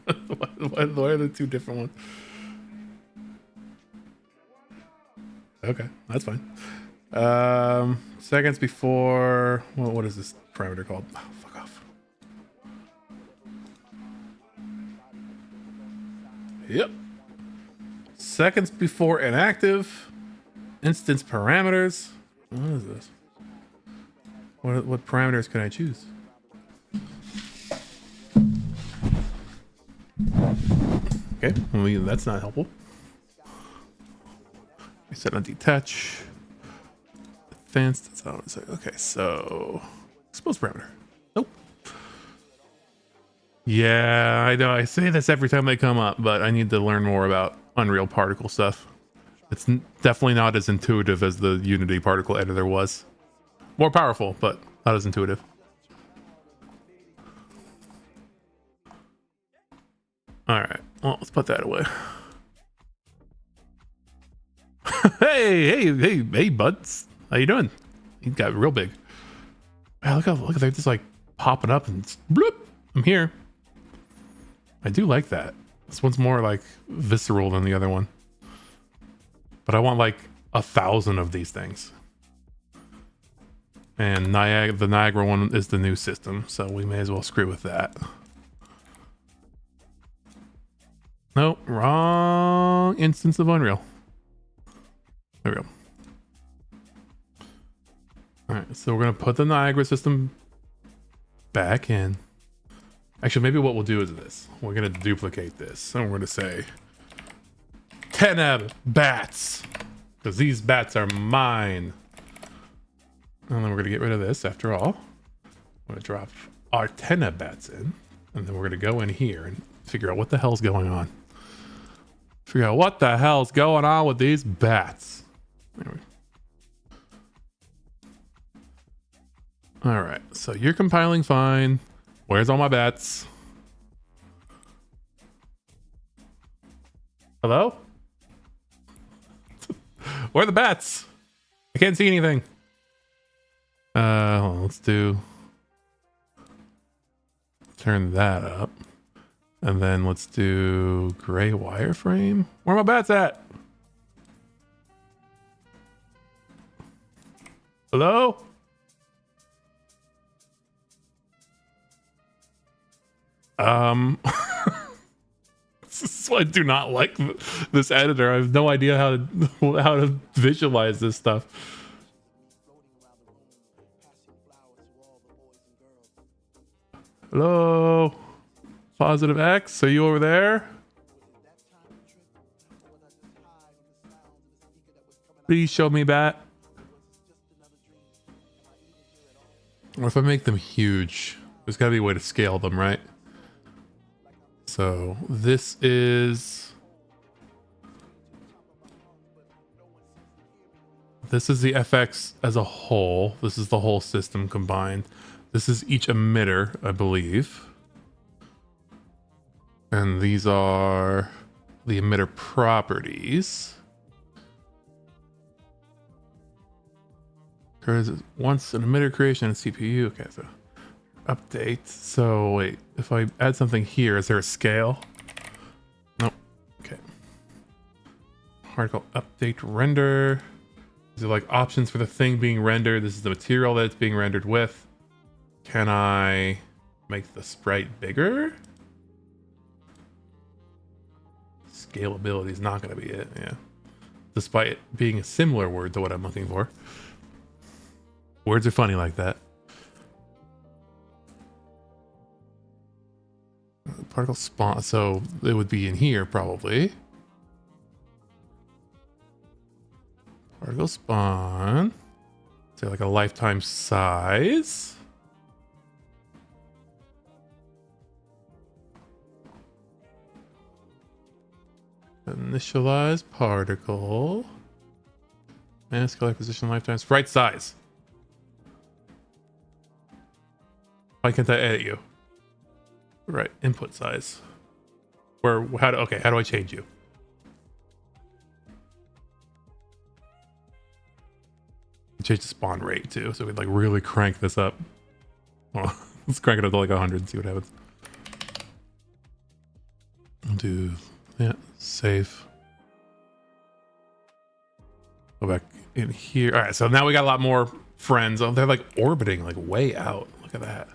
Why are there two different ones? Okay, that's fine. Seconds before, well, what is this parameter called? Oh, fuck off. Yep. Seconds before inactive. Instance parameters. What is this? What parameters can I choose? Okay, well, that's not helpful. We set on detach. Advanced. That's not what it's like. Okay, so expose parameter. Nope. Yeah, I know. I say this every time they come up, but I need to learn more about Unreal particle stuff. It's definitely not as intuitive as the Unity particle editor was. More powerful, but not as intuitive. All right. Well, let's put that away. hey, buds. How you doing? He got real big. Wow, look, they're just like popping up and bloop. I'm here. I do like that. This one's more like visceral than the other one. But I want like 1,000 of these things. And the Niagara one is the new system, so we may as well screw with that. Nope, wrong instance of Unreal. There we go. All right, so we're gonna put the Niagara system back in. Actually, maybe what we'll do is this. We're gonna duplicate this, and we're gonna say 10 bats, because these bats are mine. And then we're gonna get rid of this after all. I'm gonna drop our 10 bats in, and then we're gonna go in here and figure out what the hell's going on. Figure out what the hell's going on with these bats. There we go. All right, so you're compiling fine. Where's all my bats? Hello? Where are the bats? I can't see anything. Hold on, let's turn that up. And then let's do gray wireframe. Where are my bats at? Hello? This is why I do not like this editor. I have no idea how to visualize this stuff. Hello? Positive X, are you over there? Please show me bat. Or if I make them huge, there's gotta be a way to scale them, right? So this is the FX as a whole. This is the whole system combined. This is each emitter, I believe. And these are the emitter properties. There's once an emitter creation and CPU. Okay, so update. So wait, if I add something here, is there a scale? Nope. Okay. Particle update render. These are like options for the thing being rendered. This is the material that it's being rendered with. Can I make the sprite bigger? Scalability is not going to be it, yeah. Despite it being a similar word to what I'm looking for. Words are funny like that. Particle spawn, so it would be in here probably. Particle spawn. Say like a lifetime size. Initialize particle. Mass color position lifetime sprite size. Why can't I edit you? Right, input size. How do I change you? Change the spawn rate too, so we'd like really crank this up. Well, let's crank it up to like 100 and see what happens. I'll do that, save. Go back in here. All right, so now we got a lot more friends. Oh, they're like orbiting like way out. Look at that.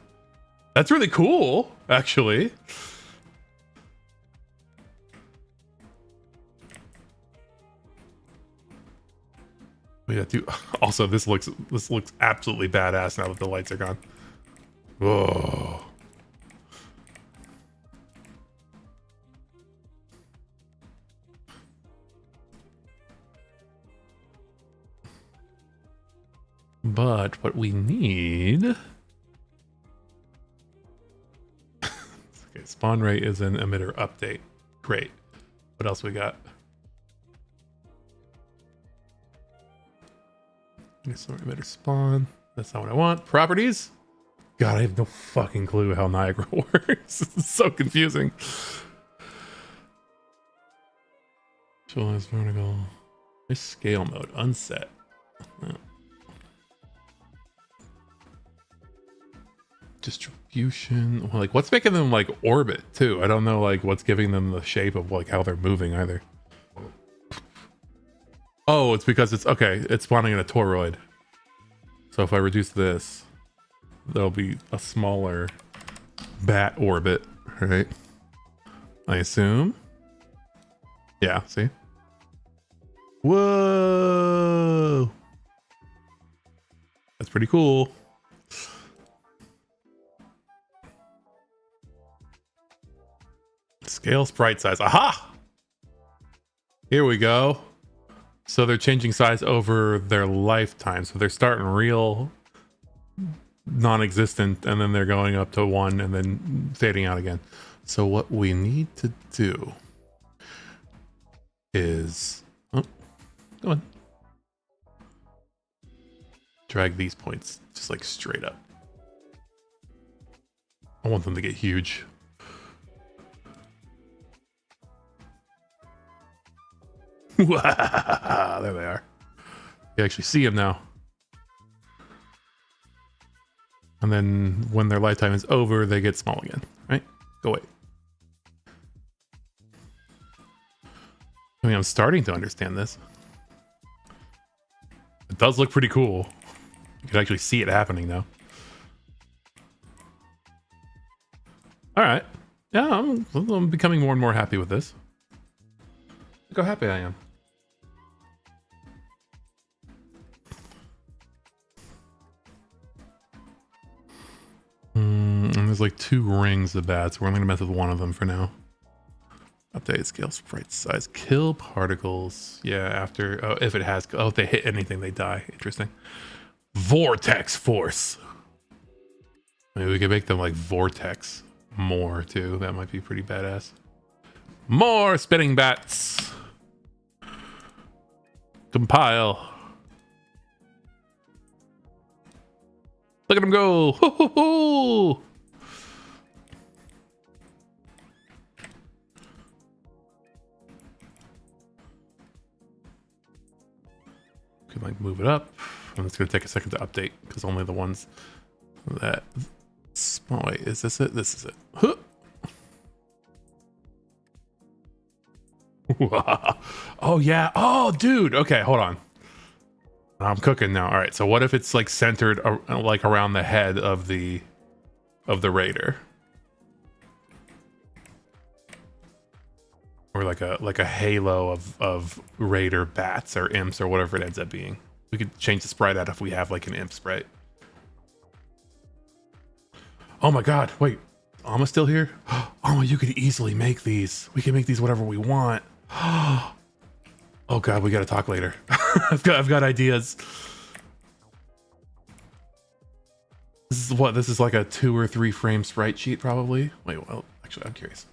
That's really cool, actually. Yeah, dude. Also, this looks absolutely badass now that the lights are gone. Whoa. But what we need. Okay, spawn rate is an emitter update. Great. What else we got? Sorry, emitter spawn. That's not what I want. Properties? God, I have no fucking clue how Niagara works. This is so confusing. Visualize vertical. There's scale mode. Unset. No. Distribution. Well, like, what's making them like orbit too? I don't know like what's giving them the shape of like how they're moving either. Oh, it's because it's okay. It's spawning in a toroid. So if I reduce this, there'll be a smaller bat orbit, right? I assume. Yeah. See. Whoa. That's pretty cool. Scale sprite size. Aha! Here we go. So they're changing size over their lifetime. So they're starting real non-existent and then they're going up to 1 and then fading out again. So what we need to do is... Oh, go on. Drag these points just like straight up. I want them to get huge. There they are. You actually see them now. And then when their lifetime is over, they get small again, right? Go away. I mean, I'm starting to understand this. It does look pretty cool. You can actually see it happening now. All right. Yeah, I'm becoming more and more happy with this. Look how happy I am. And there's like 2 rings of bats. We're only gonna mess with one of them for now. Update scale sprite size. Kill particles. Yeah, after if it has if they hit anything, they die. Interesting. Vortex force. Maybe we could make them like vortex. more too. That might be pretty badass. More spinning bats. Compile. Look at him go. Hoo, hoo, hoo. Could like move it up. And it's going to take a second to update because only the ones that... Oh, wait, is this it? This is it. Huh. Oh, yeah. Oh, dude. Okay, hold on. I'm cooking now. All right, so what if it's like centered like around the head of the raider? Or like a halo of raider bats or imps or whatever it ends up being. We could change the sprite out if we have like an imp sprite. Oh my god, wait. Alma's still here? Alma, you could easily make these. We can make these whatever we want. Oh god, we gotta talk later. I've got ideas. This is what? This is like a 2 or 3 frame sprite sheet probably. Wait, well, actually I'm curious.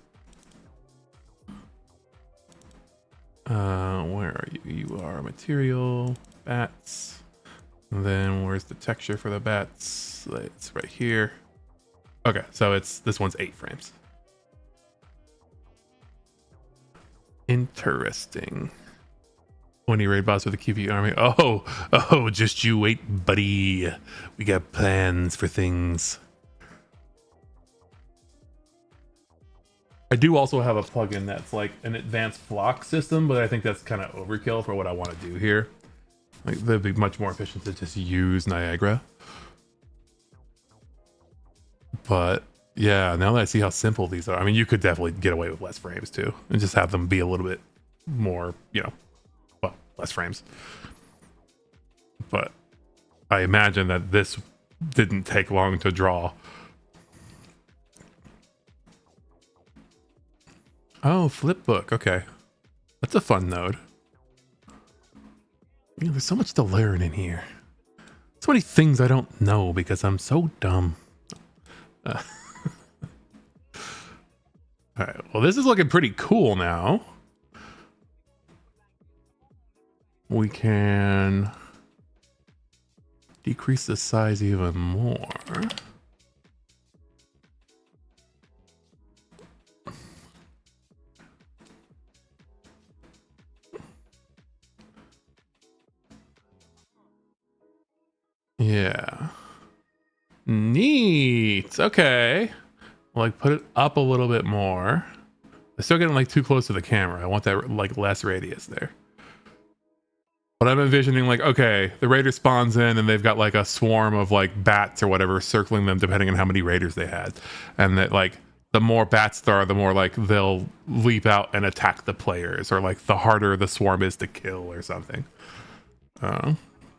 Where are you? You are material, bats. And then where's the texture for the bats? It's right here. Okay, so this one's 8 frames. Interesting. 20 raid boss with a QP army. Oh, just you wait, buddy. We got plans for things. I do also have a plugin that's like an advanced flock system, but I think that's kind of overkill for what I want to do here. Like, that'd be much more efficient to just use Niagara. But yeah, now that I see how simple these are, I mean, you could definitely get away with less frames too, and just have them be a little bit more, you know, well, less frames. But I imagine that this didn't take long to draw. Oh, flipbook. Okay. That's a fun node. You know, there's so much to learn in here. So many things I don't know because I'm so dumb. All right. Well, this is looking pretty cool now. We can decrease the size even more. Yeah. Neat. Okay. Like put it up a little bit more. I'm still getting like too close to the camera. I want that like less radius there. But I'm envisioning like, okay, the raider spawns in and they've got like a swarm of like bats or whatever circling them depending on how many raiders they had. And that like the more bats there are, the more like they'll leap out and attack the players, or like the harder the swarm is to kill or something.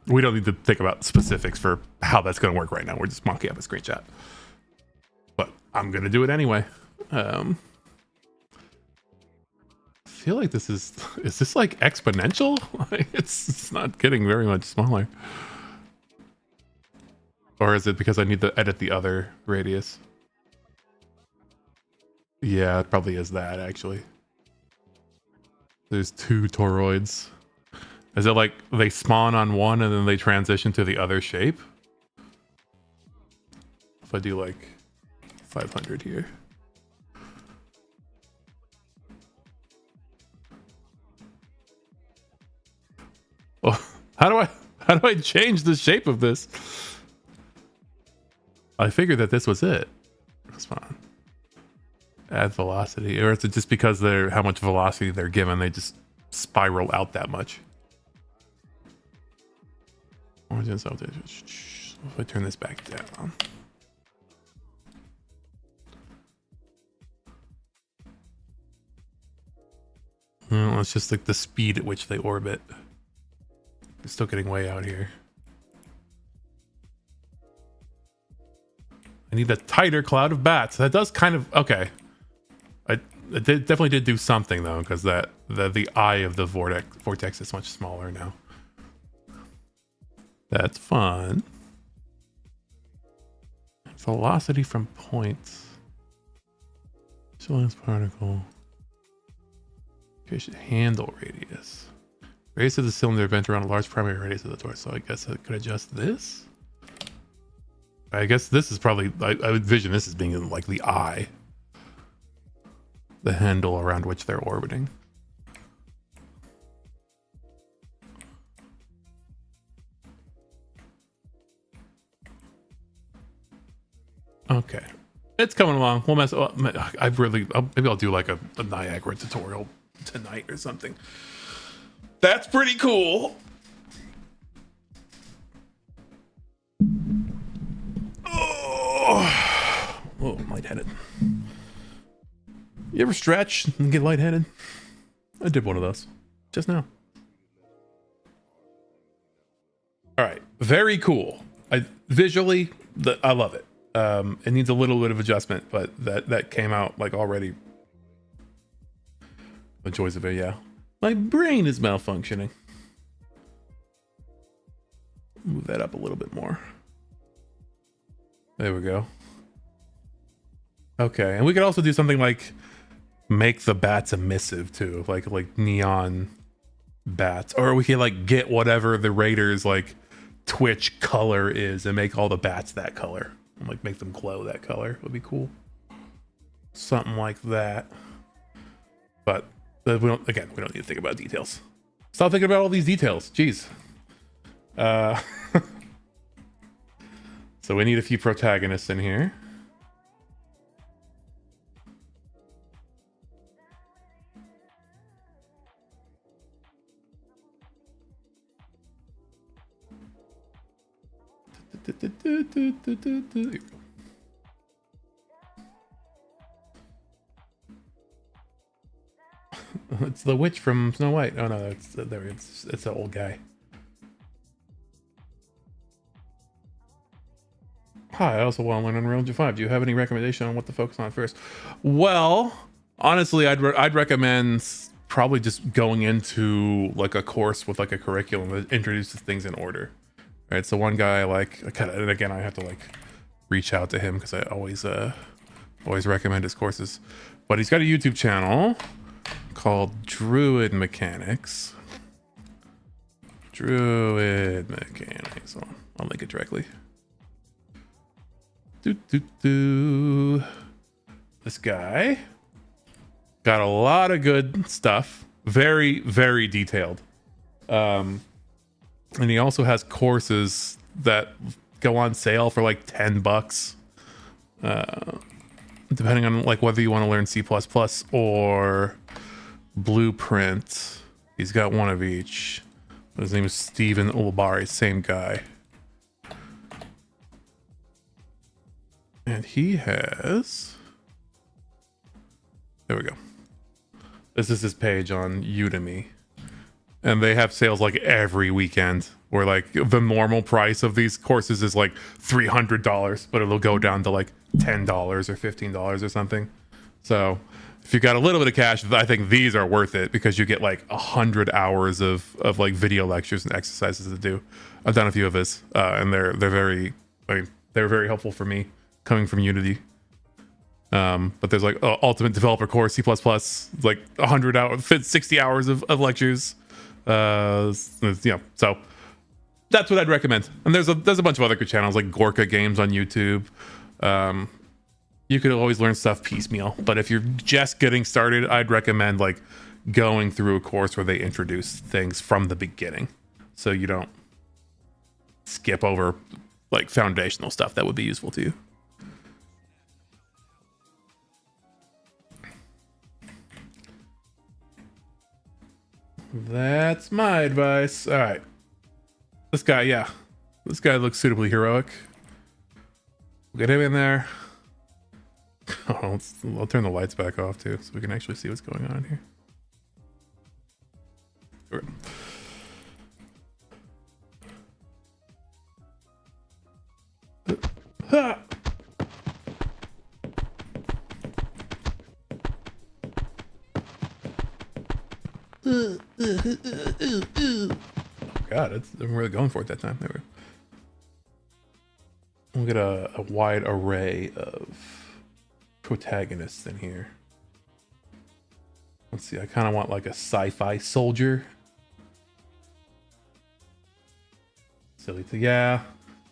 We don't need to think about specifics for how that's going to work right now. We're just mocking up a screenshot. But I'm going to do it anyway. I feel like this is this like exponential? It's not getting very much smaller. Or is it because I need to edit the other radius? Yeah, it probably is that actually. There's 2 toroids. Is it like they spawn on one and then they transition to the other shape? If I do like 500 here. Oh, how do I change the shape of this? I figured that this was it. That's fine. Add velocity, or is it just because they're how much velocity they're given, they just spiral out that much? If I turn this back down. Well, it's just like the speed at which they orbit. They're still getting way out here. I need a tighter cloud of bats. That does kind of okay. It definitely did do something though, because the eye of the vortex is much smaller now. That's fun. Velocity from points. Vigilance particle. Handle radius. Radius of the cylinder bent around a large primary radius of the torch. So I guess I could adjust this. I guess this is probably, I would vision this as being like the eye. The handle around which they're orbiting. Okay. It's coming along. We'll mess. Maybe I'll do like a Niagara tutorial tonight or something. That's pretty cool. Oh, I'm lightheaded. You ever stretch and get lightheaded? I did one of those just now. All right, very cool. Visually, I love it. It needs a little bit of adjustment, but that came out like already. The joys of it, yeah. My brain is malfunctioning. Move that up a little bit more. There we go. Okay, and we could also do something like make the bats emissive too, like neon bats, or we could like get whatever the Raiders like Twitch color is and make all the bats that color, and like make them glow that color. Would be cool. Something like that. But we don't need to think about details. Stop thinking about all these details. Jeez. So we need a few protagonists in here. It's the witch from Snow White. Oh no, it's an old guy. Hi, I also want to learn Unreal Engine 5. Do you have any recommendation on what to focus on first? Well, honestly, I'd recommend probably just going into like a course with like a curriculum that introduces things in order. Right. So one guy and again I have to like reach out to him because I always recommend his courses. But he's got a YouTube channel called Druid Mechanics. Druid Mechanics. I'll link it directly. This guy got a lot of good stuff. Very, very detailed. And he also has courses that go on sale for like $10. Depending on like whether you want to learn C++ or Blueprint. He's got one of each. His name is Steven Ulabari, same guy. And he has, there we go. This is his page on Udemy. And they have sales like every weekend where like the normal price of these courses is like $300, but it'll go down to like $10 or $15 or something. So if you got a little bit of cash, I think these are worth it because you get like 100 hours of like video lectures and exercises to do. I've done a few of his, and they're very helpful for me coming from Unity. But there's like Ultimate Developer Course, C++, like 100 hours, 60 hours of lectures. So that's what I'd recommend. And there's a bunch of other good channels like Gorka Games on YouTube. You could always learn stuff piecemeal, but if you're just getting started, I'd recommend like going through a course where they introduce things from the beginning, so you don't skip over like foundational stuff that would be useful to you. That's my advice. All right. This guy looks suitably heroic. We'll get him in there. Oh, I'll turn the lights back off too, so we can actually see what's going on here. Ha! Oh God, I'm really going for it that time. There we go. We'll get a wide array of protagonists in here. Let's see. I kind of want like a sci-fi soldier. Silly thing. Yeah,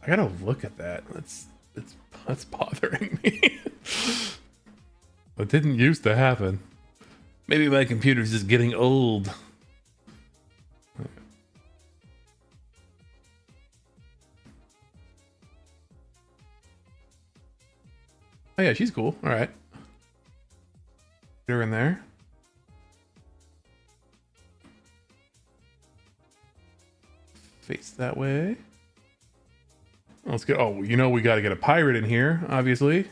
I gotta look at that. That's bothering me. It didn't used to happen. Maybe my computer's just getting old. Oh yeah, she's cool. All right. Get her in there. Face that way. Let's get. Oh, you know we got to get a pirate in here, obviously.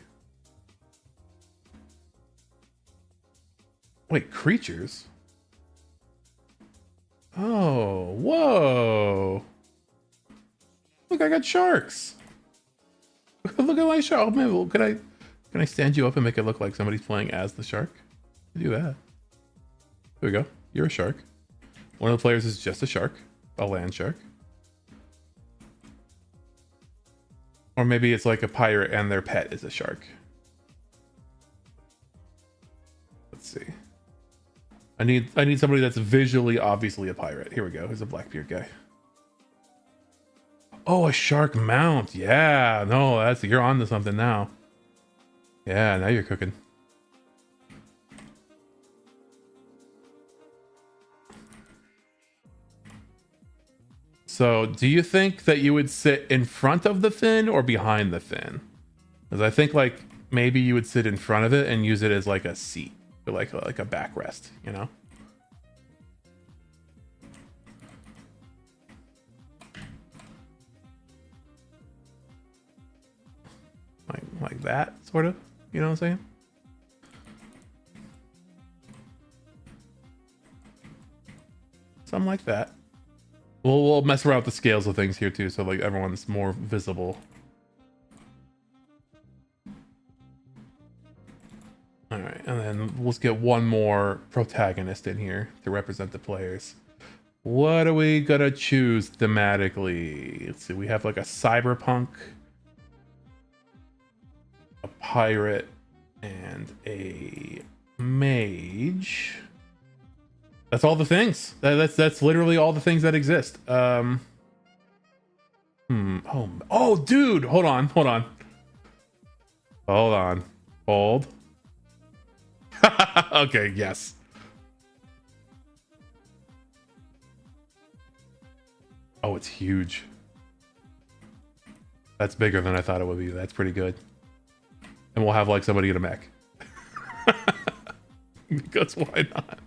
Wait, creatures? Oh, whoa! Look, I got sharks. Look at my shark. Oh, man, well, can I stand you up and make it look like somebody's playing as the shark? Do that. There we go. You're a shark. One of the players is just a shark, a land shark. Or maybe it's like a pirate and their pet is a shark. Let's see. I need somebody that's visually obviously a pirate. Here we go. Here's a Blackbeard guy. Oh, a shark mount. Yeah, no, you're on to something now. Yeah, now you're cooking. So, do you think that you would sit in front of the fin or behind the fin? Because I think like maybe you would sit in front of it and use it as like a seat, or like a backrest, you know? Like that, sort of. You know what I'm saying? Something like that. We'll mess around with the scales of things here too, so like everyone's more visible. All right, and then let's get one more protagonist in here to represent the players. What are we gonna choose thematically? Let's see, we have like a cyberpunk, a pirate, and a mage. That's all the things. That's literally all the things that exist. Oh, dude, hold on. Hold. Okay, yes. Oh, it's huge. That's bigger than I thought it would be. That's pretty good. And we'll have like somebody in a mech. Because why not?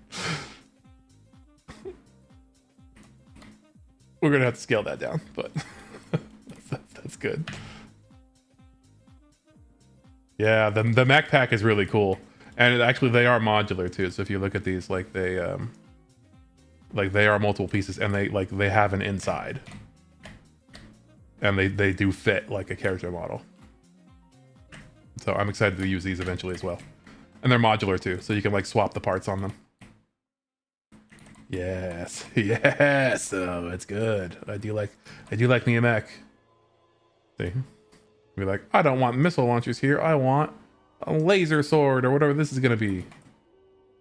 We're gonna have to scale that down, but that's good. Yeah, the mech pack is really cool, and actually they are modular too. So if you look at these, like they are multiple pieces, and they have an inside, and they do fit like a character model. So I'm excited to use these eventually as well, and they're modular too, so you can like swap the parts on them. Yes. Oh, it's good. I do like me a mech. See, be like, I don't want missile launchers here. I want a laser sword or whatever this is gonna be.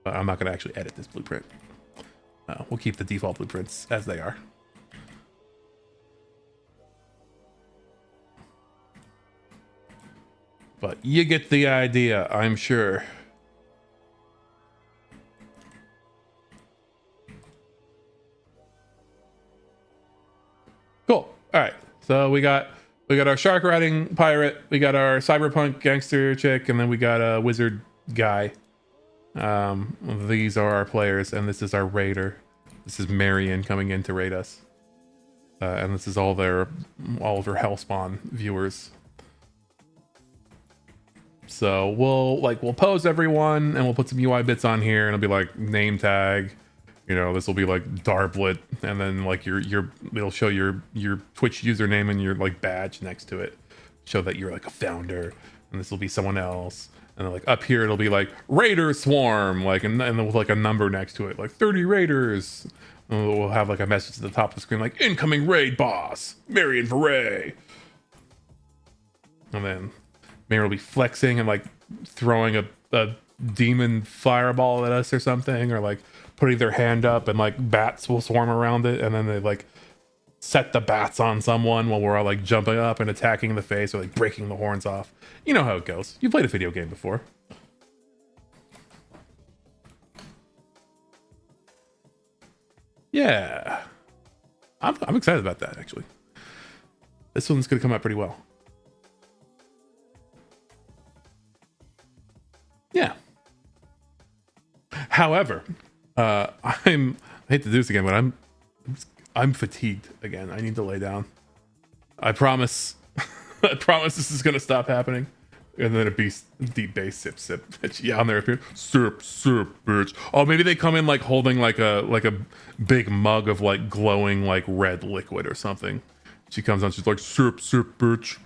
I'm not gonna actually edit this blueprint. We'll keep the default blueprints as they are. But you get the idea, I'm sure. Cool. All right. So we got our shark riding pirate, we got our cyberpunk gangster chick, and then we got a wizard guy. These are our players, and this is our raider. This is Marion coming in to raid us. And this is all of her Hellspawn viewers. So we'll pose everyone, and we'll put some UI bits on here, and it'll be like name tag. You know, this will be like Darblet, and then like it'll show your Twitch username and your like badge next to it, show that you're like a founder. And this will be someone else, and then like up here it'll be like Raider Swarm, like and then with like a number next to it, like 30 Raiders. And we'll have like a message at the top of the screen like incoming raid boss, Marion Foray. And then Marion will be flexing and like throwing a demon fireball at us or something, or like putting their hand up and like bats will swarm around it, and then they like set the bats on someone while we're all like jumping up and attacking in the face or like breaking the horns off. You know how it goes. You played a video game before. Yeah. I'm excited about that, actually. This one's going to come out pretty well. Yeah. However, I hate to do this again, but I'm fatigued again. I need to lay down. I promise. I promise this is going to stop happening. And then a deep bass sip. Bitch. Yeah, on there appear. Sip, bitch. Oh, maybe they come in like holding like a big mug of like glowing like red liquid or something. She comes on, she's like, sip, bitch.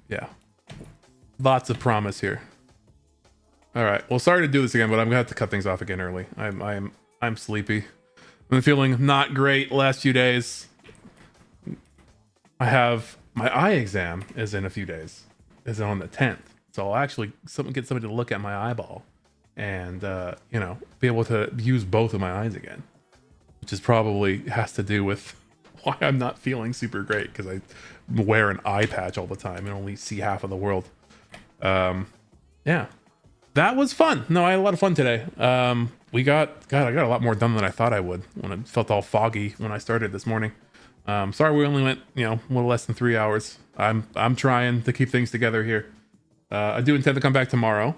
Yeah. Lots of promise here. All right. Well, sorry to do this again, but I'm gonna have to cut things off again early. I'm sleepy. I'm feeling not great last few days. I have my eye exam is in a few days. Is on the 10th. So I'll actually get somebody to look at my eyeball and be able to use both of my eyes again. Which is probably has to do with why I'm not feeling super great, because I wear an eye patch all the time and only see half of the world. Yeah. That was fun. No, I had a lot of fun today. I got a lot more done than I thought I would when it felt all foggy when I started this morning. Sorry we only went, a little less than 3 hours. I'm trying to keep things together here. I do intend to come back tomorrow,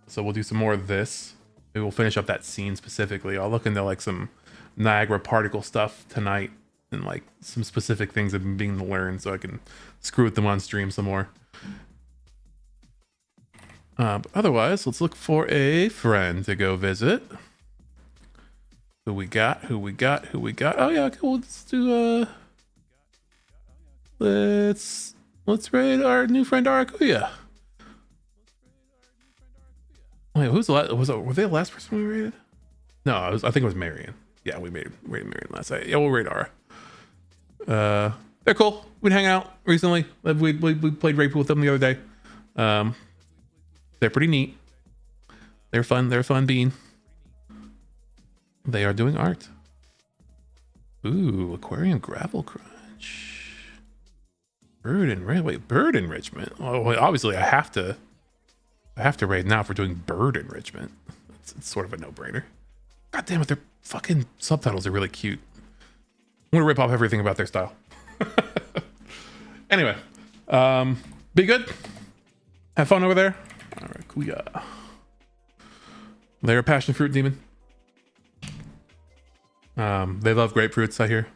so we'll do some more of this. Maybe we'll finish up that scene specifically. I'll look into like some Niagara particle stuff tonight and like some specific things that have been being learned so I can screw with them on stream some more. But otherwise, let's look for a friend to go visit. Who we got? Oh yeah, cool. Let's do let's raid our new friend Arakuya. Wait, who's the last? Were they the last person we raided? No, I think it was Marion. Yeah, we raided Marion last night. Yeah, we'll raid Ara. They're cool. We'd hang out recently. We played raid pool with them the other day. They're pretty neat. They're fun. They're a fun bean. They are doing art. Ooh, aquarium gravel crunch. Bird enrichment. Oh, well, obviously I have to raid now if we're doing bird enrichment. It's sort of a no-brainer. God damn it, their fucking subtitles are really cute. I'm gonna rip off everything about their style. Anyway, be good. Have fun over there. All right, Kuya. They're a passion fruit demon. They love grapefruits, I hear.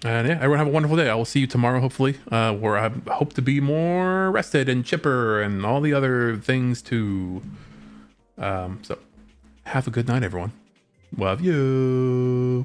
And yeah, everyone have a wonderful day. I will see you tomorrow, hopefully, where I hope to be more rested and chipper and all the other things too. So have a good night, everyone. Love you.